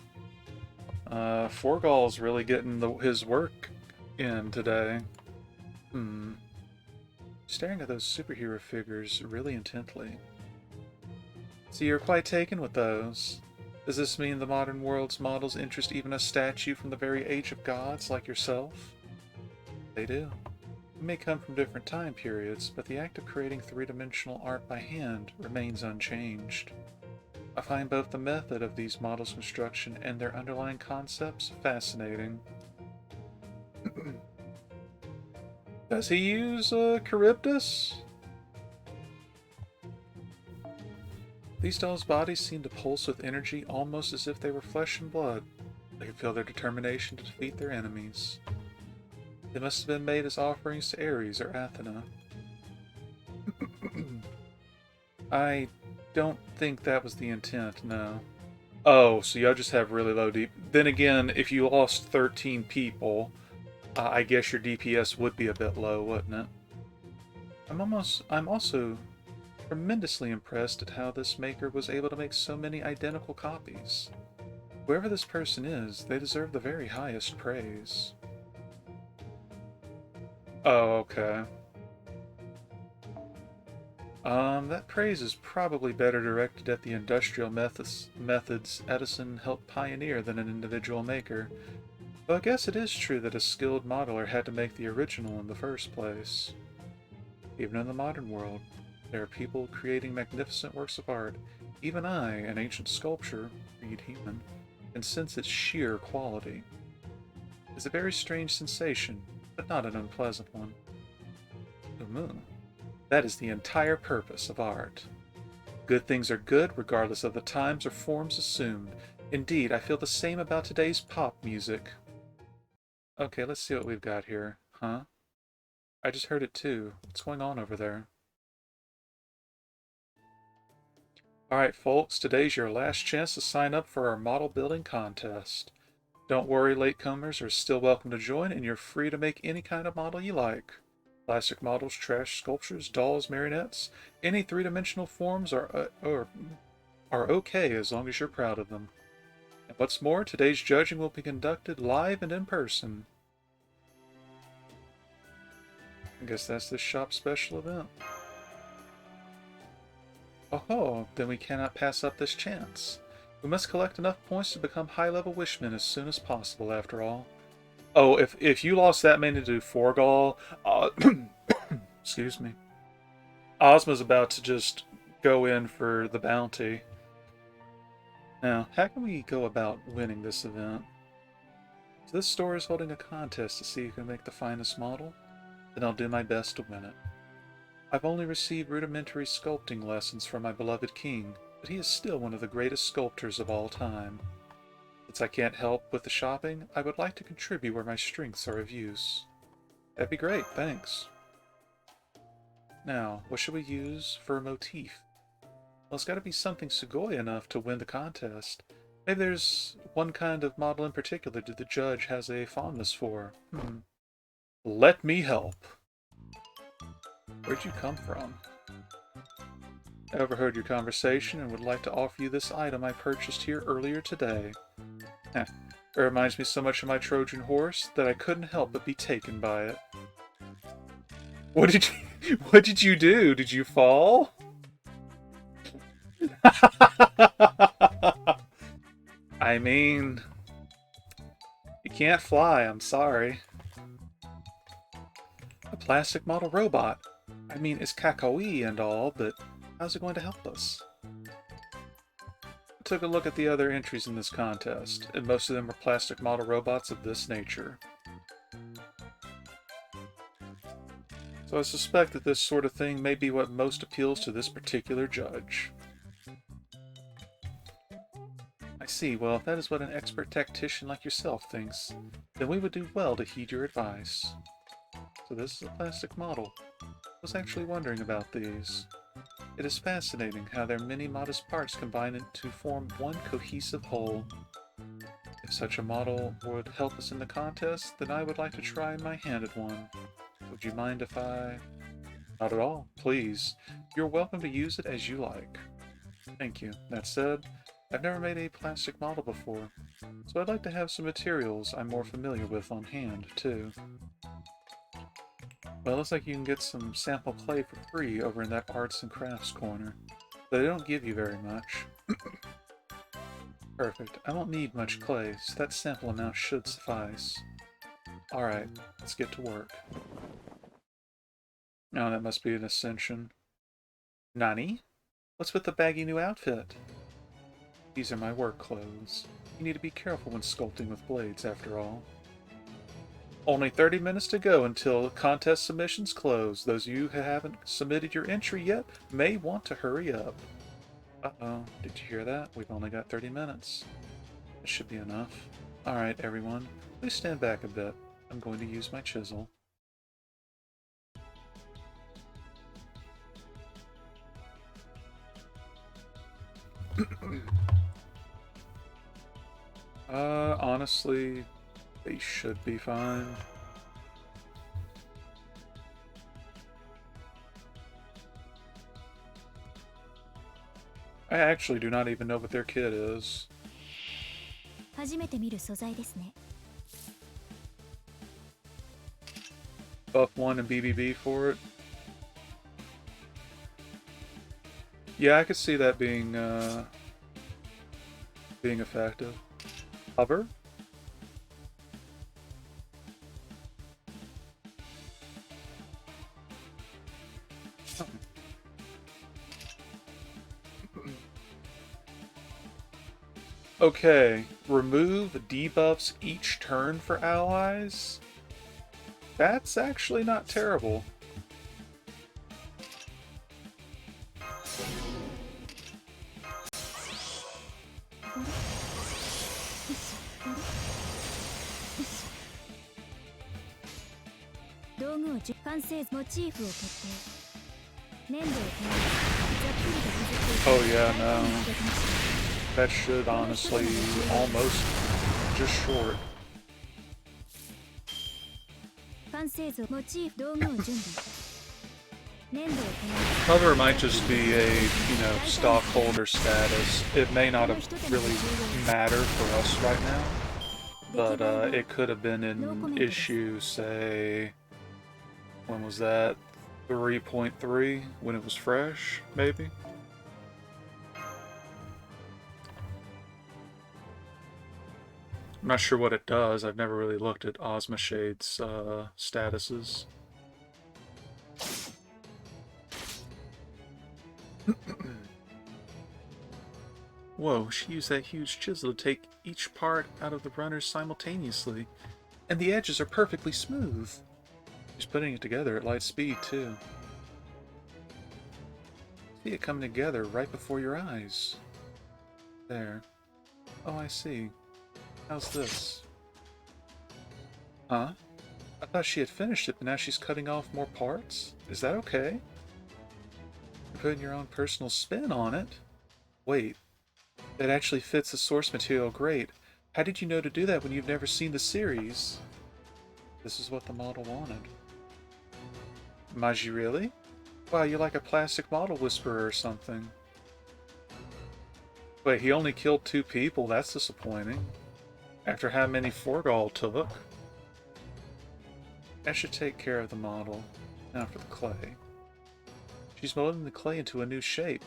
[SPEAKER 1] Forgal's really getting his work in today. Staring at those superhero figures really intently. So you're quite taken with those. Does this mean the modern world's models interest even a statue from the very age of gods like yourself? They do. We may come from different time periods, but the act of creating three-dimensional art by hand remains unchanged. I find both the method of these models' construction and their underlying concepts fascinating. Does he use Charybdis? These dolls' bodies seem to pulse with energy almost as if they were flesh and blood. I can feel their determination to defeat their enemies. They must have been made as offerings to Ares or Athena. I don't think that was the intent, no. Oh, so y'all just have really low DP. Then again, if you lost 13 people, I guess your DPS would be a bit low, wouldn't it? I'm also tremendously impressed at how this maker was able to make so many identical copies. Whoever this person is, they deserve the very highest praise. Oh, okay. That praise is probably better directed at the industrial methods Edison helped pioneer than an individual maker. Though I guess it is true that a skilled modeler had to make the original in the first place. Even in the modern world, there are people creating magnificent works of art. Even I, an ancient sculptor, read human, can sense its sheer quality. It's a very strange sensation, but not an unpleasant one. That is the entire purpose of art. Good things are good regardless of the times or forms assumed. Indeed, I feel the same about today's pop music. Okay, let's see what we've got here. Huh? I just heard it too. What's going on over there? Alright folks, today's your last chance to sign up for our model building contest. Don't worry, latecomers are still welcome to join, and you're free to make any kind of model you like. Plastic models, trash sculptures, dolls, marionettes, any three-dimensional forms are okay as long as you're proud of them. And what's more, today's judging will be conducted live and in person. I guess that's this shop's special event. Oh, then we cannot pass up this chance. We must collect enough points to become high-level wishmen as soon as possible, after all. Oh, if you lost that many to Forgall, excuse me, Ozma's about to just go in for the bounty. Now, how can we go about winning this event? So this store is holding a contest to see who can make the finest model. Then I'll do my best to win it. I've only received rudimentary sculpting lessons from my beloved king, but he is still one of the greatest sculptors of all time. Since I can't help with the shopping, I would like to contribute where my strengths are of use. That'd be great, thanks. Now, what should we use for a motif? Well, it's gotta be something sugoi enough to win the contest. Maybe there's one kind of model in particular that the judge has a fondness for. Let me help. Where'd you come from? I overheard your conversation and would like to offer you this item I purchased here earlier today. It reminds me so much of my Trojan horse that I couldn't help but be taken by it. What did you do? Did you fall? I mean, you can't fly, I'm sorry. A plastic model robot. I mean, it's kakoi and all, but how's it going to help us? I took a look at the other entries in this contest, and most of them were plastic model robots of this nature. So I suspect that this sort of thing may be what most appeals to this particular judge. I see. Well, if that is what an expert tactician like yourself thinks, then we would do well to heed your advice. So this is a plastic model. I was actually wondering about these. It is fascinating how their many modest parts combine to form one cohesive whole. If such a model would help us in the contest, then I would like to try my hand at one. Would you mind if I... Not at all, please. You're welcome to use it as you like. Thank you. That said, I've never made a plastic model before, so I'd like to have some materials I'm more familiar with on hand, too. Well, it looks like you can get some sample clay for free over in that arts and crafts corner, but they don't give you very much. Perfect. I won't need much clay, so that sample amount should suffice. Alright, let's get to work. Oh, that must be an ascension. Nani? What's with the baggy new outfit? These are my work clothes. You need to be careful when sculpting with blades, after all. Only 30 minutes to go until contest submissions close. Those of you who haven't submitted your entry yet may want to hurry up. Uh-oh, did you hear that? We've only got 30 minutes. That should be enough. Alright, everyone, please stand back a bit. I'm going to use my chisel. Honestly, they should be fine. I actually do not even know what their kit is.
[SPEAKER 3] 初めて見る素材ですね。
[SPEAKER 1] Buff 1 and BBB for it. Yeah, I could see that being effective. Hover? Okay, remove debuffs each turn for allies. That's actually not terrible. Oh yeah, no. That should honestly almost just short. Hover might just be a, stockholder status. It may not have really mattered for us right now, but it could have been an issue, say, when was that? 3.3, when it was fresh, maybe? I'm not sure what it does. I've never really looked at Ozma Shade's statuses. Whoa, she used that huge chisel to take each part out of the runners simultaneously. And the edges are perfectly smooth. She's putting it together at light speed, too. See it coming together right before your eyes. There. Oh, I see. How's this? Huh? I thought she had finished it, but now she's cutting off more parts? Is that okay? You're putting your own personal spin on it? Wait. That actually fits the source material great. How did you know to do that when you've never seen the series? This is what the model wanted. Maji, really? Wow, you're like a plastic model whisperer or something. Wait, he only killed 2 people? That's disappointing. After how many Forgal took? I should take care of the model. Now for the clay. She's molding the clay into a new shape.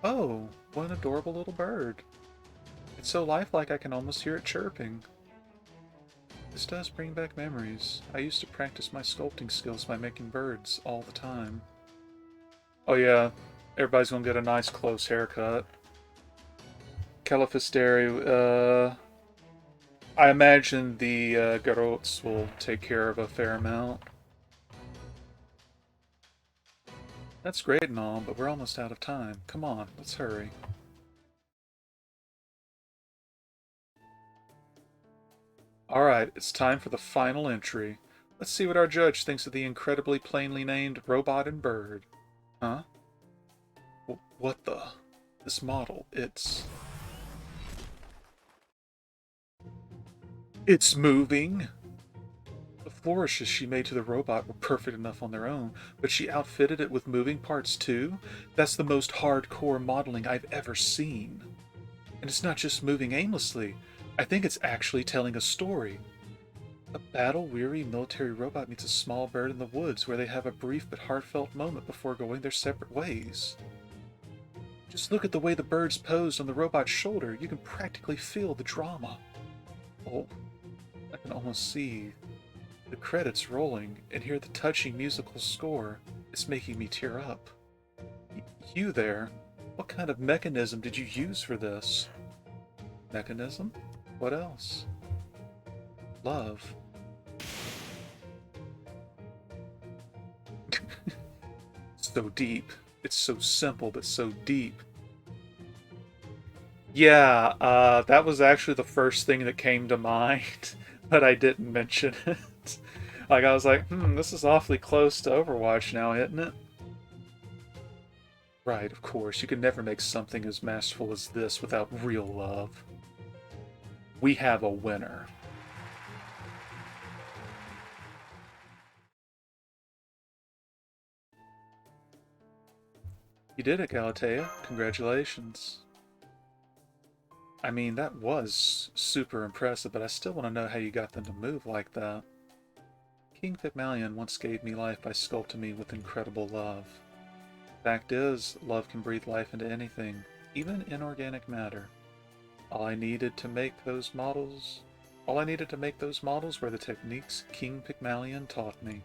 [SPEAKER 1] Oh, what an adorable little bird. It's so lifelike I can almost hear it chirping. This does bring back memories. I used to practice my sculpting skills by making birds all the time. Oh yeah, everybody's gonna get a nice close haircut. Califisteri, I imagine the Garots will take care of a fair amount. That's great and all, but we're almost out of time. Come on, let's hurry. Alright, it's time for the final entry. Let's see what our judge thinks of the incredibly plainly named robot and bird. Huh? What the? This model, it's moving! The flourishes she made to the robot were perfect enough on their own, but she outfitted it with moving parts too? That's the most hardcore modeling I've ever seen. And it's not just moving aimlessly. I think it's actually telling a story. A battle-weary military robot meets a small bird in the woods where they have a brief but heartfelt moment before going their separate ways. Just look at the way the bird's posed on the robot's shoulder. You can practically feel the drama. Oh, I can almost see the credits rolling and hear the touching musical score. It's making me tear up. You there? What kind of mechanism did you use for this? Mechanism? What else? Love. So deep. It's so simple, but so deep. Yeah, that was actually the first thing that came to mind, but I didn't mention it. Like, I was like, this is awfully close to Overwatch now, isn't it? Right, of course. You can never make something as masterful as this without real love. We have a winner. You did it, Galatea. Congratulations. I mean, that was super impressive, but I still want to know how you got them to move like that. King Pygmalion once gave me life by sculpting me with incredible love. Fact is, love can breathe life into anything, even inorganic matter. All I needed to make those models were the techniques King Pygmalion taught me.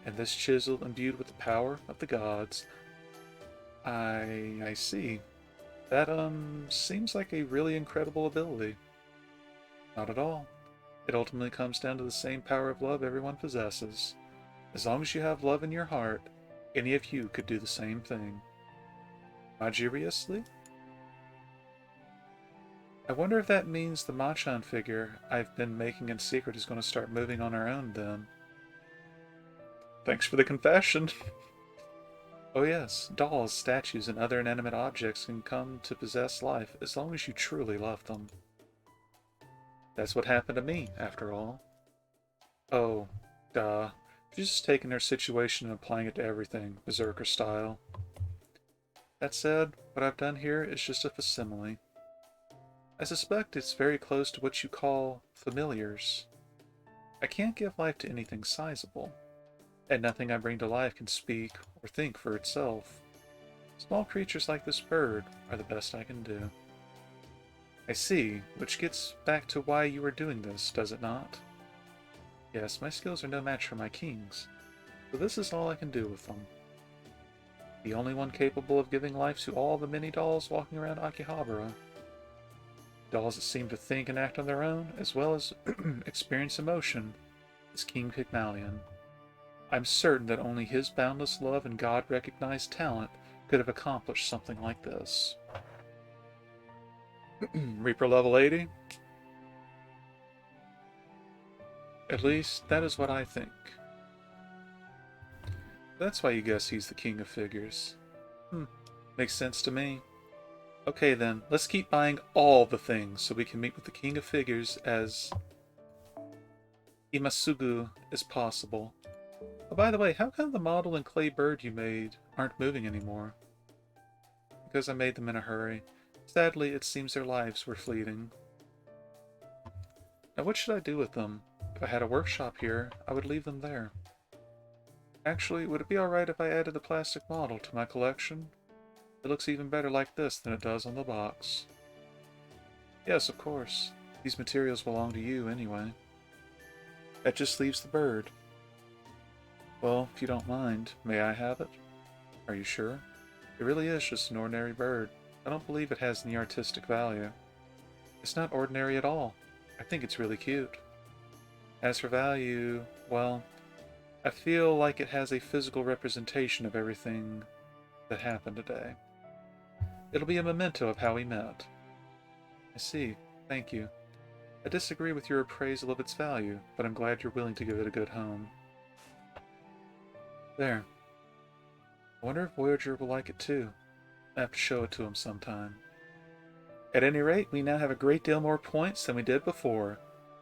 [SPEAKER 1] And this chisel imbued with the power of the gods. I see. That, seems like a really incredible ability. Not at all. It ultimately comes down to the same power of love everyone possesses. As long as you have love in your heart, any of you could do the same thing. Magiriously? I wonder if that means the Machan figure I've been making in secret is going to start moving on her own then. Thanks for the confession. Oh yes, dolls, statues, and other inanimate objects can come to possess life as long as you truly love them. That's what happened to me, after all. Oh, duh. You're just taking their situation and applying it to everything, Berserker style. That said, what I've done here is just a facsimile. I suspect it's very close to what you call familiars. I can't give life to anything sizable, and nothing I bring to life can speak or think for itself. Small creatures like this bird are the best I can do. I see, which gets back to why you are doing this, does it not? Yes, my skills are no match for my king's, so this is all I can do with them. The only one capable of giving life to all the many dolls walking around Akihabara. Dolls that seem to think and act on their own, as well as experience emotion, is King Pygmalion. I'm certain that only his boundless love and God-recognized talent could have accomplished something like this. Reaper level 80? At least, that is what I think. That's why you guess he's the king of figures. Makes sense to me. Okay then, let's keep buying all the things so we can meet with the king of figures as imasugu as possible. Oh, by the way, how come the model and clay bird you made aren't moving anymore? Because I made them in a hurry. Sadly, it seems their lives were fleeting. Now what should I do with them? If I had a workshop here, I would leave them there. Actually, would it be alright if I added the plastic model to my collection? It looks even better like this than it does on the box. Yes, of course. These materials belong to you anyway. That just leaves the bird. Well, if you don't mind, may I have it? Are you sure? It really is just an ordinary bird. I don't believe it has any artistic value. It's not ordinary at all. I think it's really cute. As for value, well, I feel like it has a physical representation of everything that happened today. It'll be a memento of how we met. I see. Thank you. I disagree with your appraisal of its value, but I'm glad you're willing to give it a good home. There. I wonder if Voyager will like it too. I have to show it to him sometime. At any rate, we now have a great deal more points than we did before.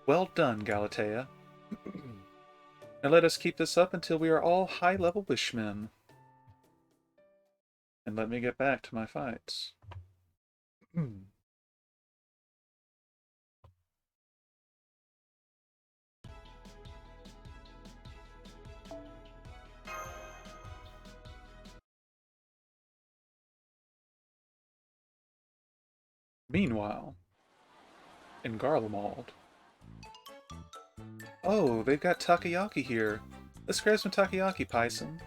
[SPEAKER 1] Well done, Galatea. Now let us keep this up until we are all high-level wishmen. And let me get back to my fights. Meanwhile, in Garlemald. Oh, they've got takoyaki here. Let's grab some takoyaki, Pyson.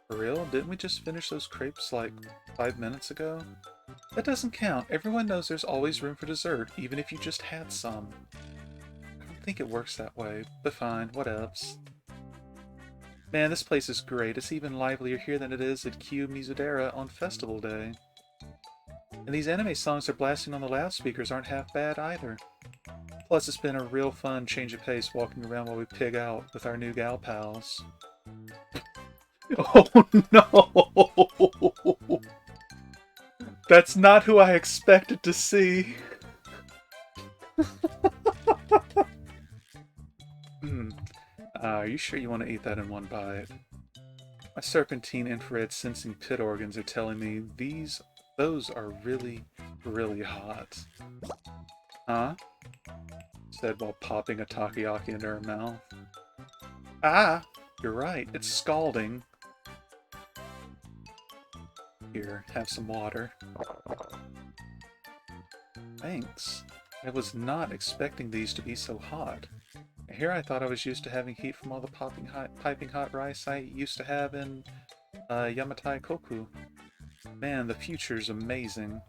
[SPEAKER 1] For real? Didn't we just finish those crepes like 5 minutes ago? That doesn't count. Everyone knows there's always room for dessert, even if you just had some. I don't think it works that way, but fine, whatevs. Man, this place is great. It's even livelier here than it is at Q Mizudera on Festival Day. And these anime songs they're blasting on the loudspeakers aren't half bad either. Plus, it's been a real fun change of pace walking around while we pig out with our new gal pals. Oh no! That's not who I expected to see. Are you sure you want to eat that in one bite? My serpentine infrared sensing pit organs are telling me those are really, really hot. Huh? Said while popping a takoyaki into her mouth. Ah! You're right, it's scalding. Here, have some water. Thanks. I was not expecting these to be so hot. Here I thought I was used to having heat from all the piping hot rice I used to have in Yamatai Koku. Man, the future's amazing.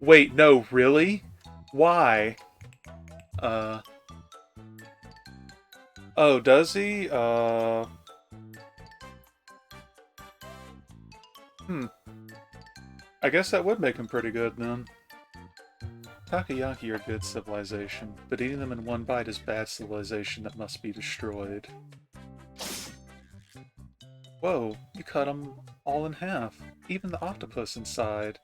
[SPEAKER 1] Wait, no, really? Why? Oh, does he? I guess that would make him pretty good then. Takoyaki are good civilization, but eating them in one bite is bad civilization that must be destroyed. Whoa, you cut them all in half, even the octopus inside.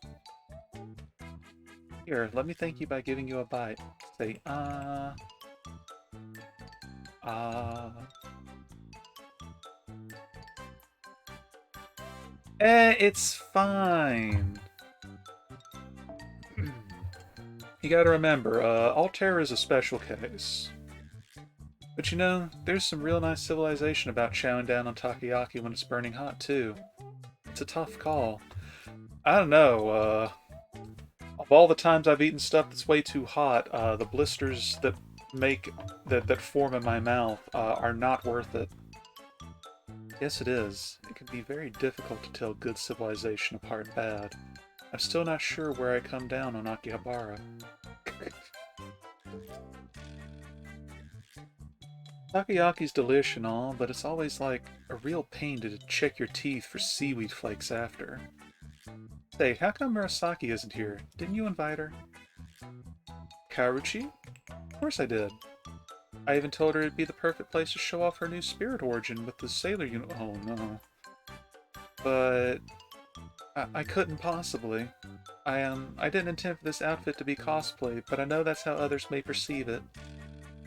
[SPEAKER 1] Here, let me thank you by giving you a bite. Say, ah. It's fine. You gotta remember, Altair is a special case. But you know, there's some real nice civilization about chowing down on takoyaki when it's burning hot, too. It's a tough call. I don't know, of all the times I've eaten stuff that's way too hot, the blisters that form in my mouth are not worth it. Yes, it is. It can be very difficult to tell good civilization apart bad. I'm still not sure where I come down on Akihabara. Takoyaki's delish and all, but it's always like a real pain to check your teeth for seaweed flakes after. Say, how come Murasaki isn't here? Didn't you invite her? Karuchi? Of course I did. I even told her it'd be the perfect place to show off her new spirit origin with the sailor Oh no. But I couldn't possibly. I didn't intend for this outfit to be cosplay, but I know that's how others may perceive it.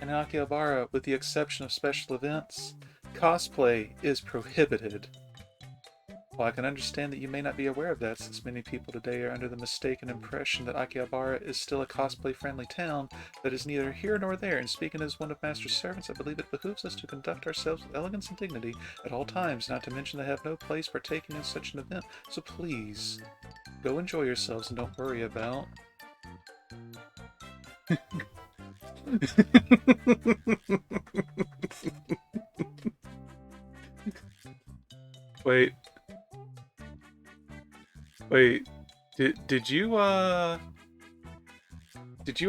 [SPEAKER 1] In Akihabara, with the exception of special events, cosplay is prohibited. Well, I can understand that you may not be aware of that, since many people today are under the mistaken impression that Akihabara is still a cosplay-friendly town, but is neither here nor there, and speaking as one of Master's servants, I believe it behooves us to conduct ourselves with elegance and dignity at all times, not to mention they have no place partaking in such an event. So please, go enjoy yourselves and don't worry about... Wait. Wait. Did you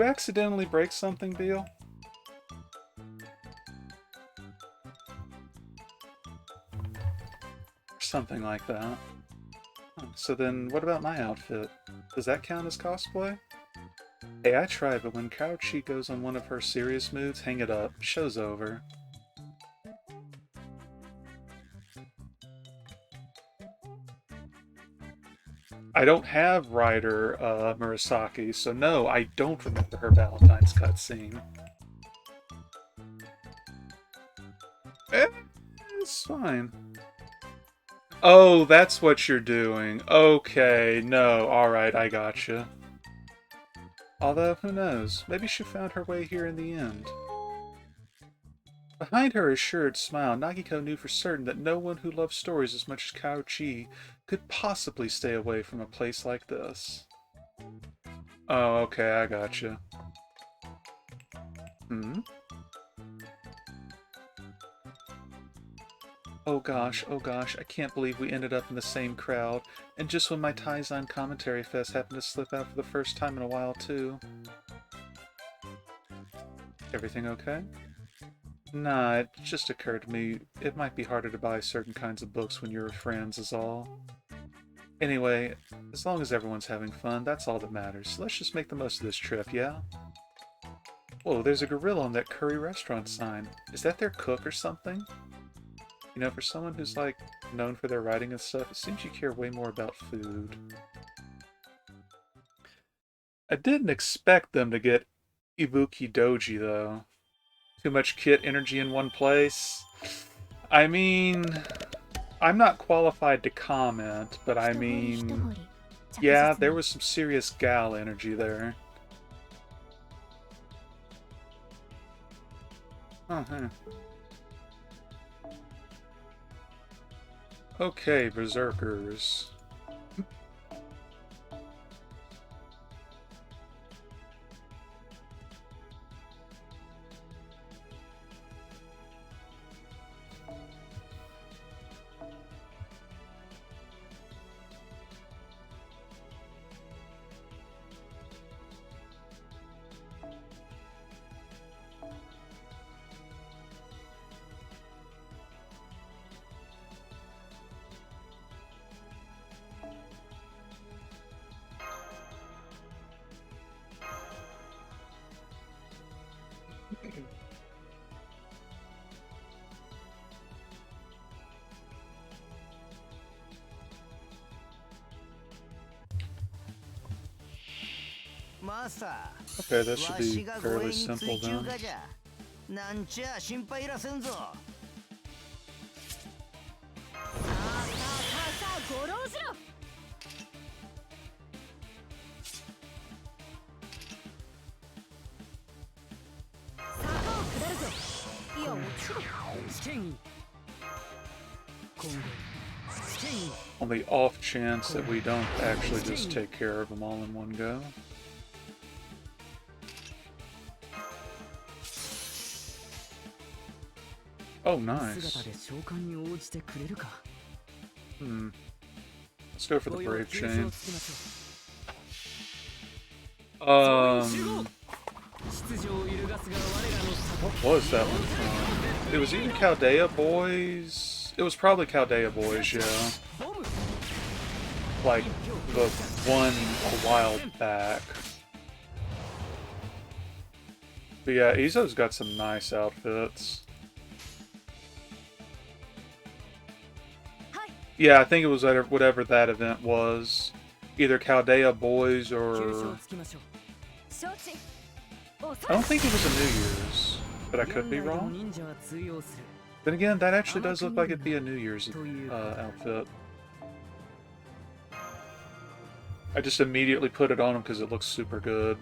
[SPEAKER 1] accidentally break something, Beal? Something like that. So then, what about my outfit? Does that count as cosplay? Hey, I tried, but when Kaochi goes on one of her serious moods, hang it up. Show's over. I don't have Rider Murasaki, so no, I don't remember her Valentine's cutscene. It's fine. Oh, that's what you're doing. Okay, no, alright, I gotcha. Although, who knows? Maybe she found her way here in the end. Behind her assured smile, Nagiko knew for certain that no one who loved stories as much as Kaochi could possibly stay away from a place like this. Oh, okay, I gotcha. Oh gosh, I can't believe we ended up in the same crowd, and just when my Taizan Commentary Fest happened to slip out for the first time in a while, too. Everything okay? Nah, it just occurred to me it might be harder to buy certain kinds of books when you're with friends is all. Anyway, as long as everyone's having fun, that's all that matters. Let's just make the most of this trip, yeah? Whoa, there's a gorilla on that curry restaurant sign. Is that their cook or something? You know, for someone who's, like, known for their writing and stuff, it seems you care way more about food. I didn't expect them to get Ibuki Doji, though. Too much kit energy in one place. I mean, I'm not qualified to comment, but I mean, yeah, there was some serious gal energy there. Uh-huh. Okay, berserkers. Okay, that should be fairly simple then.
[SPEAKER 2] なんちゃ心配いらせんぞ。さあごろうしろ。坂を下るぞ。いや落ちろ。試験員。今後試験員。
[SPEAKER 1] On the off chance that we don't actually just take care of them all in one go. Oh, nice. Let's go for the brave chain. What was that one from? It was either Chaldea Boys. It was probably Chaldea Boys, yeah. Like the one a while back. But yeah, Izo's got some nice outfits. Yeah, I think it was whatever that event was. Either Chaldea Boys or... I don't think it was a New Year's, but I could be wrong. Then again, that actually does look like it'd be a New Year's outfit. I just immediately put it on him because it looks super good.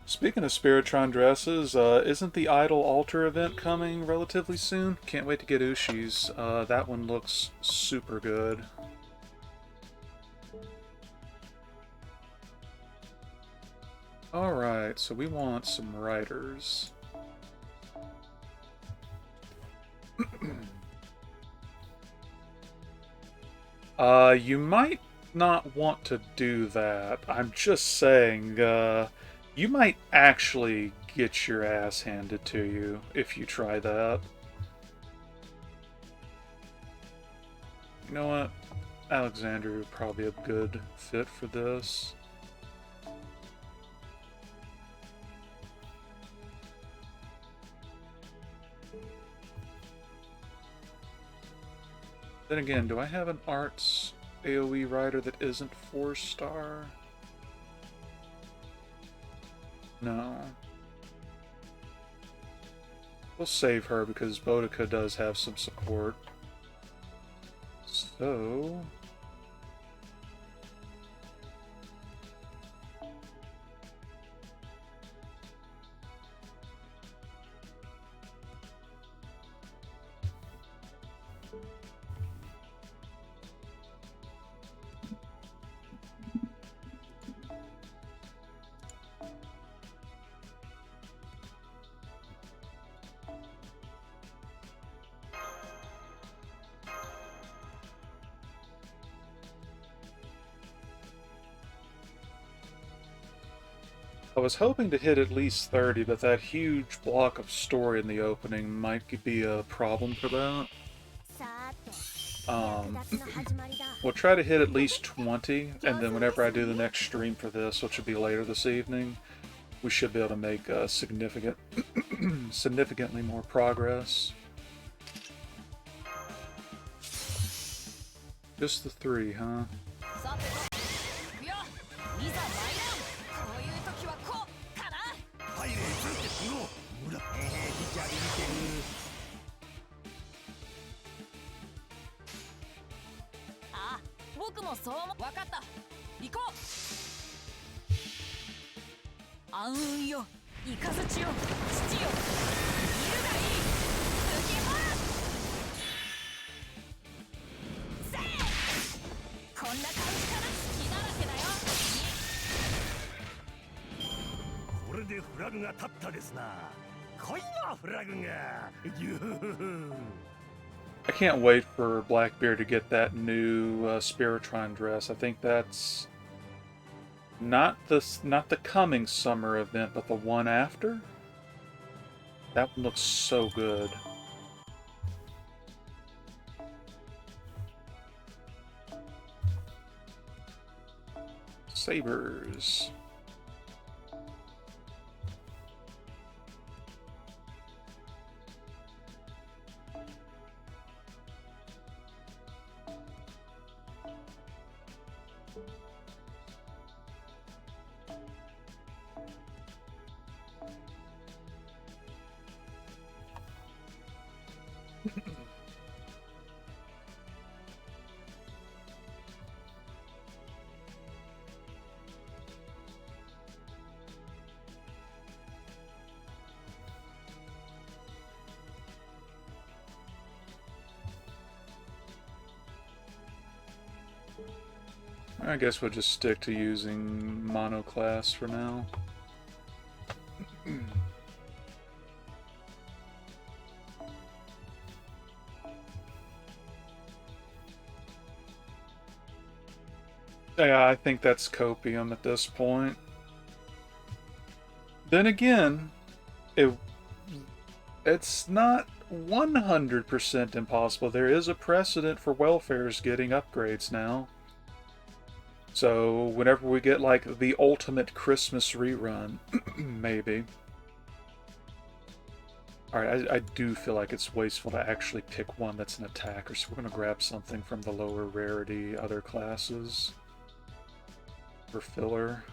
[SPEAKER 1] Speaking of Spiritron dresses, isn't the Idol Altar event coming relatively soon? Can't wait to get Ushi's. That one looks super good. Alright, so we want some riders. You might not want to do that. I'm just saying, you might actually get your ass handed to you if you try that. You know what? Alexander would probably be a good fit for this. Then again, do I have an arts AoE rider that isn't 4-star? No. We'll save her because Boudica does have some support. So... I was hoping to hit at least 30, but that huge block of story in the opening might be a problem for that. We'll try to hit at least 20, and then whenever I do the next stream for this, which will be later this evening, we should be able to make significantly more progress. Just the 3, huh? I can't wait for Blackbeard to get that new Spiritron dress. I think that's not the coming summer event, but the one after. That one looks so good. Sabers. I guess we'll just stick to using monoclass for now. Yeah, I think that's copium at this point. Then again, it's not 100% impossible. There is a precedent for welfares getting upgrades now. So whenever we get like the ultimate Christmas rerun, maybe. Alright, I do feel like it's wasteful to actually pick one that's an attacker, so we're going to grab something from the lower rarity other classes for filler.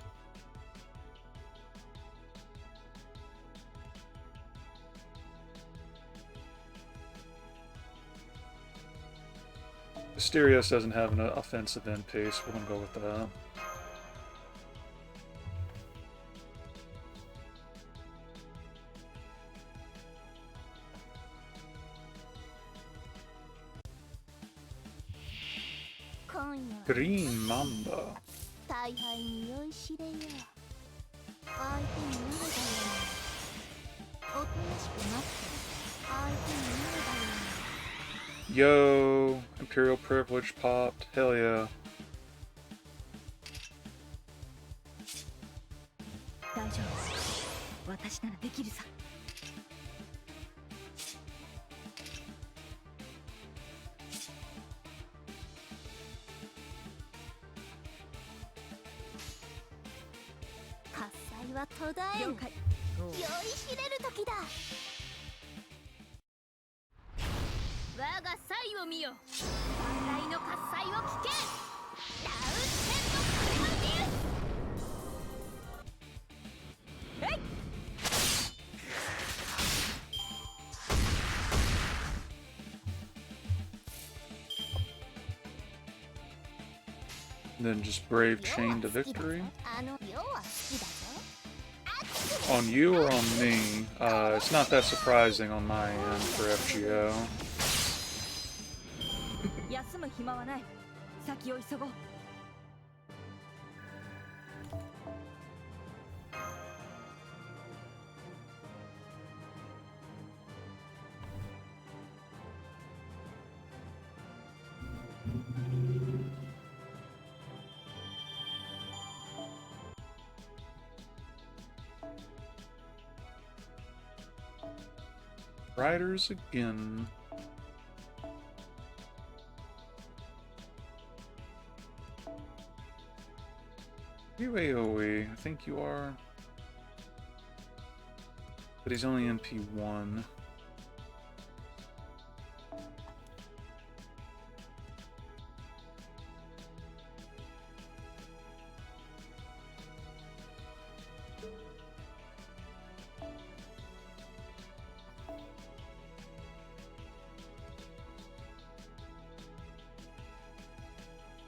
[SPEAKER 1] Mysterious doesn't have an offensive end piece, we're going to go with that. Green Mamba. Yo, Imperial Privilege popped. Hell yeah. Then just Brave Chain to victory. On you or on me? It's not that surprising on my end for FGO. Riders again. You AoE, I think you are. But he's only NP1.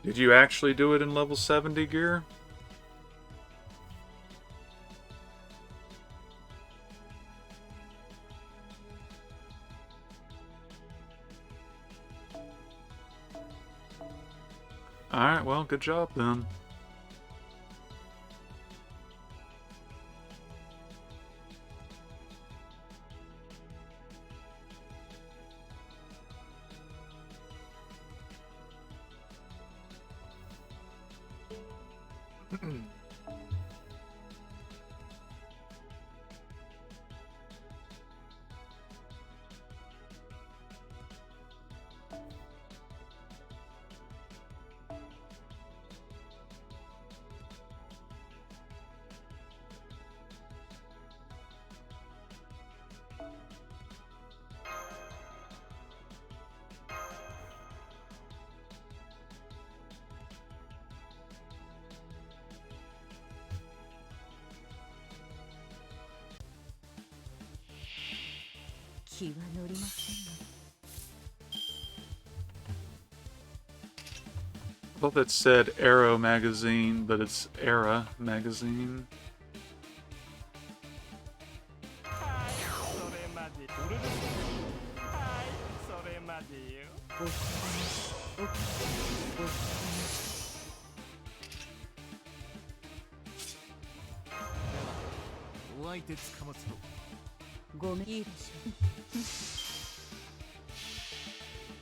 [SPEAKER 1] Did you actually do it in level 70 gear? Alright, well, good job then. I thought that said Arrow magazine, but it's Era magazine.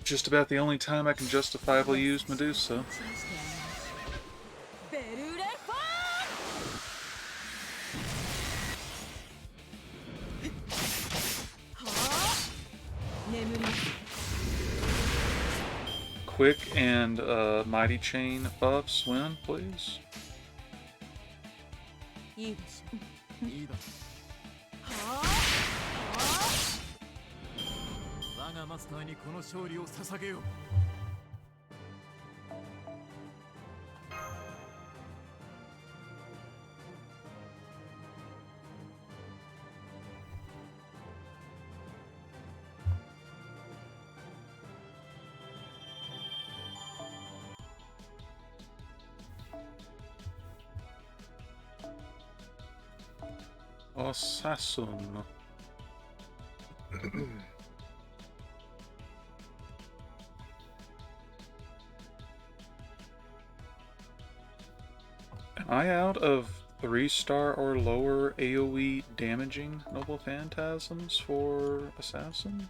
[SPEAKER 1] Just about the only time I can justifiably use Medusa. Quick and Mighty Chain buffs win, please. Assassin. Am I out of 3-star or lower AoE damaging Noble Phantasms for Assassin?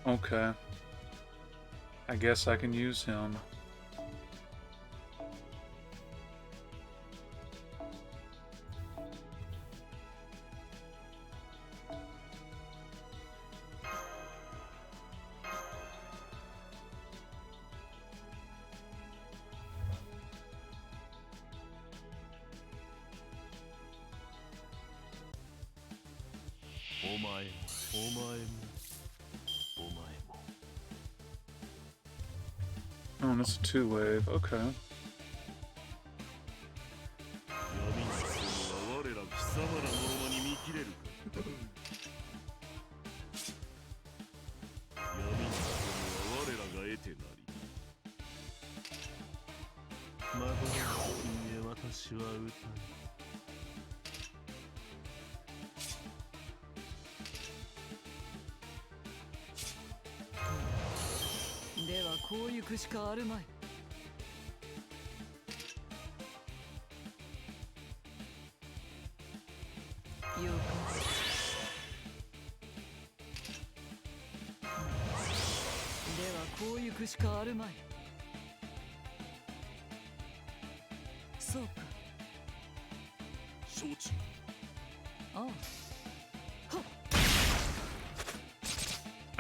[SPEAKER 1] Okay. I guess I can use him. Oh, and it's a 2-wave. Okay.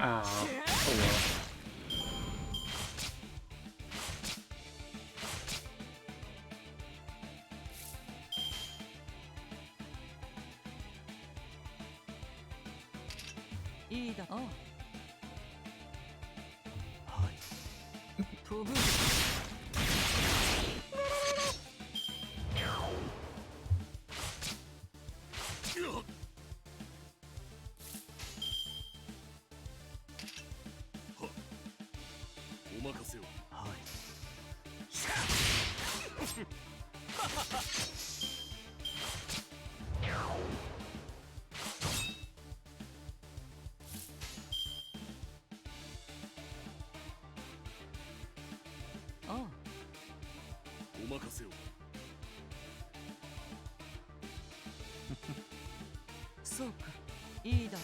[SPEAKER 1] Ah, oh well.
[SPEAKER 2] いいだ。ああ。はい。飛ぶ。
[SPEAKER 4] お任せを。
[SPEAKER 2] はい。ああ。
[SPEAKER 4] お任せを。
[SPEAKER 2] そうか。いいだろう。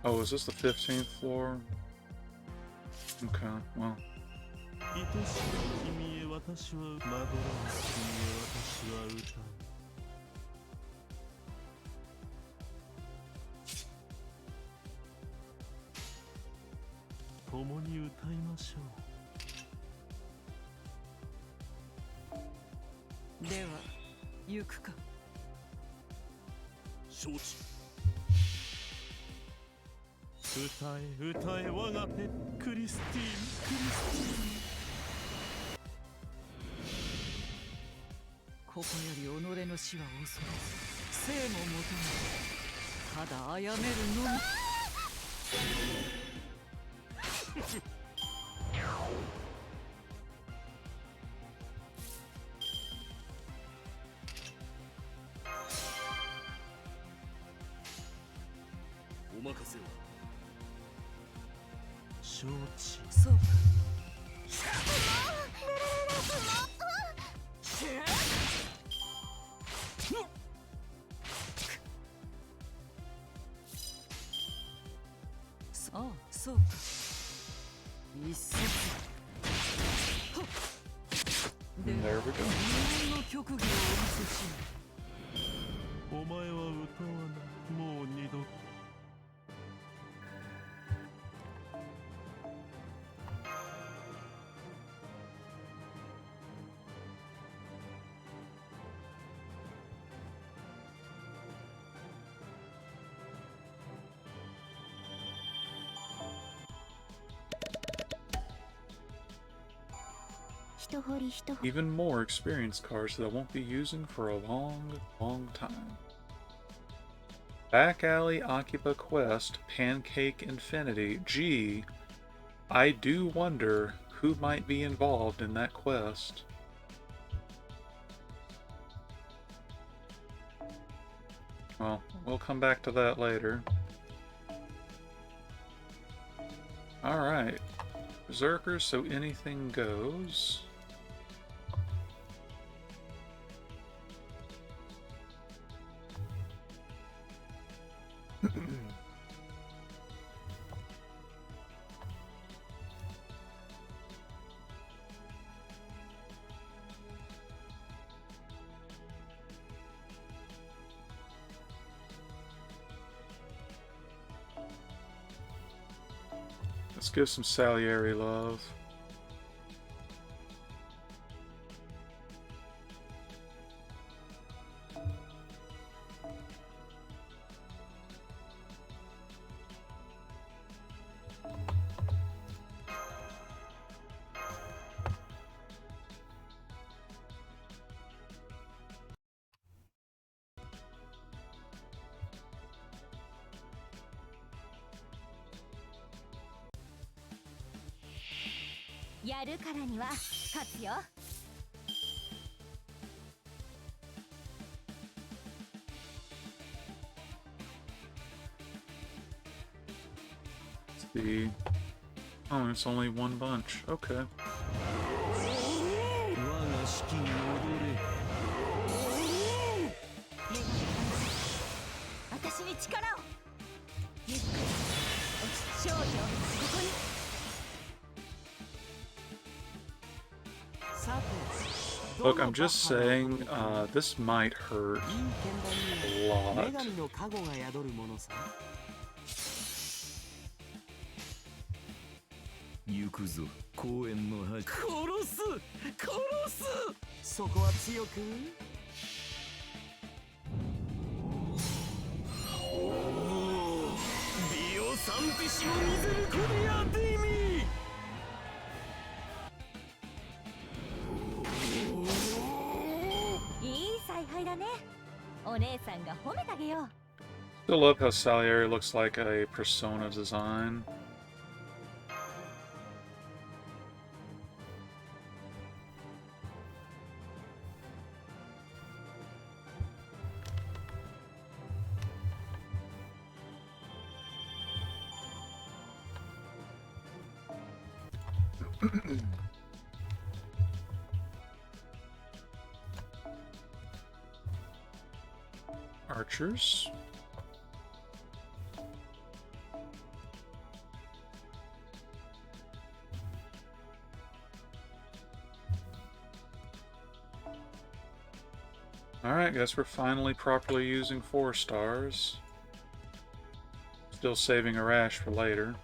[SPEAKER 1] Oh, is this the 15th floor? Okay, well.
[SPEAKER 4] 愛しい君へ私はマドラー君へ私は歌う。共に歌いましょ
[SPEAKER 2] では行くか。
[SPEAKER 4] う。承知。歌え歌え我がペクリスティーン、クリスティーン。
[SPEAKER 2] ここより己の死は恐れず、生も求めただ殺めるのみ。
[SPEAKER 4] お任せを。承知。
[SPEAKER 2] そうか。ああ、そうか。一節。で
[SPEAKER 1] There we go.
[SPEAKER 2] 自分の曲技をお見せしよ
[SPEAKER 4] お前は歌わない。もう二度と。
[SPEAKER 3] 一掘り一掘り
[SPEAKER 1] Even more experience cards that I won't be using for a long, long time. Back Alley Akiba Quest, Pancake Infinity. Gee, I do wonder who might be involved in that quest. Well, we'll come back to that later. Alright. Berserkers, so anything goes. Let's give some Salieri love.
[SPEAKER 3] う。やるからには勝つよ。
[SPEAKER 1] The oh, it's only one bunch. Okay.
[SPEAKER 4] 我が式に踊れ。
[SPEAKER 3] 私に力を。ゆっくり勝利をここに。
[SPEAKER 2] さて。
[SPEAKER 1] Look, I'm just saying, this might hurt
[SPEAKER 2] いい剣談に
[SPEAKER 1] a
[SPEAKER 2] は女
[SPEAKER 1] lot.
[SPEAKER 2] 神の加護が宿るものさ。
[SPEAKER 5] 行くぞ公園の端。殺す
[SPEAKER 2] そこは強く。
[SPEAKER 5] ビオサンティシモミゼルコディアティミ。
[SPEAKER 3] いい采配だね。お姉さんが褒めてあげよう。
[SPEAKER 1] Still love how Salieri looks like a Persona design. Archers. Alright, guess we're finally properly using 4 stars. Still saving a rash for later.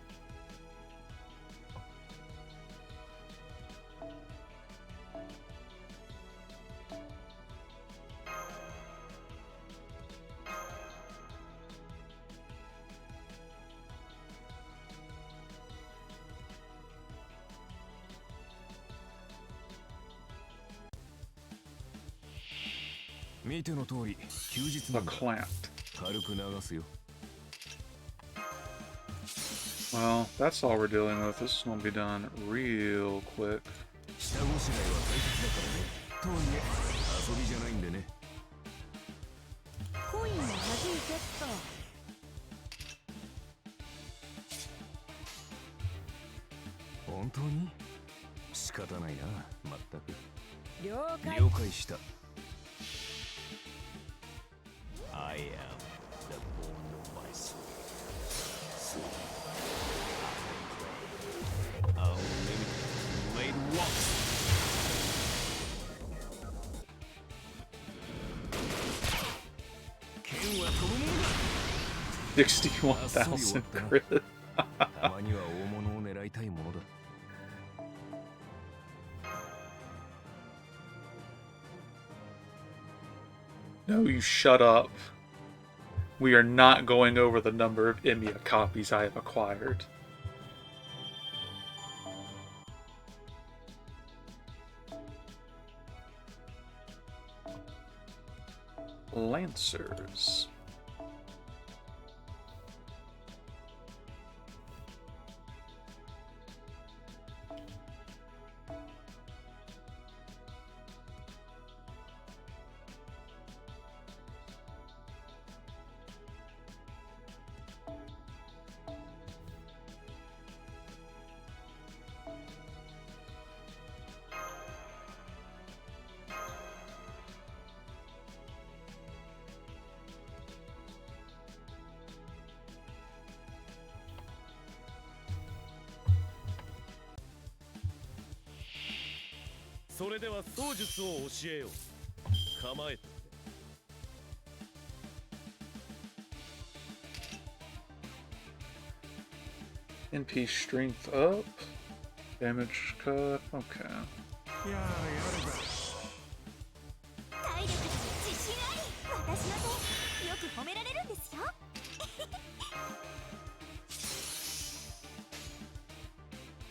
[SPEAKER 1] The clamp. Well, that's all we're dealing with. This is going to be done real quick.
[SPEAKER 5] 下ごしらえは大切だからね。とはいえ遊びじゃないんでね。
[SPEAKER 3] コインのはじいてっと。
[SPEAKER 5] 本当に？仕方ないな、まったく。
[SPEAKER 3] 了解。
[SPEAKER 5] 了解した。I am the bone of my soul. So, unlimited blade walks. 剣は飛ぶものだ。
[SPEAKER 1] 61,000 crit.
[SPEAKER 5] たまには大物を狙いたいものだ。
[SPEAKER 1] No, you shut up. We are not going over the number of Emiya copies I have acquired. Lancers. NP strength up. Damage cut. Okay.
[SPEAKER 3] 体力に自信あり。私の手よく褒められるんですよ。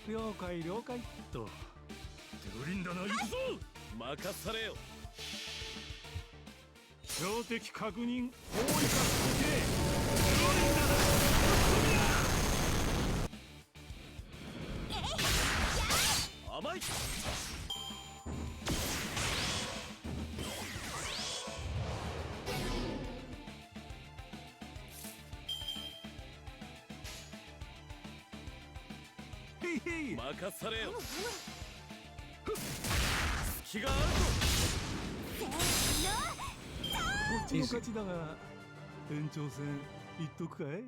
[SPEAKER 4] 了解了解っと。グリンだな、行くぞ。任されよ。標的確認。包囲かけ。グリンだな。甘い。任されよ。隙があるぞ。こっちの勝ちだが、延長戦言っとくかい。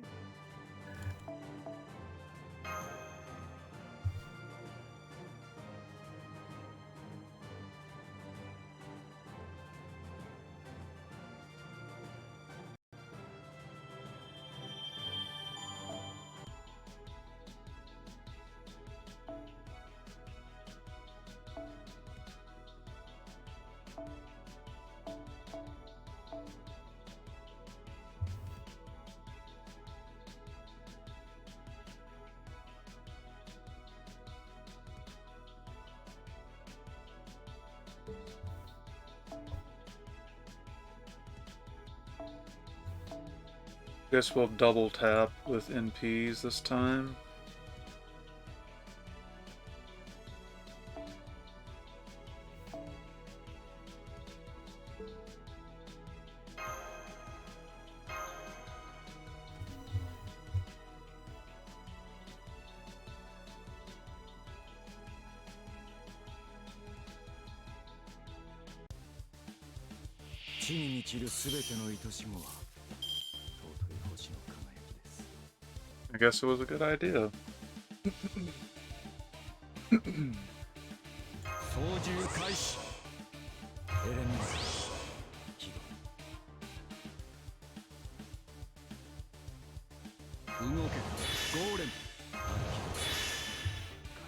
[SPEAKER 1] Guess we'll double tap with NPs this time. I guess it was a good idea.
[SPEAKER 4] 操縦開始エレメント起動動けゴーレム暗起動解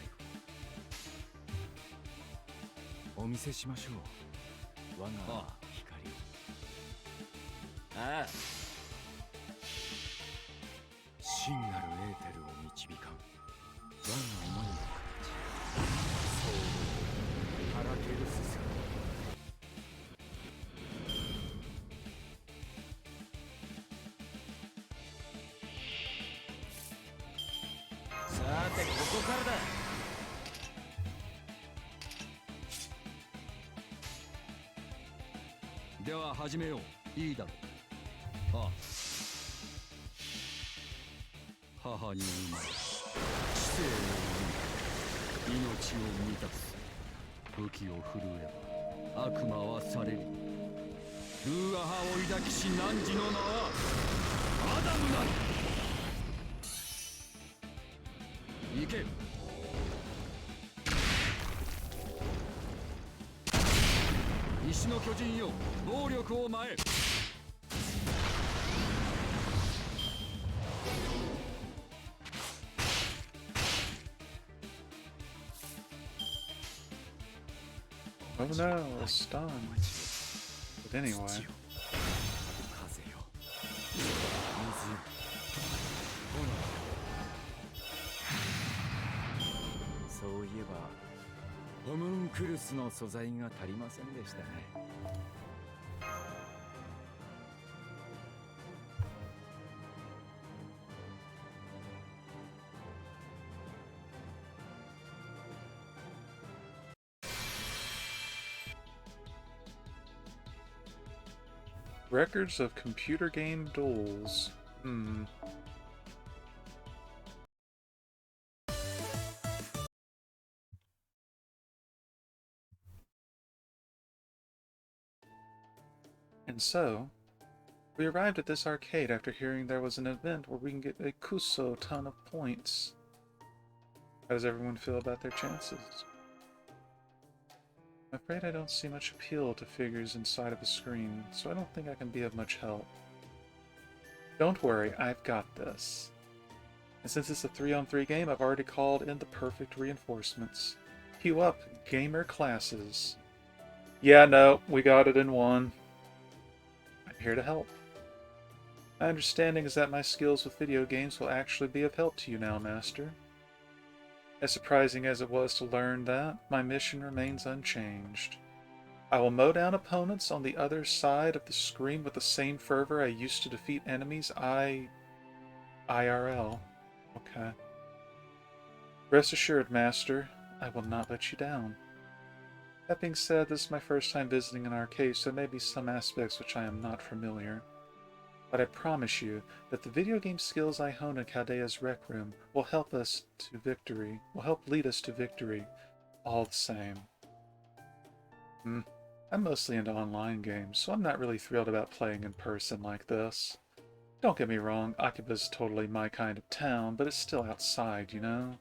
[SPEAKER 4] 放お見せしましょう我が光をああ真なるエーテルを導かん我が思いの形そうハラケルスささてここからだでは始めよういいだろうああ母に生まれ知性を生み命を満たす武器を振るえば悪魔は去れるルーアハを抱きし汝の名はアダムなり行け石の巨人よ暴力を前へ
[SPEAKER 1] Oh no, a stun. But anyway.
[SPEAKER 4] 風よ水よ炎そういえばホムンクルスの素材が足りませんでしたね
[SPEAKER 1] Records of computer game duels. And so, we arrived at this arcade after hearing there was an event where we can get a Kuso ton of points. How does everyone feel about their chances? I'm afraid I don't see much appeal to figures inside of a screen, so I don't think I can be of much help. Don't worry, I've got this. And since it's a 3-on-3 game, I've already called in the perfect reinforcements. Queue up, gamer classes. Yeah, no, we got it in one. I'm here to help. My understanding is that my skills with video games will actually be of help to you now, Master. As surprising as it was to learn that, my mission remains unchanged. I will mow down opponents on the other side of the screen with the same fervor I used to defeat enemies IRL. Okay. Rest assured, Master, I will not let you down. That being said, this is my first time visiting an arcade, so there may be some aspects which I am not familiar. But I promise you that the video game skills I hone in Caldea's Rec Room will help us to victory, will help lead us to victory, all the same. I'm mostly into online games, so I'm not really thrilled about playing in person like this. Don't get me wrong, Akiba's totally my kind of town, but it's still outside, you know?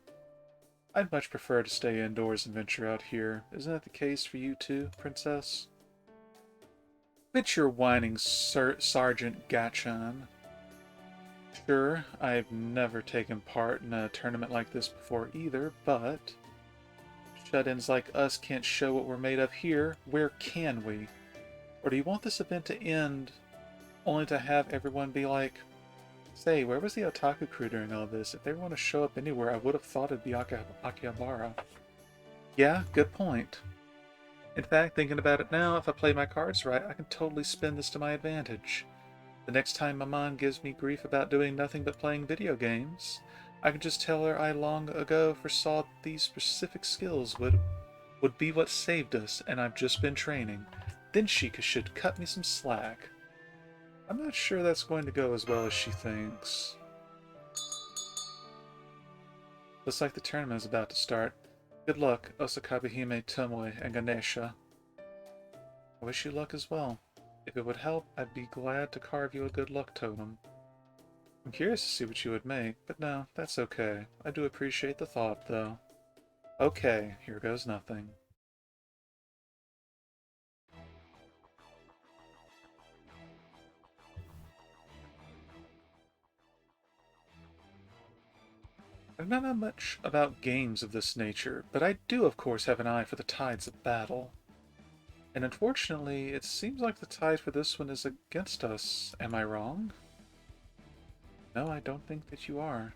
[SPEAKER 1] I'd much prefer to stay indoors and venture out here. Isn't that the case for you too, Princess? Quit your whining, Sergeant Gachan. Sure, I've never taken part in a tournament like this before either, but shut-ins like us can't show what we're made of here. Where can we? Or do you want this event to end only to have everyone be like, say, where was the otaku crew during all this? If they want to show up anywhere, I would have thought it'd be Akihabara. Yeah, good point. In fact, thinking about it now, if I play my cards right, I can totally spin this to my advantage. The next time my mom gives me grief about doing nothing but playing video games, I can just tell her I long ago foresaw these specific skills would be what saved us, and I've just been training. Then she should cut me some slack. I'm not sure that's going to go as well as she thinks. Looks like the tournament is about to start. Good luck, Osakabehime, Tomoe, and Ganesha. I wish you luck as well. If it would help, I'd be glad to carve you a good luck totem. I'm curious to see what you would make, but no, that's okay. I do appreciate the thought, though. Okay, here goes nothing. I don't know much about games of this nature, but I do of course have an eye for the tides of battle. And unfortunately, it seems like the tide for this one is against us. Am I wrong? No, I don't think that you are.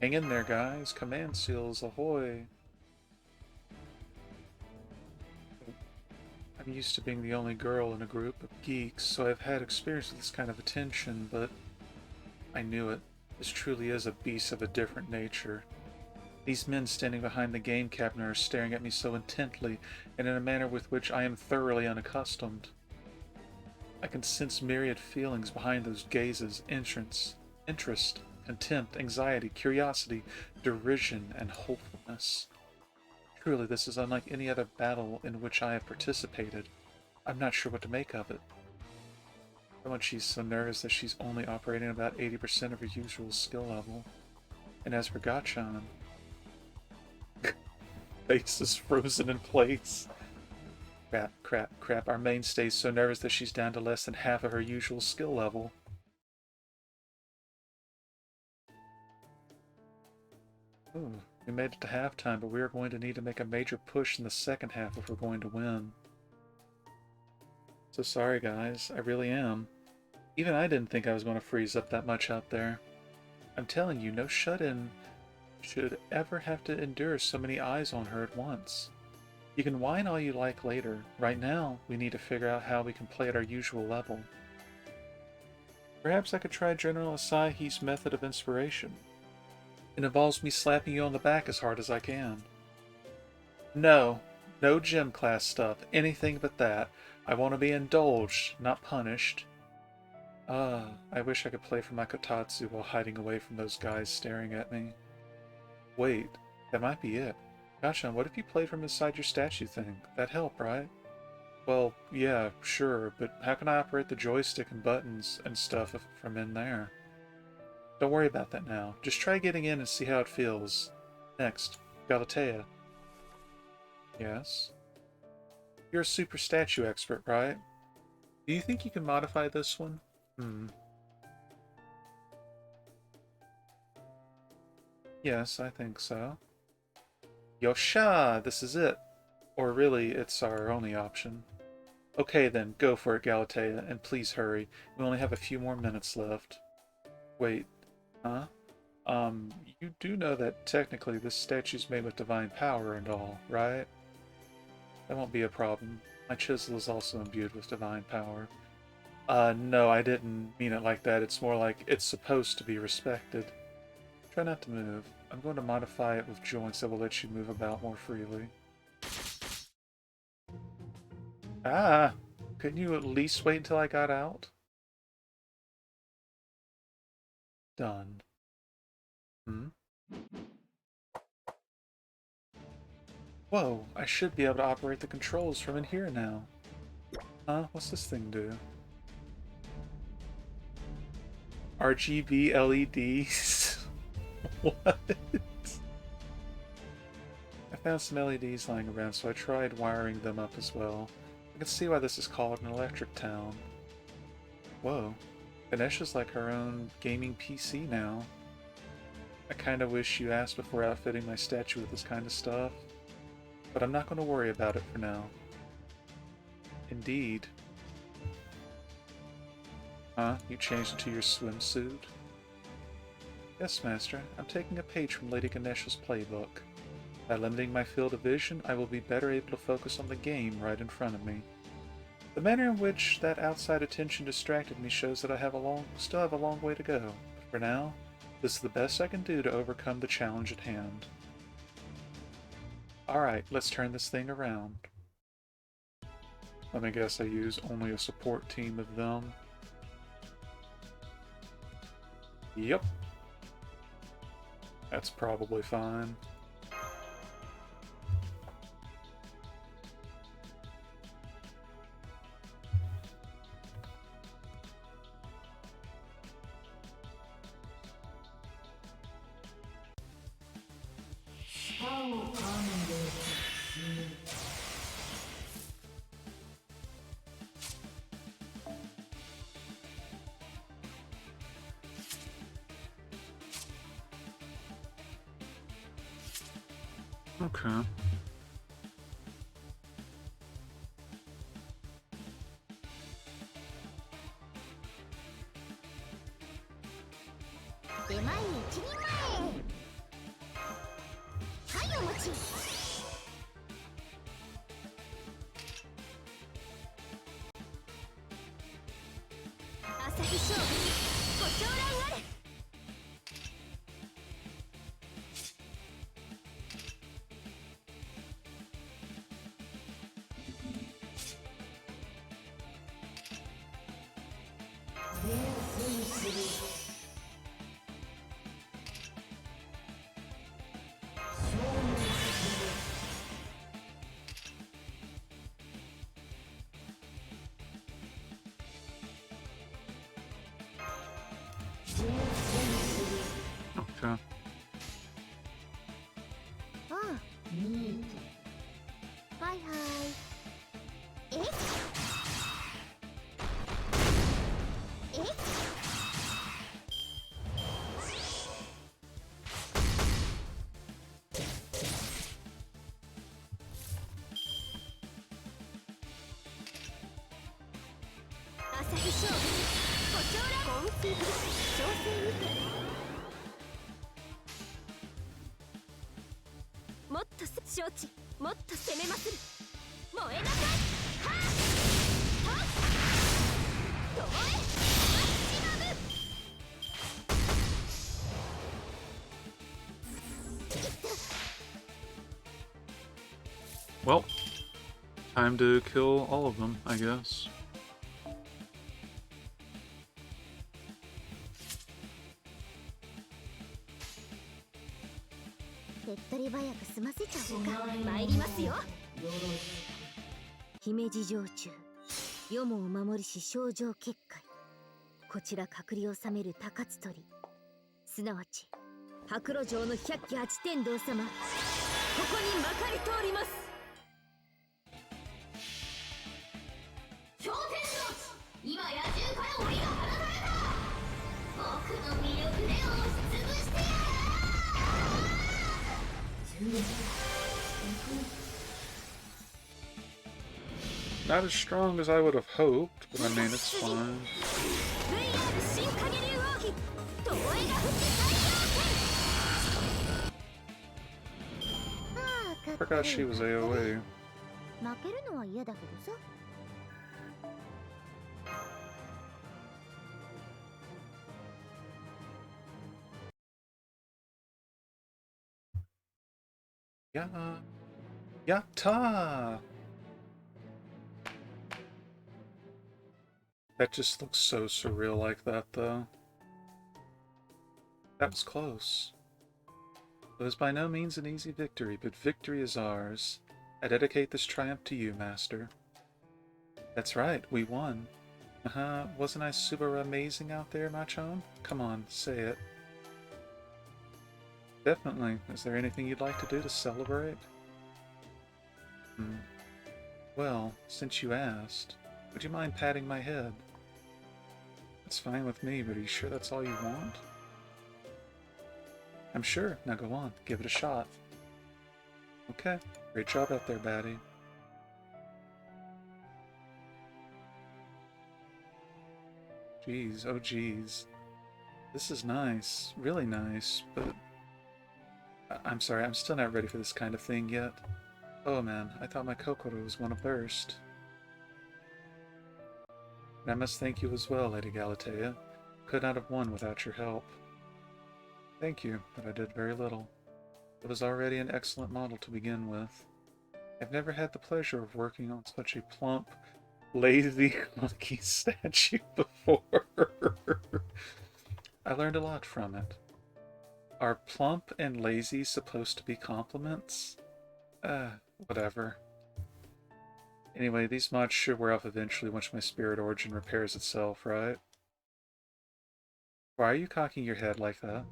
[SPEAKER 1] Hang in there, guys. Command seals, ahoy! I'm used to being the only girl in a group of geeks, so I've had experience with this kind of attention, but I knew it. This truly is a beast of a different nature. These men standing behind the game cabinet are staring at me so intently and in a manner with which I am thoroughly unaccustomed. I can sense myriad feelings behind those gazes: interest, contempt, anxiety, curiosity, derision, and hopefulness. Truly, this is unlike any other battle in which I have participated. I'm not sure what to make of it. Someone, she's so nervous that she's only operating about 80% of her usual skill level. And as for Gachan, face is frozen in place. Crap. Our mainstay's so nervous that she's down to less than half of her usual skill level. Ooh, we made it to halftime, but we are going to need to make a major push in the second half if we're going to win. So sorry, guys. I really am. Even I didn't think I was going to freeze up that much out there. I'm telling you, no shut-in should ever have to endure so many eyes on her at once. You can whine all you like later. Right now, we need to figure out how we can play at our usual level. Perhaps I could try General Asahi's method of inspiration. It involves me slapping you on the back as hard as I can. No gym class stuff, anything but that. I want to be indulged, not punished. I wish I could play for my kotatsu while hiding away from those guys staring at me. Wait, that might be it. Gotcha, what if you played from inside your statue thing? That'd help, right? Well, yeah, sure, but how can I operate the joystick and buttons and stuff from in there? Don't worry about that now. Just try getting in and see how it feels. Next, Galatea. Yes? You're a super statue expert, right? Do you think you can modify this one? Yes, I think so. Yosha! This is it. Or really, it's our only option. Okay then, go for it, Galatea, and please hurry. We only have a few more minutes left. Wait, huh? You do know that technically this statue's made with divine power and all, right? That won't be a problem. My chisel is also imbued with divine power. No, I didn't mean it like that. It's more like it's supposed to be respected. Try not to move. I'm going to modify it with joints that will let you move about more freely. Ah! Couldn't you at least wait until I got out? Done. Whoa, I should be able to operate the controls from in here now. Huh? What's this thing do? RGB LEDs? What? I found some LEDs lying around, so I tried wiring them up as well. I can see why this is called an electric town. Whoa. Ganesha's like her own gaming PC now. I kinda wish you asked before outfitting my statue with this kind of stuff. But I'm not going to worry about it for now. Indeed. Huh? You changed into your swimsuit? Yes, Master. I'm taking a page from Lady Ganesha's playbook. By limiting my field of vision, I will be better able to focus on the game right in front of me. The manner in which that outside attention distracted me shows that I still have a long way to go. But for now, this is the best I can do to overcome the challenge at hand. Alright, let's turn this thing around. Let me guess, I use only a support team of them. Yep. That's probably fine. Okay. Okay.
[SPEAKER 3] Ah, neat. Hi, hi. Eh? Eh? Asahi Show. ご長覧。コンフィグ調整にて。もっと承知。もっと攻めまする。燃えなさい。はっはっともえマッチマム。
[SPEAKER 1] Well, time to kill all of them, I guess.
[SPEAKER 2] 姫路城中世もお守りし症状結界こちら隔離を治める高津鳥すなわち白露城の百鬼八天道様ここにまかり通ります
[SPEAKER 3] 氷天道地今野獣から檻が放たれた僕の魅力で押しつぶしてやる
[SPEAKER 1] Not as strong as I would have hoped, but I mean, it's fine. Forgot she was AoE.
[SPEAKER 3] 負けるのは嫌だけどさ
[SPEAKER 1] Yeah. Yatta! That just looks so surreal like that, though. That was close. It was by no means an easy victory, but victory is ours. I dedicate this triumph to you, Master. That's right, we won. Wasn't I super amazing out there, Machon? Come on, say it. Definitely. Is there anything you'd like to do to celebrate? Well, since you asked, would you mind patting my head? That's fine with me, but are you sure that's all you want? I'm sure. Now go on, give it a shot. Okay, great job out there, baddie. Jeez, oh jeez. This is nice, really nice, but... I'm sorry, I'm still not ready for this kind of thing yet. Oh man, I thought my kokoro was gonna burst. And I must thank you as well, Lady Galatea. Could not have won without your help. Thank you, but I did very little. It was already an excellent model to begin with. I've never had the pleasure of working on such a plump, lazy, clunky statue before. I learned a lot from it. Are plump and lazy supposed to be compliments? Whatever. Anyway, these mods should wear off eventually once my spirit origin repairs itself, right? Why are you cocking your head like that?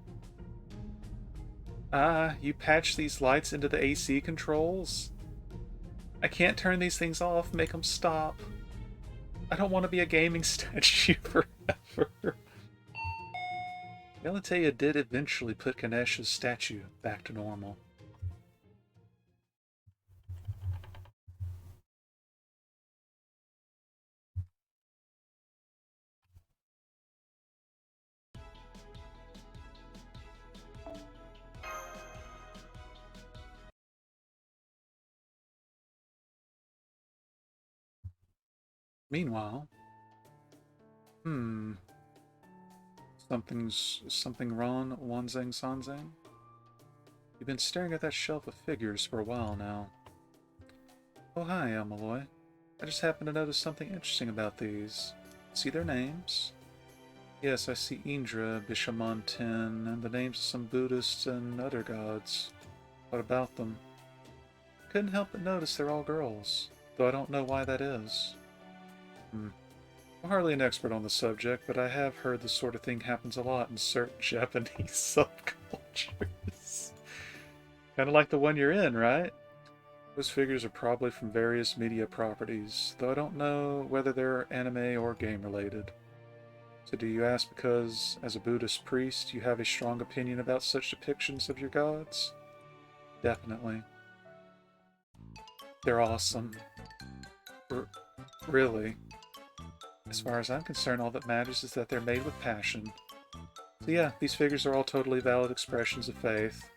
[SPEAKER 1] Ah, you patched these lights into the AC controls? I can't turn these things off, make them stop. I don't want to be a gaming statue forever. Galatea did eventually put Ganesh's statue back to normal. Meanwhile, something wrong, Wanzang Sanzang? You've been staring at that shelf of figures for a while now. Oh hi, Malloy. I just happened to notice something interesting about these. See their names? Yes, I see Indra, Bishamon 10, and the names of some Buddhists and other gods. What about them? Couldn't help but notice they're all girls, though I don't know why that is. I'm hardly an expert on the subject, but I have heard this sort of thing happens a lot in certain Japanese subcultures. Kinda like the one you're in, right? Those figures are probably from various media properties, though I don't know whether they're anime or game related. So do you ask because, as a Buddhist priest, you have a strong opinion about such depictions of your gods? Definitely. They're awesome. Really. As far as I'm concerned, all that matters is that they're made with passion. So yeah, these figures are all totally valid expressions of faith.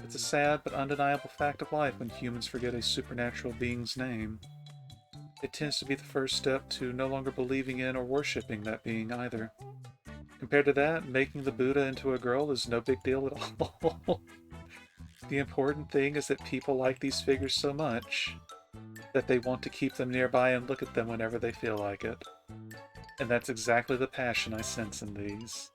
[SPEAKER 1] It's a sad but undeniable fact of life when humans forget a supernatural being's name. It tends to be the first step to no longer believing in or worshipping that being either. Compared to that, making the Buddha into a girl is no big deal at all. The important thing is that people like these figures so much that they want to keep them nearby and look at them whenever they feel like it. And that's exactly the passion I sense in these.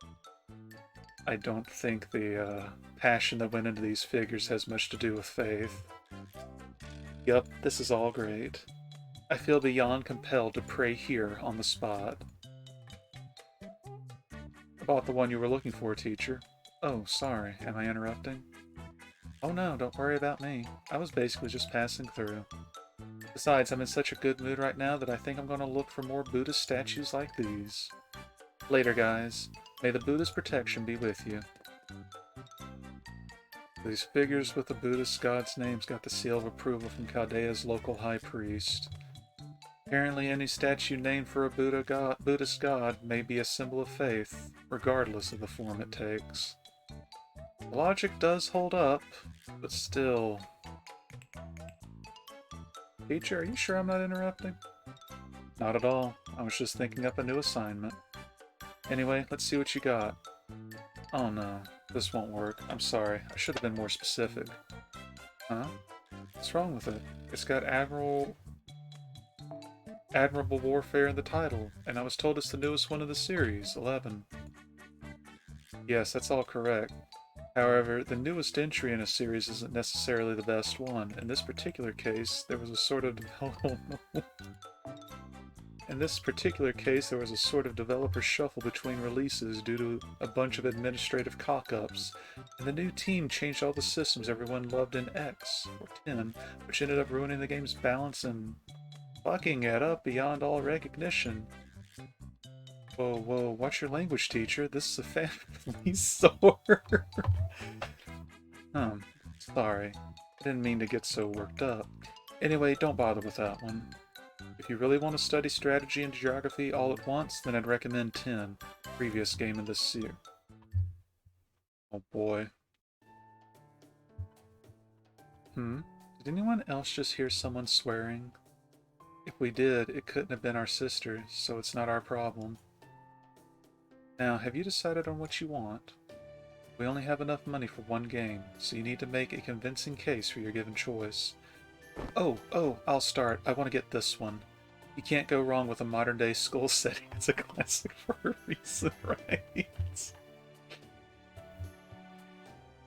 [SPEAKER 1] I don't think the passion that went into these figures has much to do with faith. Yup, this is all great. I feel beyond compelled to pray here on the spot. About the one you were looking for, teacher. Oh, sorry, am I interrupting? Oh no, don't worry about me. I was basically just passing through. Besides, I'm in such a good mood right now that I think I'm going to look for more Buddhist statues like these. Later, guys. May the Buddha's protection be with you. These figures with the Buddhist god's names got the seal of approval from Chaldea's local high priest. Apparently, any statue named for a Buddhist god may be a symbol of faith, regardless of the form it takes. The logic does hold up, but still... Teacher, are you sure I'm not interrupting? Not at all. I was just thinking up a new assignment. Anyway, let's see what you got. Oh no, this won't work. I'm sorry. I should have been more specific. Huh? What's wrong with it? It's got Admirable Warfare in the title, and I was told it's the newest one of the series, 11. Yes, that's all correct. However, the newest entry in a series isn't necessarily the best one. In this particular case, there was a sort of developer shuffle between releases due to a bunch of administrative cock-ups, and the new team changed all the systems everyone loved in X, or 10, which ended up ruining the game's balance and fucking it up beyond all recognition. Whoa, watch your language, teacher. This is a family sword. Sorry. I didn't mean to get so worked up. Anyway, don't bother with that one. If you really want to study strategy and geography all at once, then I'd recommend 10, previous game in this series. Oh boy. Did anyone else just hear someone swearing? If we did, it couldn't have been our sister, so it's not our problem. Now, have you decided on what you want? We only have enough money for one game, so you need to make a convincing case for your given choice. Oh, I'll start. I want to get this one. You can't go wrong with a modern-day school setting. It's a classic for a reason, right?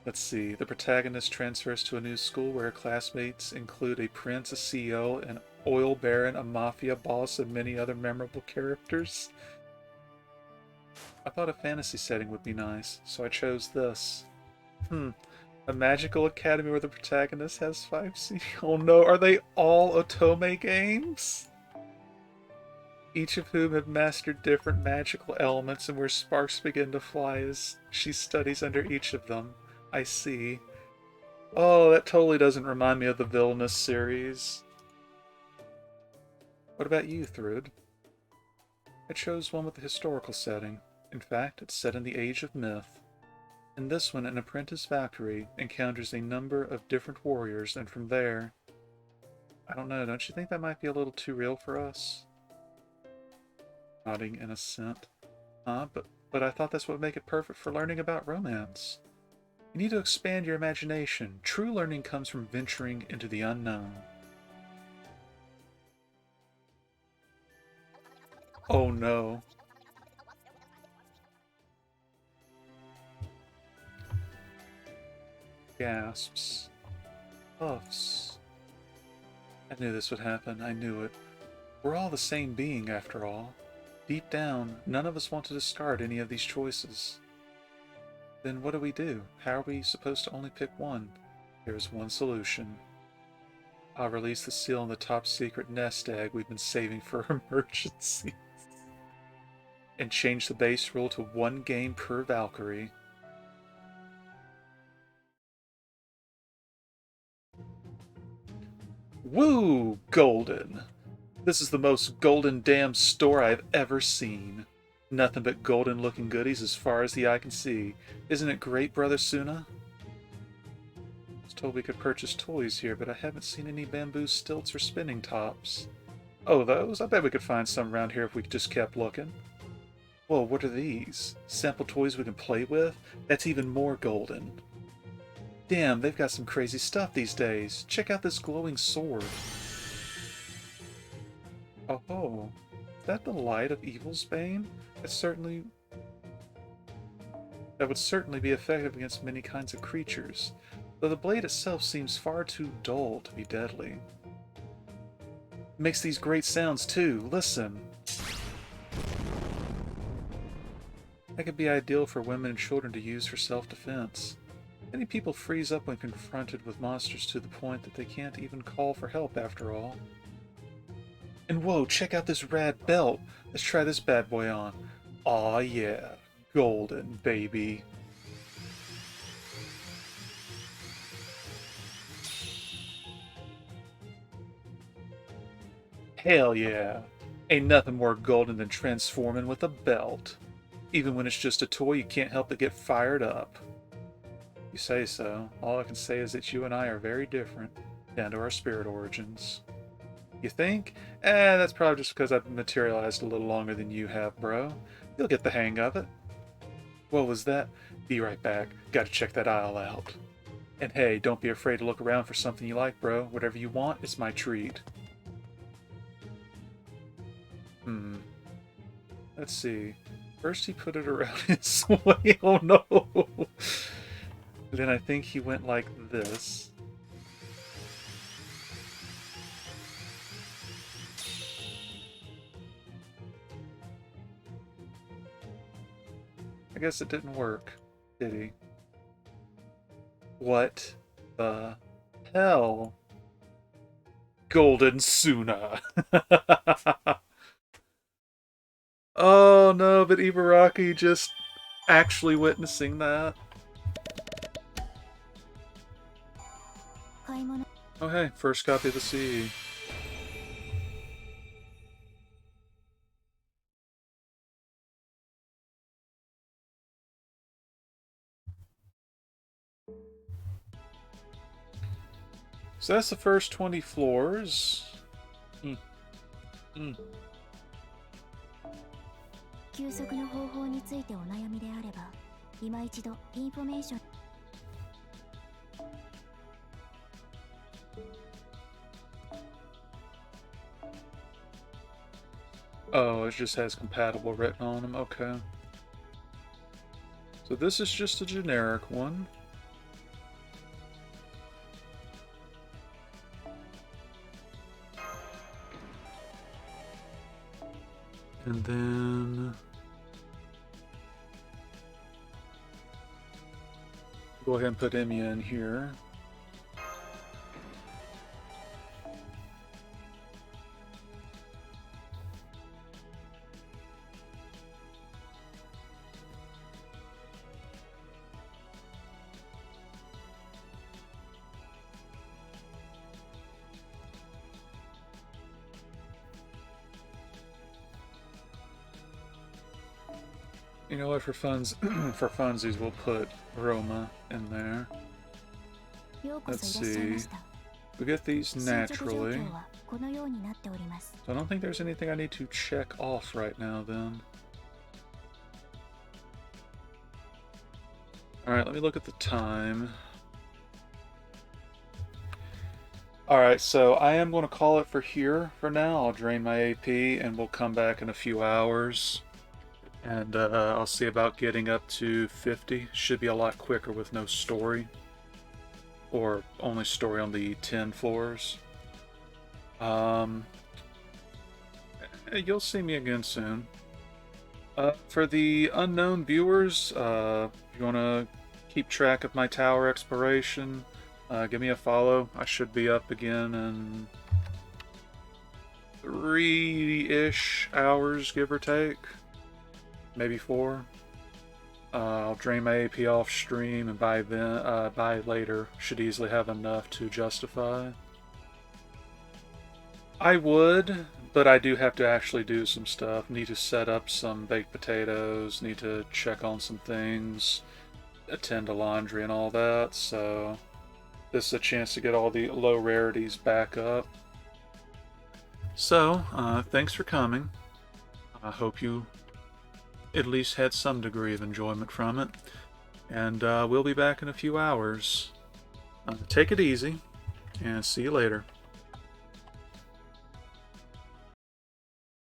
[SPEAKER 1] Let's see. The protagonist transfers to a new school where her classmates include a prince, a CEO, an oil baron, a mafia boss, and many other memorable characters. I thought a fantasy setting would be nice, so I chose this. A magical academy where the protagonist has 5 Oh no, are they all Otome games? Each of whom have mastered different magical elements and where sparks begin to fly as she studies under each of them. I see. Oh, that totally doesn't remind me of the Villainous series. What about you, Thrud? I chose one with a historical setting. In fact, it's set in the Age of Myth. In this one, an apprentice Valkyrie encounters a number of different warriors, and from there... I don't know, don't you think that might be a little too real for us? Nodding in assent. But I thought that's what would make it perfect for learning about romance. You need to expand your imagination. True learning comes from venturing into the unknown. Oh no. Gasps. Puffs. I knew this would happen. I knew it. We're all the same being, after all. Deep down, none of us want to discard any of these choices. Then what do? How are we supposed to only pick one? There is one solution. I'll release the seal on the top secret nest egg we've been saving for emergencies. And change the base rule to 1 game per Valkyrie. Woo! Golden! This is the most golden damn store I've ever seen. Nothing but golden looking goodies as far as the eye can see. Isn't it great, Brother Suna? I was told we could purchase toys here, but I haven't seen any bamboo stilts or spinning tops. Oh, those? I bet we could find some around here if we just kept looking. Whoa, what are these? Sample toys we can play with? That's even more golden. Damn, they've got some crazy stuff these days. Check out this glowing sword. Oh, is that the light of Evil's Bane? That would certainly be effective against many kinds of creatures, though the blade itself seems far too dull to be deadly. It makes these great sounds too. Listen. That could be ideal for women and children to use for self-defense. Many people freeze up when confronted with monsters to the point that they can't even call for help after all. And whoa, check out this rad belt. Let's try this bad boy on. Aw yeah, golden, baby. Hell yeah. Ain't nothing more golden than transforming with a belt. Even when it's just a toy, you can't help but get fired up. You say so. All I can say is that you and I are very different, down to our spirit origins. You think? That's probably just because I've materialized a little longer than you have, bro. You'll get the hang of it. What was that? Be right back. Gotta check that aisle out. And hey, don't be afraid to look around for something you like, bro. Whatever you want, it's my treat. Let's see. First he put it around his way. Oh no! Then I think he went like this. I guess it didn't work, did he? What the hell? Golden Suna! Oh no, but Ibaraki just actually witnessing that. Oh hey, first copy of the CE. So that's the first 20 floors. Mm.
[SPEAKER 2] 休息の方法についてお悩みであれば、今一度インフォメーション。
[SPEAKER 1] Oh, it just has compatible written on them. Okay. So this is just a generic one. And then go ahead and put Emiya in here. You know what? For funsies, we'll put Roma in there.
[SPEAKER 2] ようこ
[SPEAKER 1] Let's
[SPEAKER 2] そいらっしゃいま
[SPEAKER 1] see.
[SPEAKER 2] した。
[SPEAKER 1] We get these
[SPEAKER 2] 進捗状
[SPEAKER 1] naturally.
[SPEAKER 2] 況はこのようになっております。
[SPEAKER 1] So I don't think there's anything I need to check off right now then. Alright, let me look at the time. Alright, so I am going to call it for here for now. I'll drain my AP and we'll come back in a few hours. And I'll see about getting up to 50. Should be a lot quicker with no story. Or only story on the 10 floors. You'll see me again soon. For the unknown viewers, if you want to keep track of my tower exploration, give me a follow. I should be up again in 3-ish hours, give or take. Maybe 4. I'll drain my AP off stream, and by later, should easily have enough to justify. I would, but I do have to actually do some stuff. Need to set up some baked potatoes, need to check on some things, attend to laundry and all that, so this is a chance to get all the low rarities back up. So, thanks for coming. I hope you at least had some degree of enjoyment from it. And we'll be back in a few hours. Take it easy, and see you later.